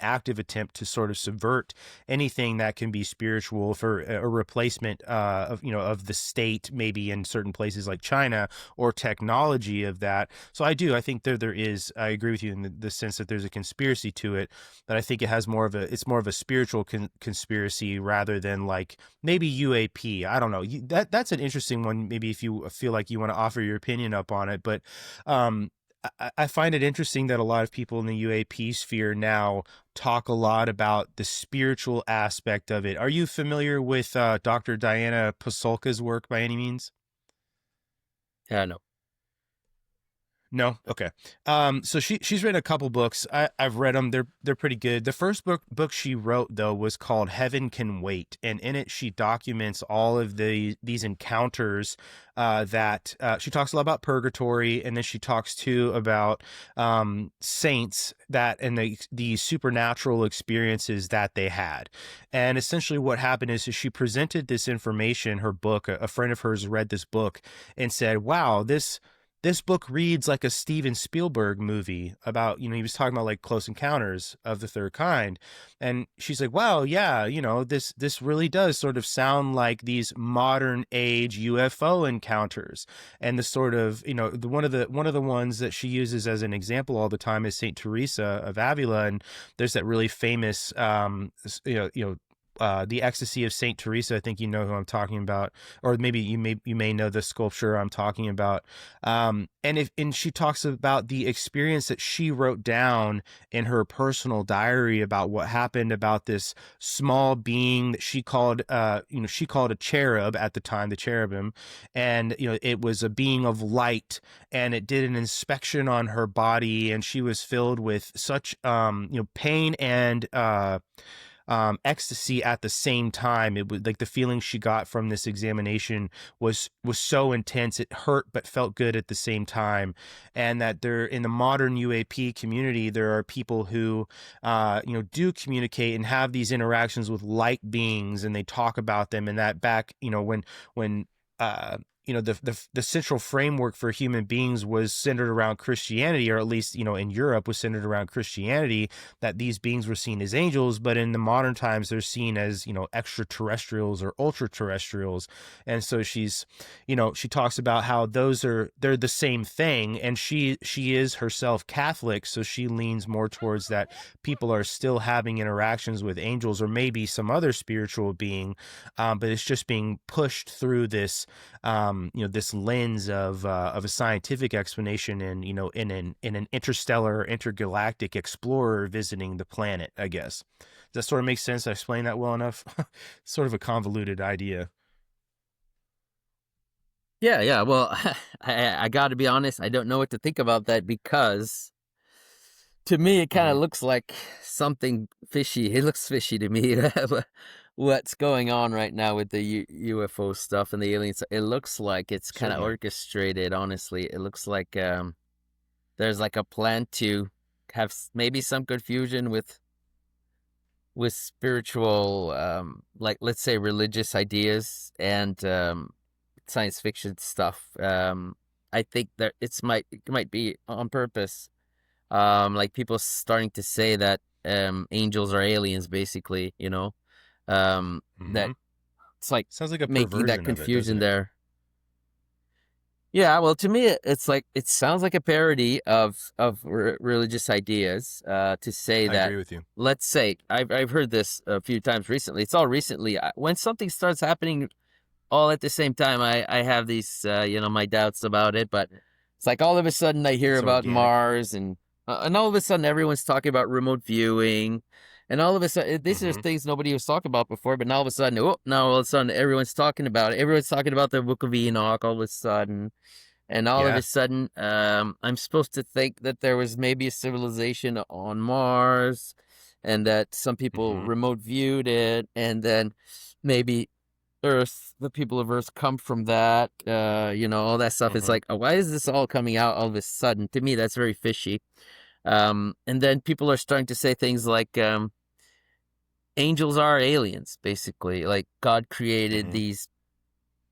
S2: active attempt to sort of subvert anything that can be spiritual for a replacement of the state, maybe in certain places like China, or technology of that. So I think there is, I agree with you in the sense that there's a conspiracy to it, but I think it's more of a spiritual conspiracy rather than like maybe UAP. I don't know. That's an interesting one. Maybe if you feel like you want to offer your opinion up on it, but I find it interesting that a lot of people in the UAP sphere now talk a lot about the spiritual aspect of it. Are you familiar with Dr. Diana Pasulka's work by any means?
S1: Yeah, no.
S2: No? Okay. So she's written a couple books. I've read them. They're pretty good. The first book she wrote, though, was called Heaven Can Wait. And in it, she documents all of these encounters that she talks a lot about purgatory. And then she talks too about saints and the supernatural experiences that they had. And essentially what happened is she presented this information, her book. A friend of hers read this book and said, wow, this book reads like a Steven Spielberg movie about, he was talking about like Close Encounters of the Third Kind. And she's like, wow, yeah, this really does sort of sound like these modern age UFO encounters. And the sort of, one of the ones that she uses as an example all the time is Saint Teresa of Avila. And there's that really famous, the Ecstasy of Saint Teresa. I think you know who I'm talking about, or maybe you may know the sculpture I'm talking about. And she talks about the experience that she wrote down in her personal diary about what happened about this small being that she called a cherub at the time, the cherubim, and it was a being of light, and it did an inspection on her body, and she was filled with such pain and ecstasy at the same time. It was like the feeling she got from this examination was so intense. It hurt but felt good at the same time. And that there, in the modern UAP community, there are people who do communicate and have these interactions with light beings, and they talk about them. And that back, when the central framework for human beings was centered around Christianity, or at least, in Europe was centered around Christianity, that these beings were seen as angels, but in the modern times they're seen as, extraterrestrials or ultra terrestrials. And so she talks about how they're the same thing. And she is herself Catholic. So she leans more towards that people are still having interactions with angels or maybe some other spiritual being. But it's just being pushed through this, this lens of a scientific explanation, and in an interstellar, intergalactic explorer visiting the planet. I guess, does that sort of make sense? I explained that well enough? Sort of a convoluted idea.
S1: Yeah. Well, I got to be honest. I don't know what to think about that, because to me it kind of looks like something fishy. It looks fishy to me. What's going on right now with the UFO stuff and the aliens? It looks like it's kind of orchestrated. Honestly, it looks like there's like a plan to have maybe some confusion with spiritual, like, let's say, religious ideas and science fiction stuff. I think that it might be on purpose. Like people starting to say that angels are aliens, basically. That it's like
S2: sounds like a
S1: making that confusion
S2: of it,
S1: there. Yeah, well, to me, it's like, it sounds like a parody of religious ideas. To say that,
S2: I agree with you.
S1: Let's say, I've heard this a few times recently. It's all recently. When something starts happening all at the same time, I have these, my doubts about it. But it's like all of a sudden I hear about Mars, and all of a sudden everyone's talking about remote viewing. And all of a sudden, these are things nobody was talking about before, but now all of a sudden, everyone's talking about it. Everyone's talking about the Book of Enoch all of a sudden. And all of a sudden, I'm supposed to think that there was maybe a civilization on Mars, and that some people remote viewed it, and then maybe Earth, the people of Earth come from that, all that stuff. It's like, why is this all coming out all of a sudden? To me, that's very fishy. And then people are starting to say things like, angels are aliens, basically. Like, God created these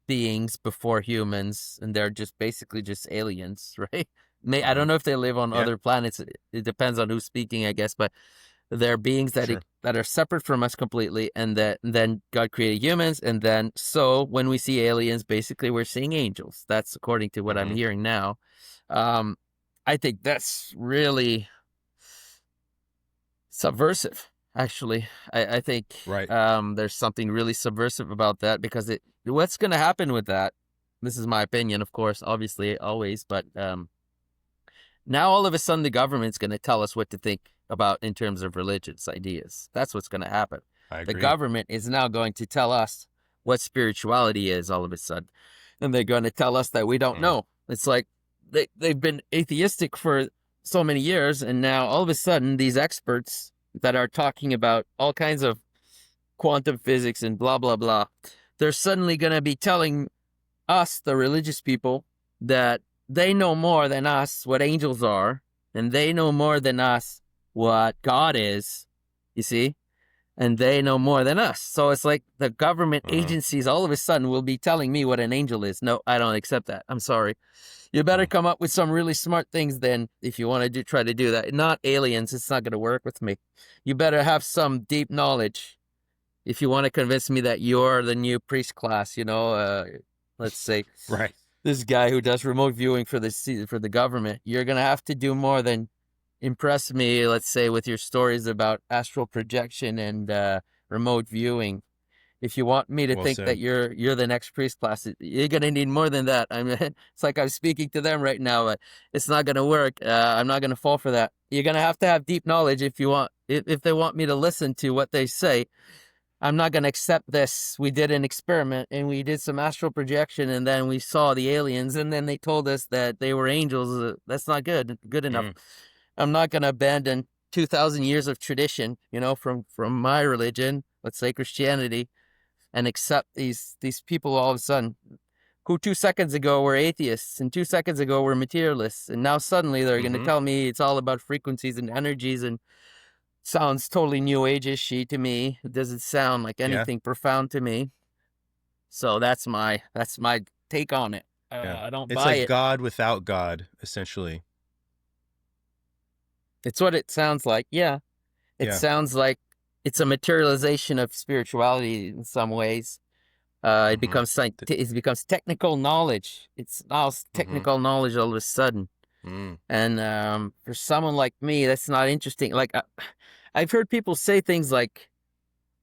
S1: beings before humans, and they're just basically just aliens, right? I don't know if they live on other planets. It depends on who's speaking, I guess, but they're beings that that are separate from us completely, and then God created humans, and then so when we see aliens, basically we're seeing angels. That's according to what I'm hearing now. I think that's really subversive. Actually, I think there's something really subversive about that, because what's going to happen with that? This is my opinion, of course, obviously, always, but now all of a sudden the government's going to tell us what to think about in terms of religious ideas. That's what's going to happen.
S2: I agree.
S1: The government is now going to tell us what spirituality is all of a sudden, and they're going to tell us that we don't know. It's like they've been atheistic for so many years, and now all of a sudden these experts that are talking about all kinds of quantum physics and blah, blah, blah, they're suddenly going to be telling us, the religious people, that they know more than us what angels are, and they know more than us what God is, you see? And they know more than us. So it's like the government agencies all of a sudden will be telling me what an angel is. No, I don't accept that. I'm sorry. You better come up with some really smart things then if you want to try to do that. Not aliens. It's not going to work with me. You better have some deep knowledge if you want to convince me that you're the new priest class, let's say.
S2: Right.
S1: This guy who does remote viewing for the government. You're going to have to do more than impress me, let's say, with your stories about astral projection and remote viewing. If you want me to think that you're the next priest class, you're going to need more than that. I mean, it's like I'm speaking to them right now, but it's not going to work. I'm not going to fall for that. You're going to have deep knowledge if they want me to listen to what they say. I'm not going to accept this. We did an experiment and we did some astral projection, and then we saw the aliens, and then they told us that they were angels. That's not good enough. I'm not going to abandon 2,000 years of tradition, from my religion, let's say Christianity, and accept these people all of a sudden who 2 seconds ago were atheists and 2 seconds ago were materialists, and now suddenly they're going to tell me it's all about frequencies and energies, and sounds totally new age-ishy to me. It doesn't sound like anything profound to me. So that's my take on it. I don't buy it.
S2: It's like God without God, essentially.
S1: It's what it sounds like. Yeah. It sounds like it's a materialization of spirituality in some ways. It becomes technical knowledge. It's now technical knowledge all of a sudden. And for someone like me, that's not interesting. Like, I've heard people say things like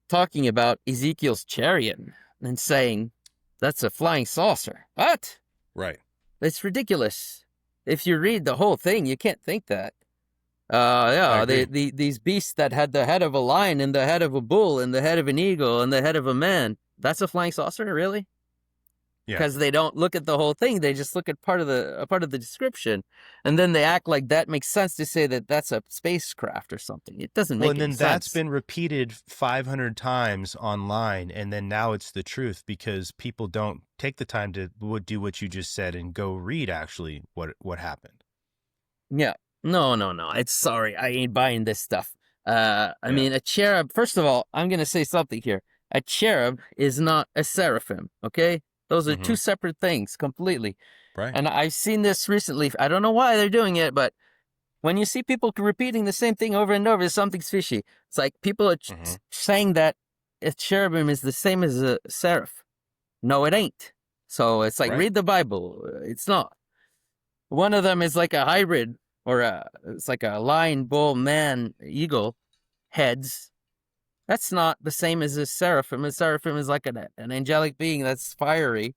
S1: talking about Ezekiel's chariot and saying that's a flying saucer. What?
S2: Right.
S1: It's ridiculous. If you read the whole thing, you can't think that. These beasts that had the head of a lion and the head of a bull and the head of an eagle and the head of a man, that's a flying saucer, really?
S2: Yeah.
S1: Because they don't look at the whole thing; they just look at part of the description, and then they act like that makes sense to say that that's a spacecraft or something. It doesn't make any sense.
S2: Well, and then that's been repeated 500 times online, and then now it's the truth because people don't take the time to do what you just said and go read actually what happened.
S1: Yeah. No. Sorry, I ain't buying this stuff. I mean, a cherub, first of all, I'm going to say something here. A cherub is not a seraphim, okay? Those are two separate things completely.
S2: Right.
S1: And I've seen this recently. I don't know why they're doing it, but when you see people repeating the same thing over and over, something's fishy. It's like people are saying that a cherubim is the same as a seraph. No, it ain't. So it's like, read the Bible. It's not. One of them is like a hybrid, or it's like a lion, bull, man, eagle heads. That's not the same as a seraphim. A seraphim is like an angelic being that's fiery.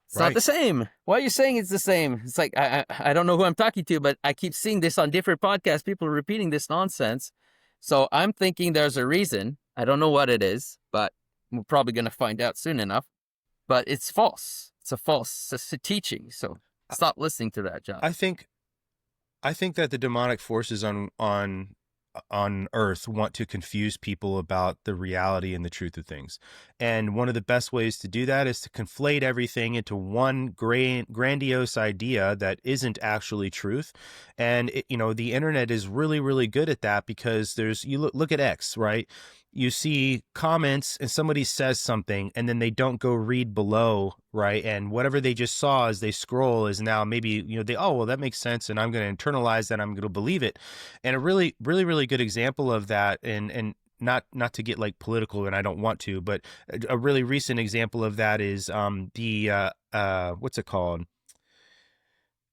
S1: It's not the same. Why are you saying it's the same? It's like, I don't know who I'm talking to, but I keep seeing this on different podcasts. People are repeating this nonsense. So I'm thinking there's a reason. I don't know what it is, but we're probably going to find out soon enough. But it's false. It's a teaching. So stop listening to that, John.
S2: I think that the demonic forces on earth want to confuse people about the reality and the truth of things. And one of the best ways to do that is to conflate everything into one grandiose idea that isn't actually truth. And the internet is really, really good at that because you look at X, right? You see comments and somebody says something and then they don't go read below, right? And whatever they just saw as they scroll is now maybe, well, that makes sense and I'm going to internalize that, I'm going to believe it. And a really, really, really good example of that, and not to get like political, and I don't want to, but a really recent example of that is what's it called?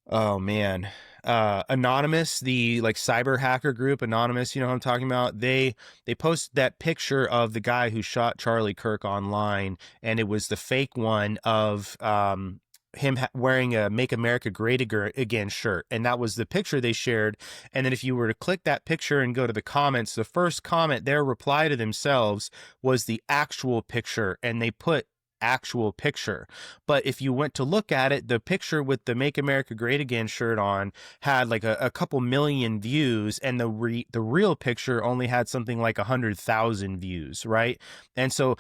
S2: Oh man. Anonymous, the like cyber hacker group, Anonymous, you know what I'm talking about? They posted that picture of the guy who shot Charlie Kirk online, and it was the fake one of him wearing a Make America Great Again shirt. And that was the picture they shared. And then if you were to click that picture and go to the comments, the first comment, their reply to themselves was the actual picture, and they put actual picture. But if you went to look at it, the picture with the Make America Great Again shirt on had like a couple million views, and the real picture only had something like 100,000 views, right? And so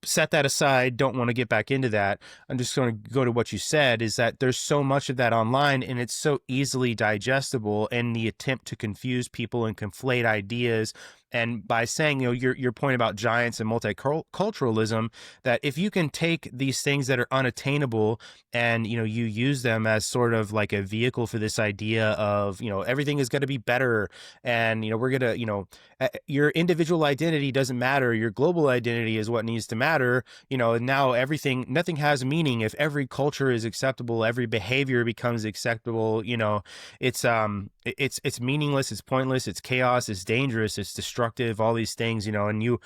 S2: set that aside, don't want to get back into that. I'm just going to go to what you said, is that there's so much of that online and it's so easily digestible, and the attempt to confuse people and conflate ideas. And by saying, your point about giants and multiculturalism, that if you can take these things that are unattainable and, you use them as sort of like a vehicle for this idea of, everything is going to be better. And, we're going to, your individual identity doesn't matter. Your global identity is what needs to matter. And now nothing has meaning. If every culture is acceptable, every behavior becomes acceptable, it's meaningless. It's pointless. It's chaos. It's dangerous. It's destructive. All these things, and you're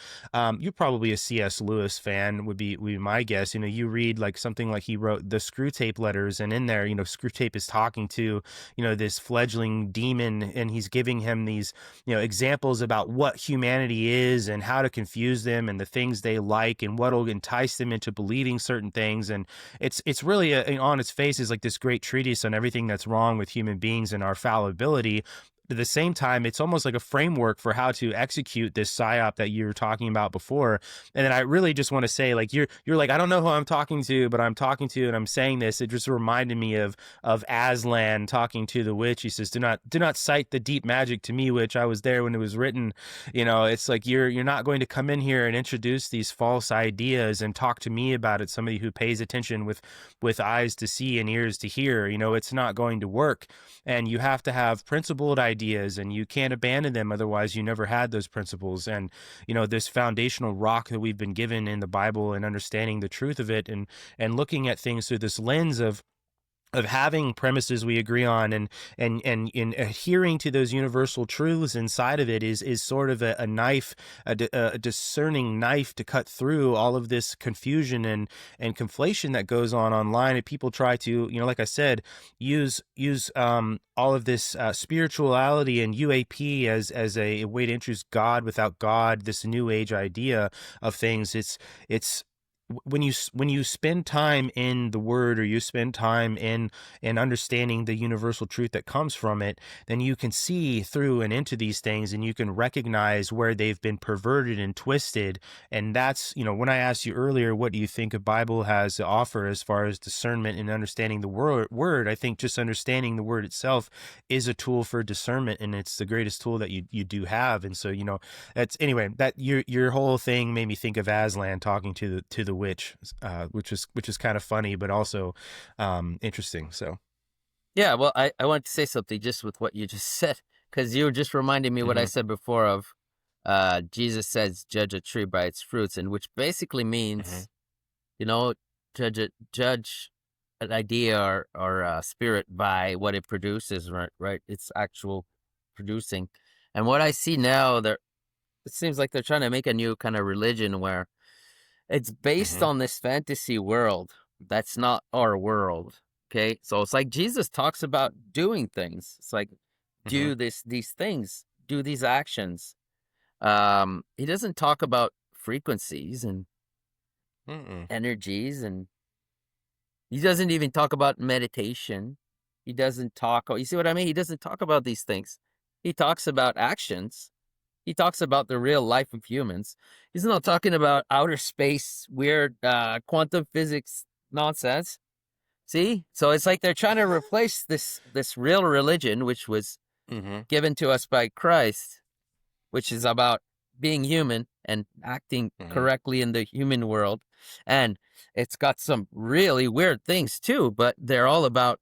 S2: probably a C.S. Lewis fan would be my guess. You read like something like he wrote the Screw Tape letters, and in there, Screw Tape is talking to, this fledgling demon, and he's giving him these, examples about what humanity is and how to confuse them and the things they like and what'll entice them into believing certain things. And it's really on its face is like this great treatise on everything that's wrong with human beings and our fallibility. at the same time, it's almost like a framework for how to execute this psyop that you were talking about before. And then I really just want to say, like, you're like, I don't know who I'm talking to, but I'm talking to, and I'm saying this. It just reminded me of Aslan talking to the witch. He says, do not cite the deep magic to me, which I was there when it was written. You know, it's like, you're not going to come in here and introduce these false ideas and talk to me about it. Somebody who pays attention with eyes to see and ears to hear, you know, it's not going to work. And you have to have principled ideas, and you can't abandon them. Otherwise, you never had those principles. And, you know, this foundational rock that we've been given in the Bible, and understanding the truth of it, and looking at things through this lens of having premises we agree on, and in adhering to those universal truths inside of it is sort of a knife, a discerning knife to cut through all of this confusion and conflation that goes on online. And people try to, you know, like I said, use all of this spirituality and UAP as a way to introduce God without God, this new age idea of things. It's when you spend time in the word, or you spend time in understanding the universal truth that comes from it, then you can see through and into these things, and you can recognize where they've been perverted and twisted. And that's, you know, when I asked you earlier, what do you think a Bible has to offer as far as discernment and understanding the word, I think just understanding the word itself is a tool for discernment, and it's the greatest tool that you do have. And so, you know, that's, anyway, that your whole thing made me think of Aslan talking to the witch, which is kind of funny, but also interesting. So
S1: Yeah, well, I wanted to say something just with what you just said, because you were just reminding me what I said before of Jesus says, judge a tree by its fruits, and which basically means, you know, judge an idea or a spirit by what it produces, right? It's actual producing. And what I see now, it seems like they're trying to make a new kind of religion where it's based on this fantasy world that's not our world. Okay, so it's like Jesus talks about doing things. It's like, do these things, do these actions. He doesn't talk about frequencies and energies, and he doesn't even talk about meditation. He doesn't talk. You see what I mean? He doesn't talk about these things. He talks about actions. He talks about the real life of humans. He's not talking about outer space, weird quantum physics nonsense. See? So it's like they're trying to replace this real religion, which was given to us by Christ, which is about being human and acting correctly in the human world. And it's got some really weird things too, but they're all about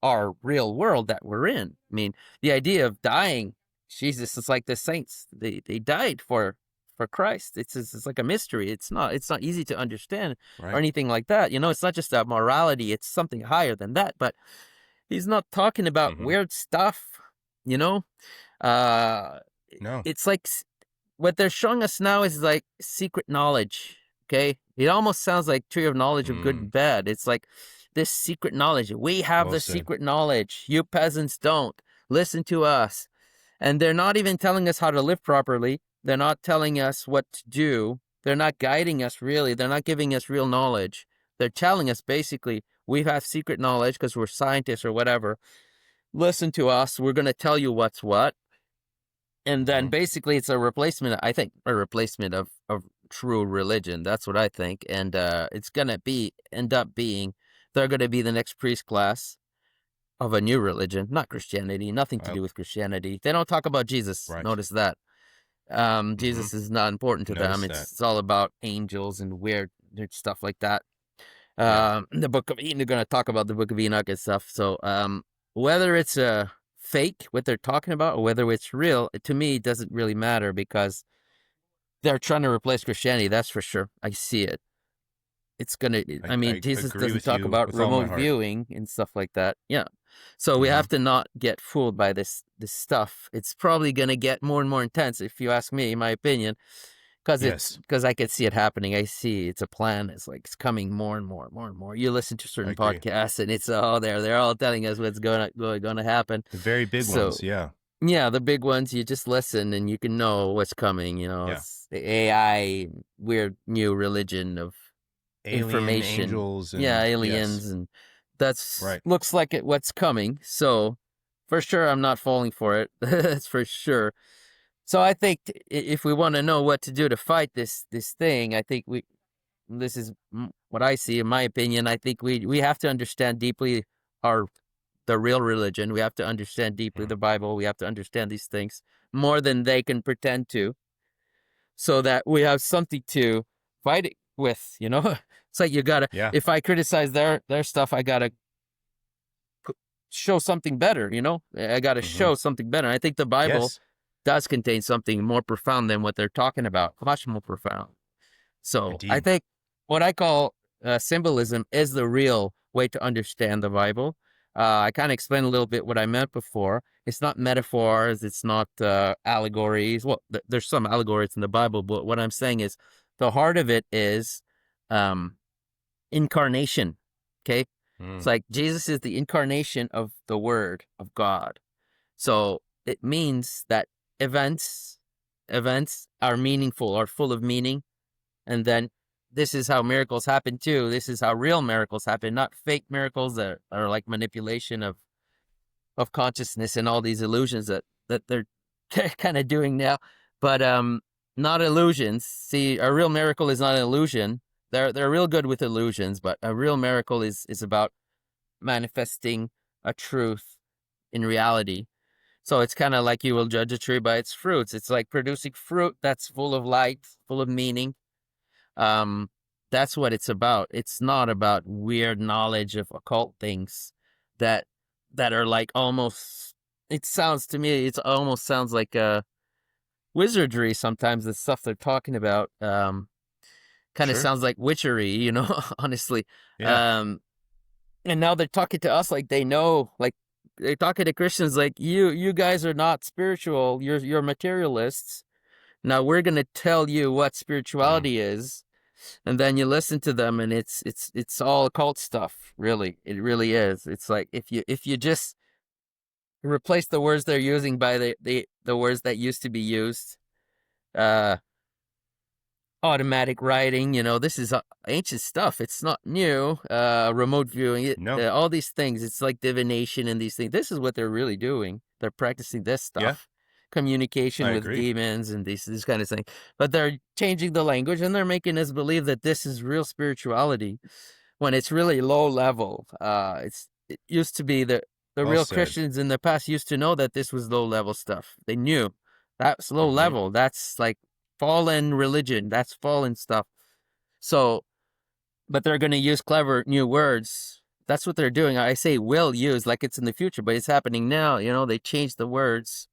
S1: our real world that we're in. I mean, the idea of dying, Jesus, is like the saints. They died for Christ. It's like a mystery. It's not easy to understand or anything like that. You know, it's not just a morality. It's something higher than that. But he's not talking about weird stuff. You know,
S2: no,
S1: it's like what they're showing us now is like secret knowledge. Okay, it almost sounds like tree of knowledge of good and bad. It's like this secret knowledge. We have the secret knowledge. You peasants don't. Listen to us. And they're not even telling us how to live properly. They're not telling us what to do. They're not guiding us, really. They're not giving us real knowledge. They're telling us, basically, we have secret knowledge because we're scientists or whatever. Listen to us. We're going to tell you what's what. And then basically it's a replacement, I think, of true religion. That's what I think. And it's going to end up being, they're going to be the next priest class of a new religion, not Christianity, nothing to do with Christianity. They don't talk about Jesus. Notice that. Jesus is not important to them. It's all about angels and weird stuff like that. The Book of Enoch, they're going to talk about the Book of Enoch and stuff. So whether it's a fake, what they're talking about, or whether it's real, to me, it doesn't really matter, because they're trying to replace Christianity. That's for sure. I see it. It's going to, I mean, Jesus doesn't talk about remote viewing and stuff like that. Yeah. So we have to not get fooled by this stuff. It's probably going to get more and more intense, if you ask me, in my opinion, because I could see it happening. I see it's a plan. It's like it's coming more and more and more and more. You listen to certain podcasts, and it's they're all telling us what's going to happen.
S2: The very big ones, yeah.
S1: Yeah, the big ones. You just listen, and you can know what's coming. You know, it's the AI, weird new religion of information,
S2: angels, and,
S1: aliens, and that's looks like what's coming. So for sure I'm not falling for it. That's for sure. So I think if we want to know what to do to fight this thing, I think this is what I see in my opinion. I think we have to understand deeply the real religion. We have to understand deeply the Bible. We have to understand these things more than they can pretend to, so that we have something to fight it with, you know? It's like you gotta,
S2: Yeah.
S1: if I criticize their stuff, I gotta show something better, you know? I gotta show something better. I think the Bible
S2: Yes.
S1: does contain something more profound than what they're talking about, much more profound. So I
S2: Indeed.
S1: think what I call symbolism is the real way to understand the Bible. I kind of explained a little bit what I meant before. It's not metaphors. It's not allegories. Well, there's some allegories in the Bible, but what I'm saying is the heart of it is incarnation. Okay? It's like Jesus is the incarnation of the Word of God. So it means that events are meaningful, are full of meaning. And then this is how miracles happen too. This is how real miracles happen, not fake miracles that are like manipulation of consciousness and all these illusions that they're kind of doing now. But not illusions. See, a real miracle is not an illusion. They're real good with illusions, but a real miracle is about manifesting a truth in reality. So it's kind of like you will judge a tree by its fruits. It's like producing fruit that's full of light, full of meaning. That's what it's about. It's not about weird knowledge of occult things that are like almost, it sounds to me, it almost sounds like wizardry sometimes, the stuff they're talking about. Kind of
S2: Sure.
S1: sounds like witchery, you know, honestly.
S2: Yeah.
S1: And now they're talking to us like they know, like they're talking to Christians like you guys are not spiritual, you're materialists. Now we're gonna tell you what spirituality is, and then you listen to them, and it's all occult stuff. Really, it really is. It's like if you just replace the words they're using by the words that used to be used, uh, automatic writing. You know, this is ancient stuff. It's not new. Remote viewing,
S2: No.
S1: all these things. It's like divination and these things. This is what they're really doing. They're practicing this
S2: Yeah.
S1: stuff. Communication
S2: I
S1: with
S2: agree.
S1: demons and this kind of thing. But they're changing the language and they're making us believe that this is real spirituality when it's really low level. It used to be the
S2: Well
S1: real
S2: said.
S1: Christians in the past used to know that this was low level stuff. They knew that's low level. That's like fallen religion. That's fallen stuff. So, but they're going to use clever new words. That's what they're doing. I say will use like it's in the future, but it's happening now. You know, they changed the words.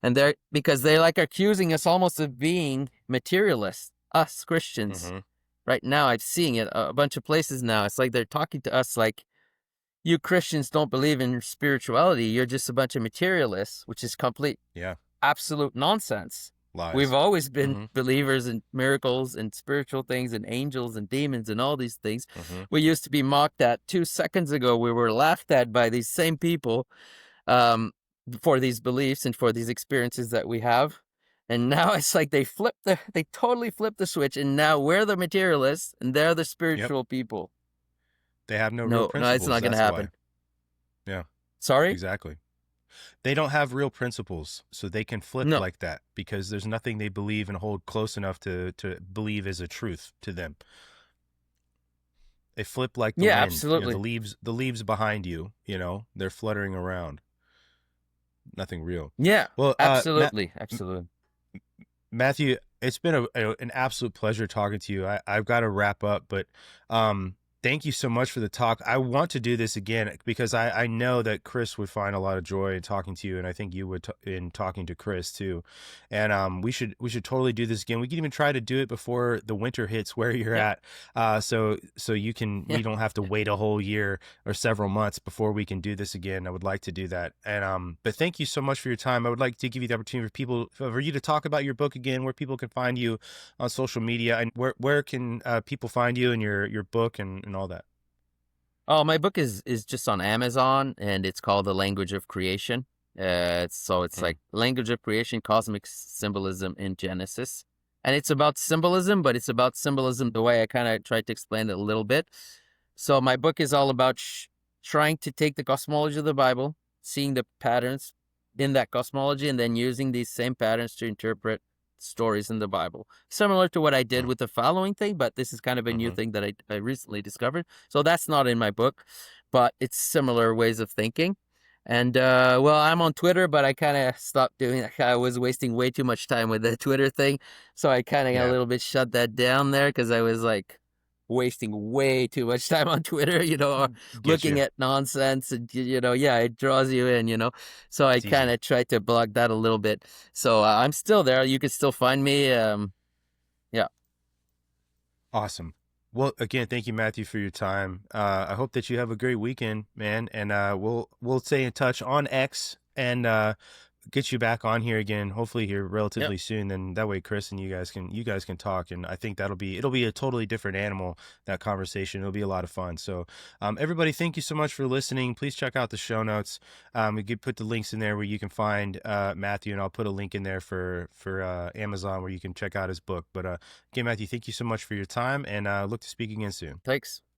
S1: And they're, because they like accusing us almost of being materialists, us Christians. Right now, I'm seeing it a bunch of places now. It's like they're talking to us like, you Christians don't believe in spirituality. You're just a bunch of materialists, which is complete, absolute nonsense.
S2: Lies.
S1: We've always been believers in miracles and spiritual things and angels and demons and all these things. We used to be mocked at 2 seconds ago. We were laughed at by these same people. For these beliefs and for these experiences that we have. And now it's like they totally flipped the switch, and now we're the materialists and they're the spiritual people.
S2: They have no real principles.
S1: No, it's not going to happen.
S2: Why. Yeah.
S1: Sorry?
S2: Exactly. They don't have real principles, so they can flip like that because there's nothing they believe and hold close enough to believe is a truth to them. They flip like the wind.
S1: Absolutely.
S2: You know, the leaves behind you, you know, they're fluttering around. Nothing real.
S1: Yeah,
S2: well,
S1: absolutely.
S2: Matthieu, it's been an absolute pleasure talking to you. I've got to wrap up, but thank you so much for the talk. I want to do this again because I know that Chris would find a lot of joy in talking to you, and I think you would in talking to Chris too. And we should totally do this again. We can even try to do it before the winter hits where you're at, so you can we don't have to wait a whole year or several months before we can do this again. I would like to do that. And but thank you so much for your time. I would like to give you the opportunity for you to talk about your book again, where people can find you on social media, and where can people find you and your book and all that.
S1: Oh, my book is just on Amazon, and it's called The Language of Creation. It's like Language of Creation, Cosmic Symbolism in Genesis. And it's about symbolism, but it's about symbolism the way I kind of tried to explain it a little bit. So my book is all about trying to take the cosmology of the Bible, seeing the patterns in that cosmology and then using these same patterns to interpret stories in the Bible. Similar to what I did with the following thing, but this is kind of a new thing that I recently discovered. So that's not in my book, but it's similar ways of thinking. And well, I'm on Twitter, but I kind of stopped doing that. I was wasting way too much time with the Twitter thing, so I kind of got a little bit shut that down there because I was like wasting way too much time on Twitter, or looking at nonsense, and it draws you in. So I kind of tried to block that a little bit. So I'm still there. You can still find me. Yeah.
S2: Awesome. Well, again, thank you, Matthieu, for your time. I hope that you have a great weekend, man. And we'll stay in touch on X and get you back on here again, hopefully here relatively soon. Then that way, Chris and you guys can talk. And I think it'll be a totally different animal, that conversation. It'll be a lot of fun. So everybody, thank you so much for listening. Please check out the show notes. We could put the links in there where you can find Matthieu, and I'll put a link in there for Amazon where you can check out his book. But again, Matthieu, thank you so much for your time, and look to speak again soon.
S1: Thanks.